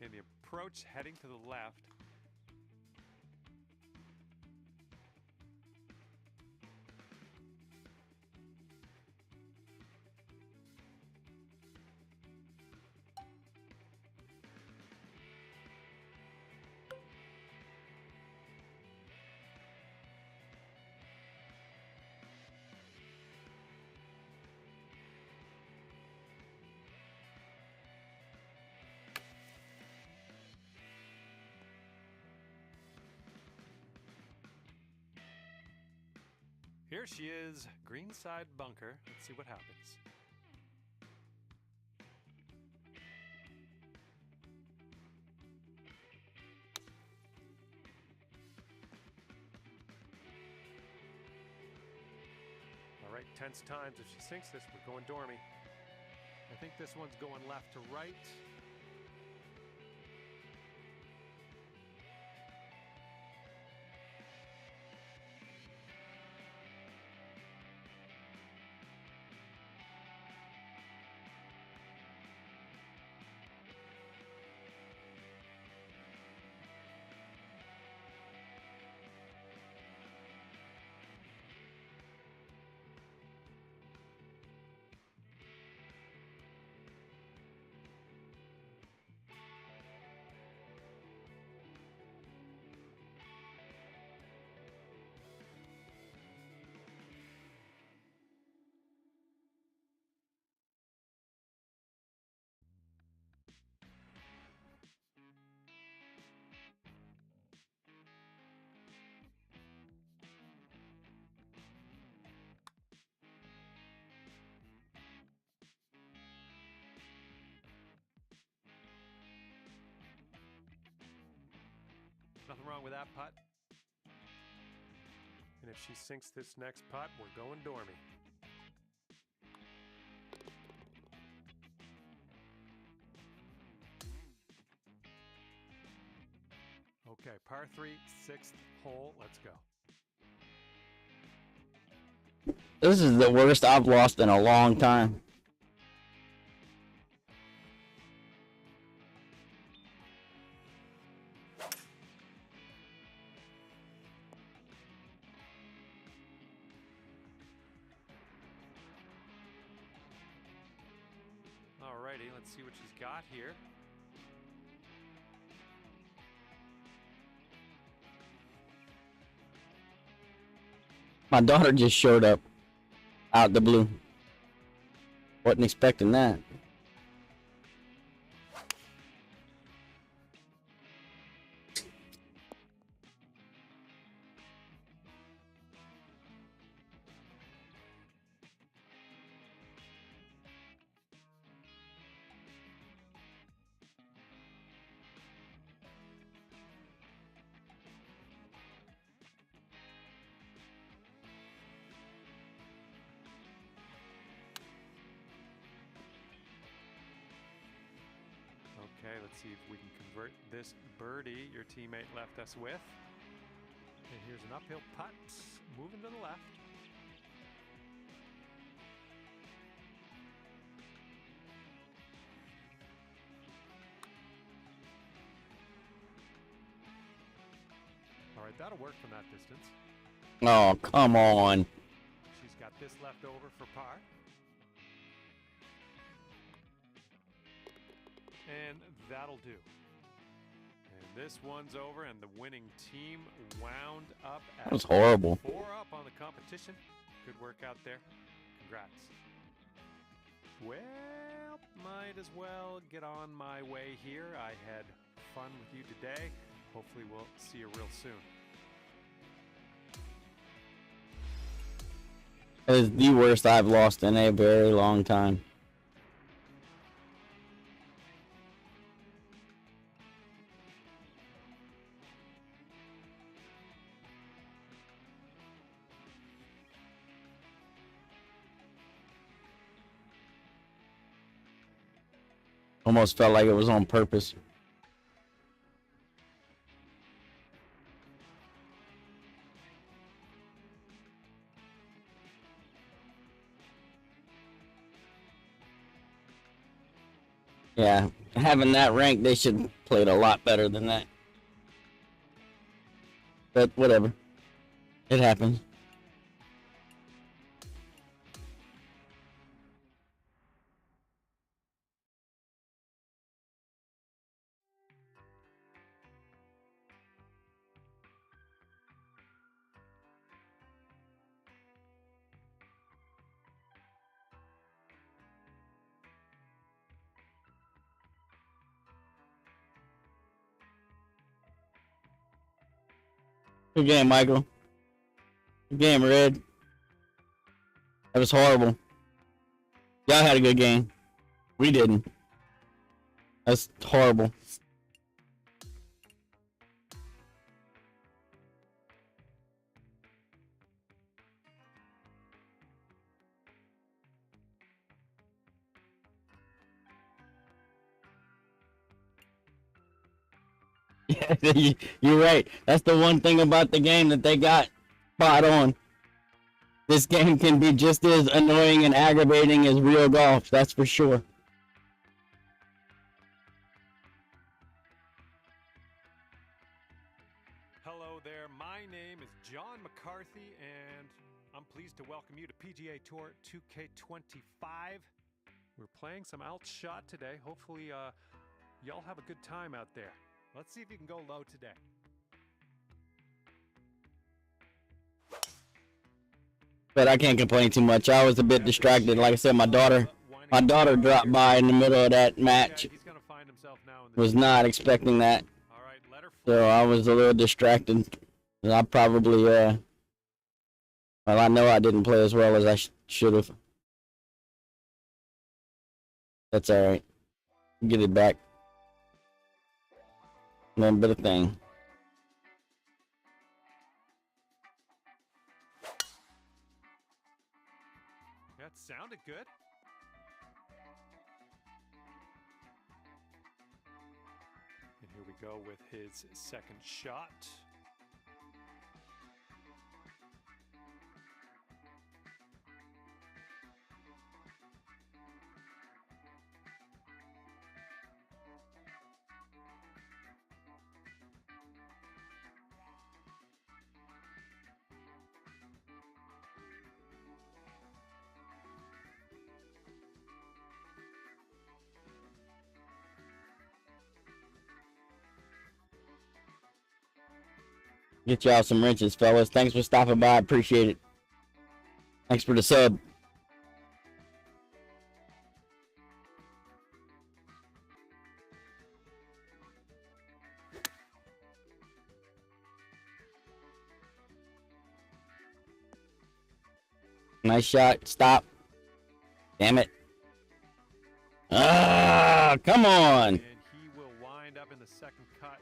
And the approach heading to the left. There she is, greenside bunker. Let's see what happens. All right, tense times. If she sinks this, we're going dormy. I think this one's going left to right. Nothing wrong with that putt. And if she sinks this next putt, we're going dormy. Okay, par 3, 6th hole. Let's go. This is the worst I've lost in a long time. Alrighty, let's see what she's got here. My daughter just showed up out the blue. Wasn't expecting that. Okay, let's see if we can convert this birdie your teammate left us with. And here's an uphill putt, moving to the left. All right, that'll work from that distance. Oh, come on. She's got this left over for par. And that'll do. And this one's over, and the winning team wound up at That was horrible. 4 up on the competition. Good work out there. Congrats. Well, might as well get on my way here. I had fun with you today. Hopefully we'll see you real soon. It is the worst I've lost in a very long time. Almost felt like it was on purpose. Yeah, having that rank, they should play it a lot better than that. But whatever. It happens. Good game, Michael. Good game, Red. That was horrible. Y'all had a good game. We didn't. That's horrible. Yeah, you're right. That's the one thing about the game that they got spot on. This game can be just as annoying and aggravating as real golf, that's for sure. Hello there, my name is John McCarthy, and I'm pleased to welcome you to PGA Tour 2K25. We're playing some alt shot today. Hopefully, y'all have a good time out there. Let's see if you can go low today. But I can't complain too much. I was a bit distracted. Like I said, my daughter dropped by in the middle of that match. Was not expecting that. So I was a little distracted. And I probably, well, I know I didn't play as well as I should have. That's alright. Get it back. One bit of thing. That sounded good. And here we go with his second shot. Get y'all some wrenches, fellas. Thanks for stopping by. I appreciate it. Thanks for the sub. Nice shot. Stop. Damn it. Ah, come on. And he will wind up in the second cut.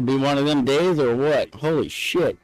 Be one of them days or what? Holy shit.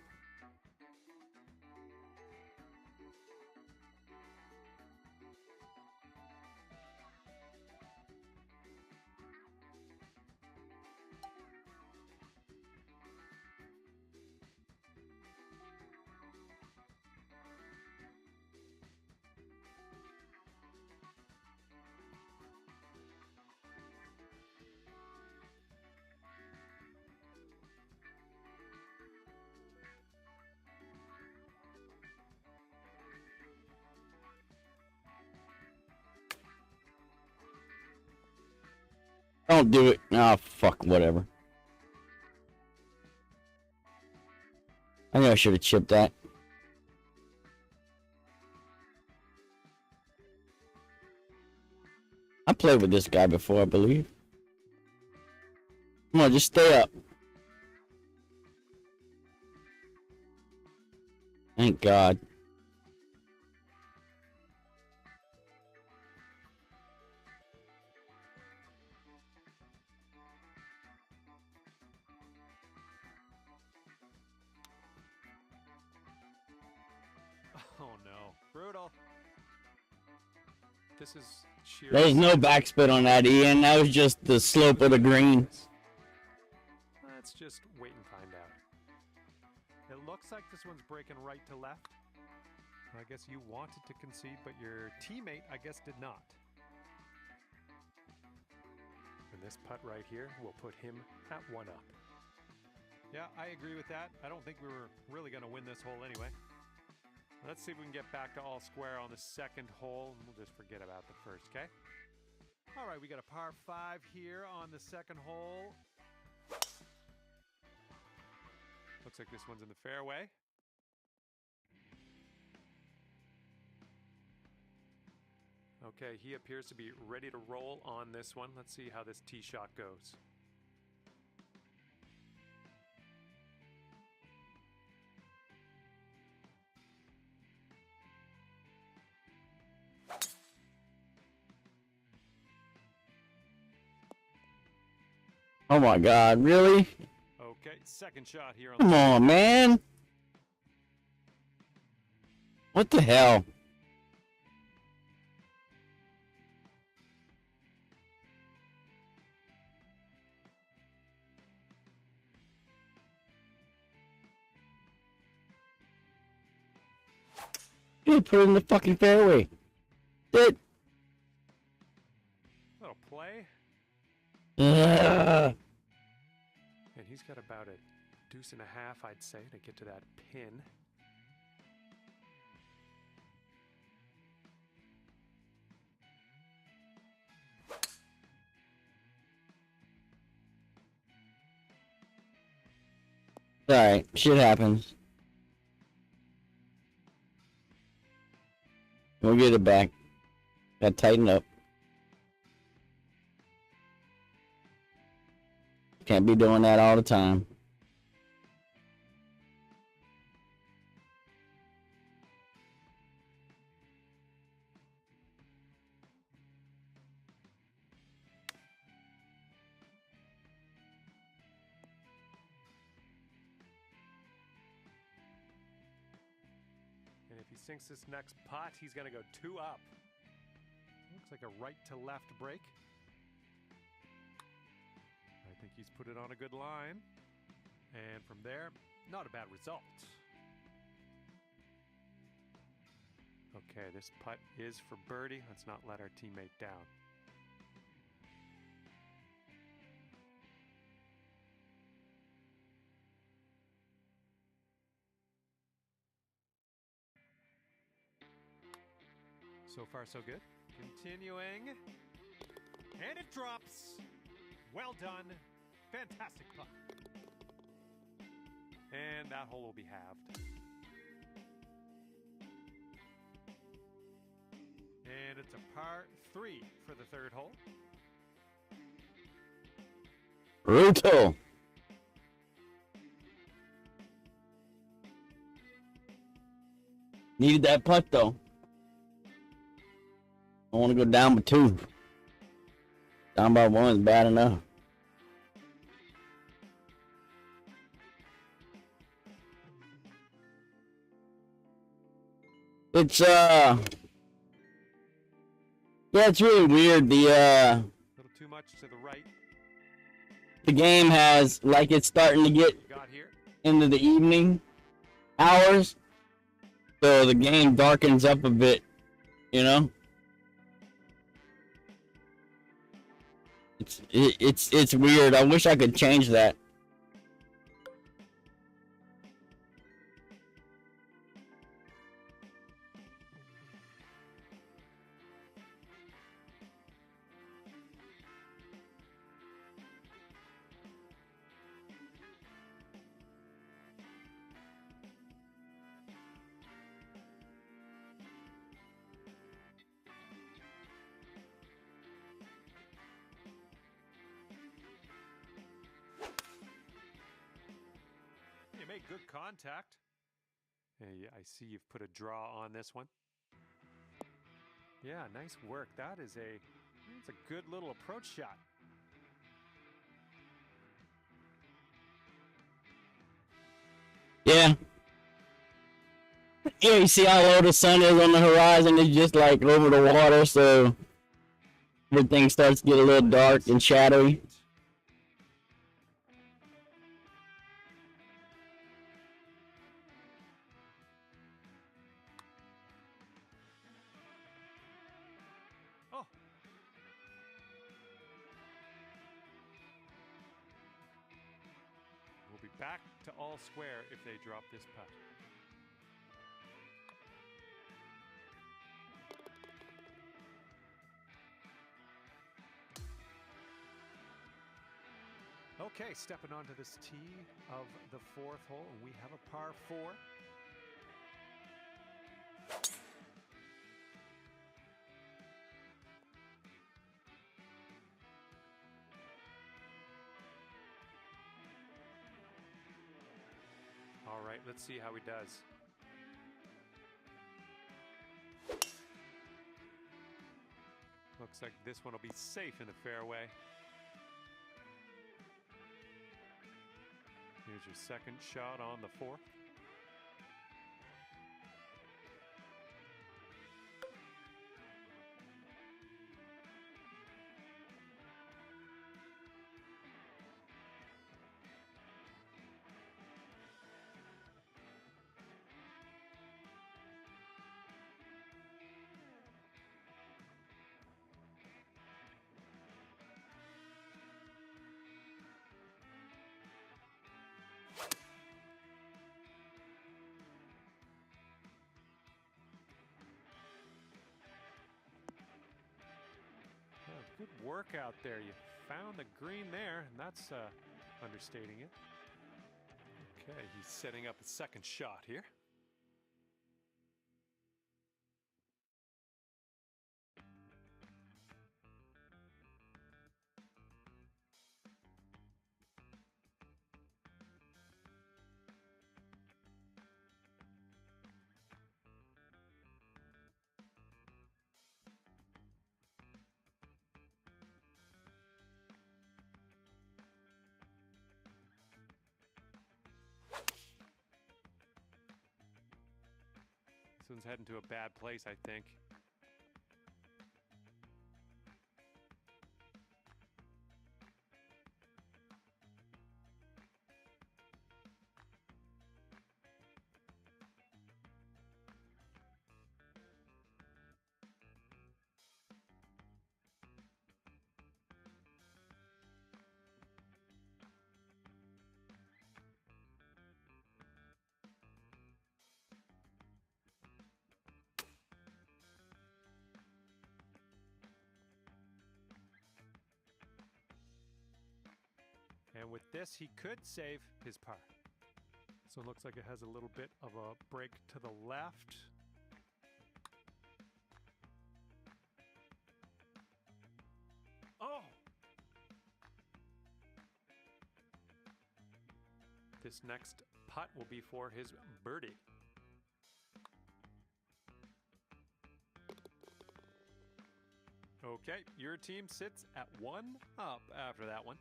Don't do it. Oh, fuck, whatever. I know I should have chipped that. I played with this guy before, I believe. Come on, just stay up. Thank God. Oh no, brutal. This is sheer. There was no backspin on that, Ian. That was just the slope of the green. Let's just wait and find out. It looks like this one's breaking right to left. I guess you wanted to concede, but your teammate, I guess, did not. And this putt right here will put him at 1 up. Yeah, I agree with that. I don't think we were really going to win this hole anyway. Let's see if we can get back to all square on the second hole, and we'll just forget about the first, okay? All right, we got a par 5 here on the second hole. Looks like this one's in the fairway. Okay, he appears to be ready to roll on this one. Let's see how this tee shot goes. Oh my God, really? Okay, second shot here on Come on, man. What the hell? You put it in the fucking fairway. That. little play. Uh, And he's got about a deuce and a half, I'd say, to get to that pin. Alright, shit happens. We'll get it back. Gotta tighten up. Can't be doing that all the time. And if he sinks this next putt, he's going to go 2 up. Looks like a right to left break. I think he's put it on a good line. And from there, not a bad result. Okay, this putt is for birdie. Let's not let our teammate down. So far, so good. Continuing. And it drops. Well done. Fantastic putt. And that hole will be halved. And it's a par 3 for the third hole. Brutal. Needed that putt though. I want to go down by 2. Down by 1 is bad enough. It's yeah, it's really weird. The A little too much to the right. the game has, like, it's starting to get Got here. into the evening hours, so the game darkens up a bit, you know. It's weird. I wish I could change that. You made good contact. Hey, I see you've put a draw on this one. Yeah, nice work. That's a good little approach shot. Yeah. Yeah, you see how low the sun is on the horizon? It's just like over the water, so everything starts to get a little dark and shadowy. Oh. We'll be back to all square if they drop this putt. Okay, stepping onto this tee of the fourth hole, and we have a par 4. Let's see how he does. Looks like this one will be safe in the fairway. Here's your second shot on the fourth. Good work out there. You found the green there, and that's understating it. Okay, he's setting up a second shot here. This one's heading to a bad place, I think. And with this, he could save his par. So it looks like it has a little bit of a break to the left. Oh! This next putt will be for his birdie. Okay, your team sits at 1 up after that one.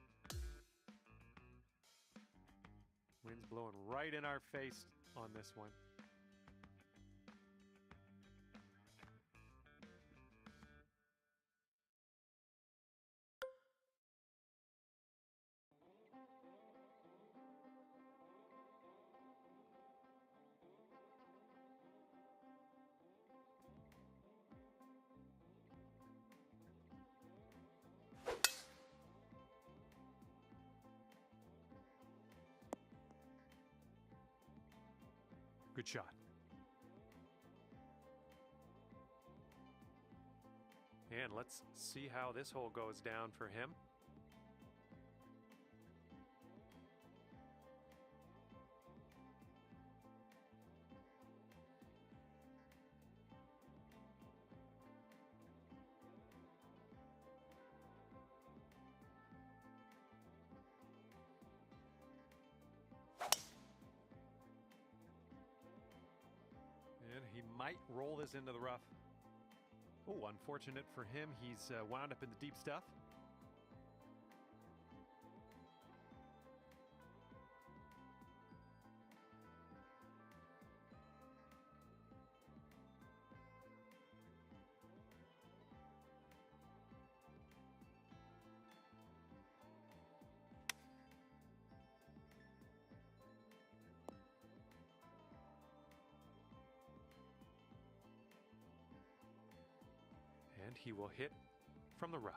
Wind's blowing right in our face on this one. Good shot. And let's see how this hole goes down for him. And he might roll this into the rough. Oh, unfortunate for him, he's wound up in the deep stuff. And he will hit from the rough.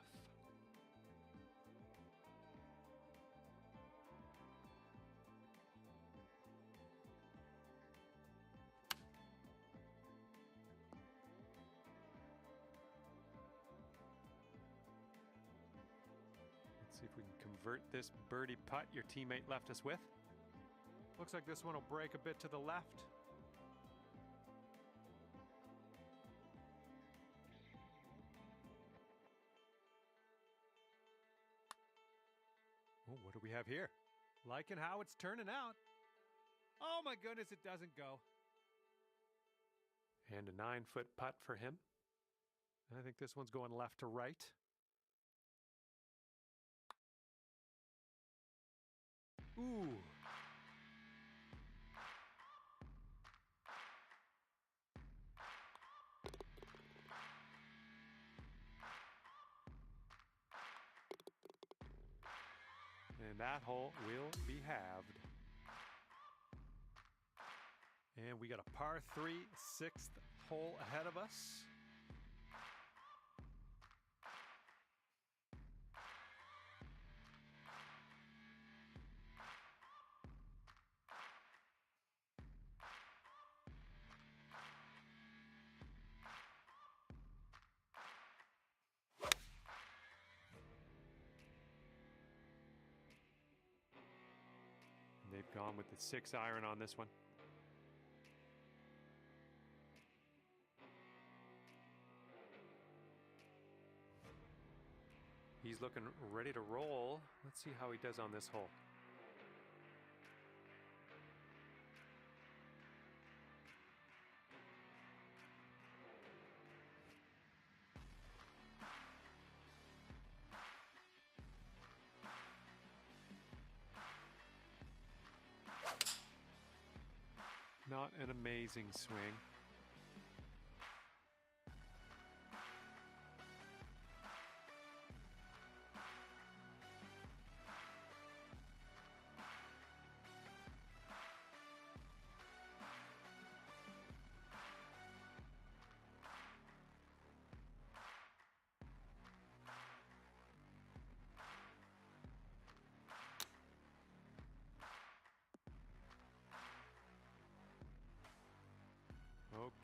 Let's see if we can convert this birdie putt your teammate left us with. Looks like this one will break a bit to the left. Oh, what do we have here? Liking how it's turning out. Oh my goodness, it doesn't go. And a 9-foot putt for him. I think this one's going left to right. Ooh. And that hole will be halved. And we got a par 3 6th hole ahead of us. And they've gone with the 6-iron on this one. He's looking ready to roll. Let's see how he does on this hole. Not an amazing swing.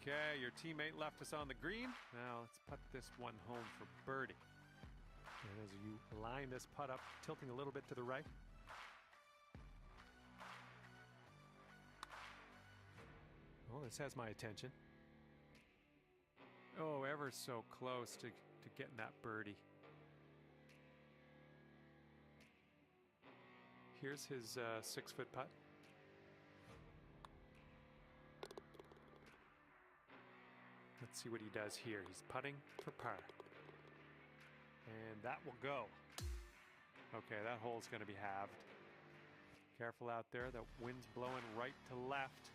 Okay, your teammate left us on the green. Now let's put this one home for birdie. And as you line this putt up, tilting a little bit to the right. Oh, this has my attention. Oh, ever so close to getting that birdie. Here's his 6-foot putt. Let's see what he does here. He's putting for par. And that will go. Okay, that hole's going to be halved. Careful out there. The wind's blowing right to left.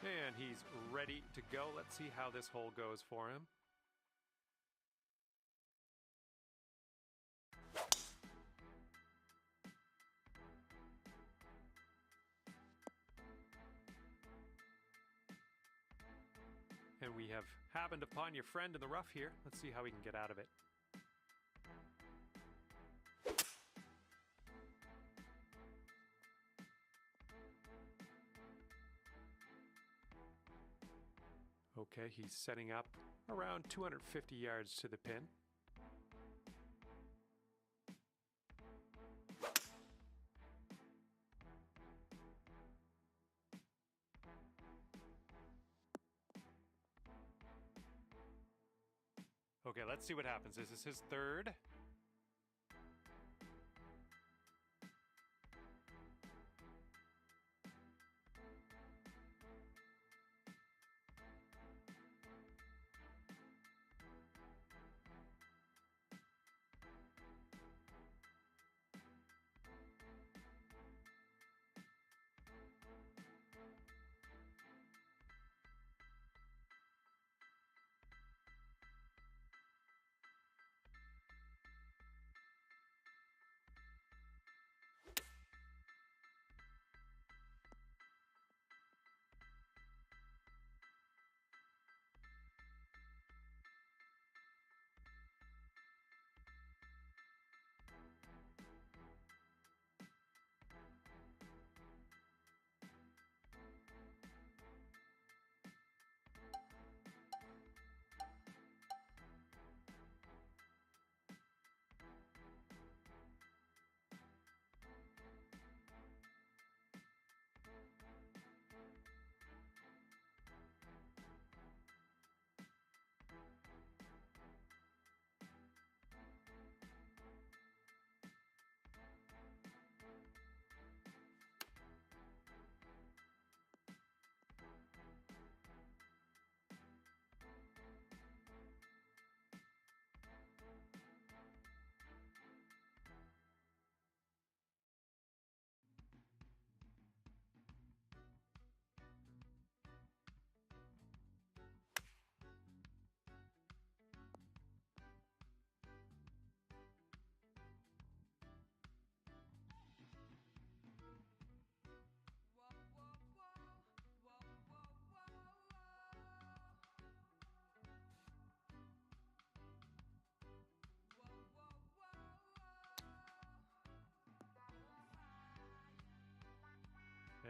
And he's ready to go. Let's see how this hole goes for him. And we have happened upon your friend in the rough here. Let's see how we can get out of it. Okay, he's setting up around 250 yards to the pin. Okay, let's see what happens. This is his third.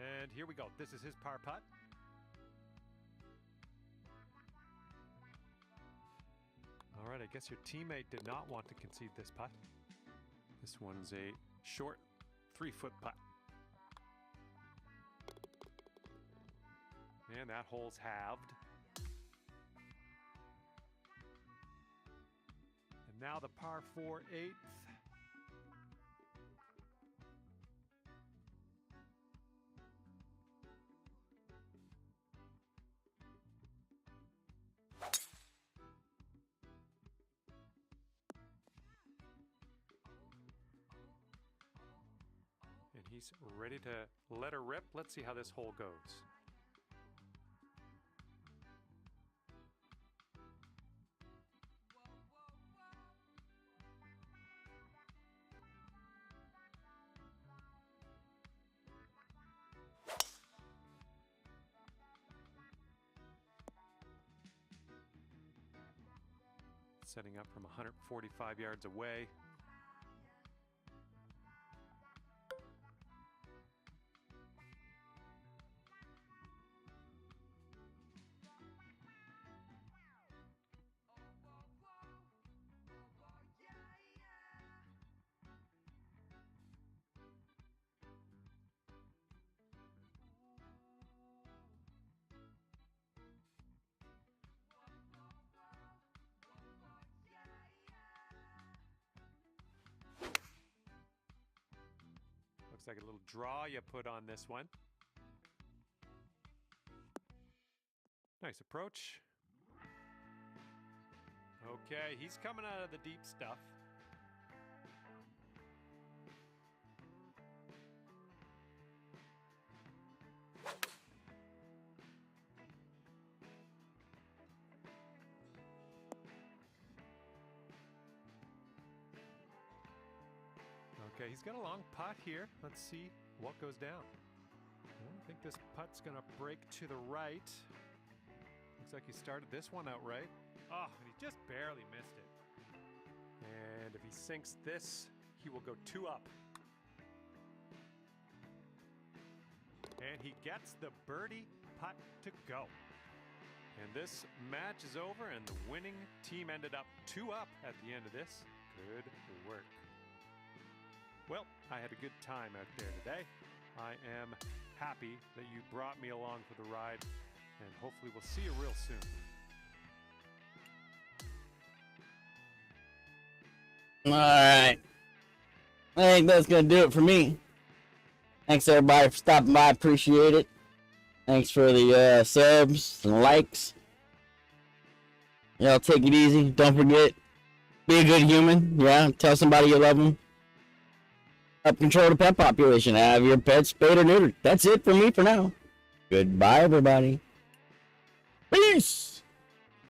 And here we go. This is his par putt. All right, I guess your teammate did not want to concede this putt. This one's a short 3-foot putt. And that hole's halved. And now the par 4 8th. And he's ready to let her rip. Let's see how this hole goes. Setting up from 145 yards away. Looks like a little draw you put on this one. Nice approach. Okay, he's coming out of the deep stuff. Okay, he's got a long putt here. Let's see what goes down. I think this putt's gonna break to the right. Looks like he started this one out right. Oh, and he just barely missed it. And if he sinks this, he will go 2 up. And he gets the birdie putt to go. And this match is over, and the winning team ended up 2 up at the end of this. Good work. Well, I had a good time out there today. I am happy that you brought me along for the ride, and hopefully we'll see you real soon. All right. I think that's going to do it for me. Thanks, everybody, for stopping by. Appreciate it. Thanks for the subs and likes. Y'all take it easy. Don't forget, be a good human. Yeah, tell somebody you love them. Help control the pet population. Have your pets spayed or neutered. That's it for me for now. Goodbye, everybody. Peace.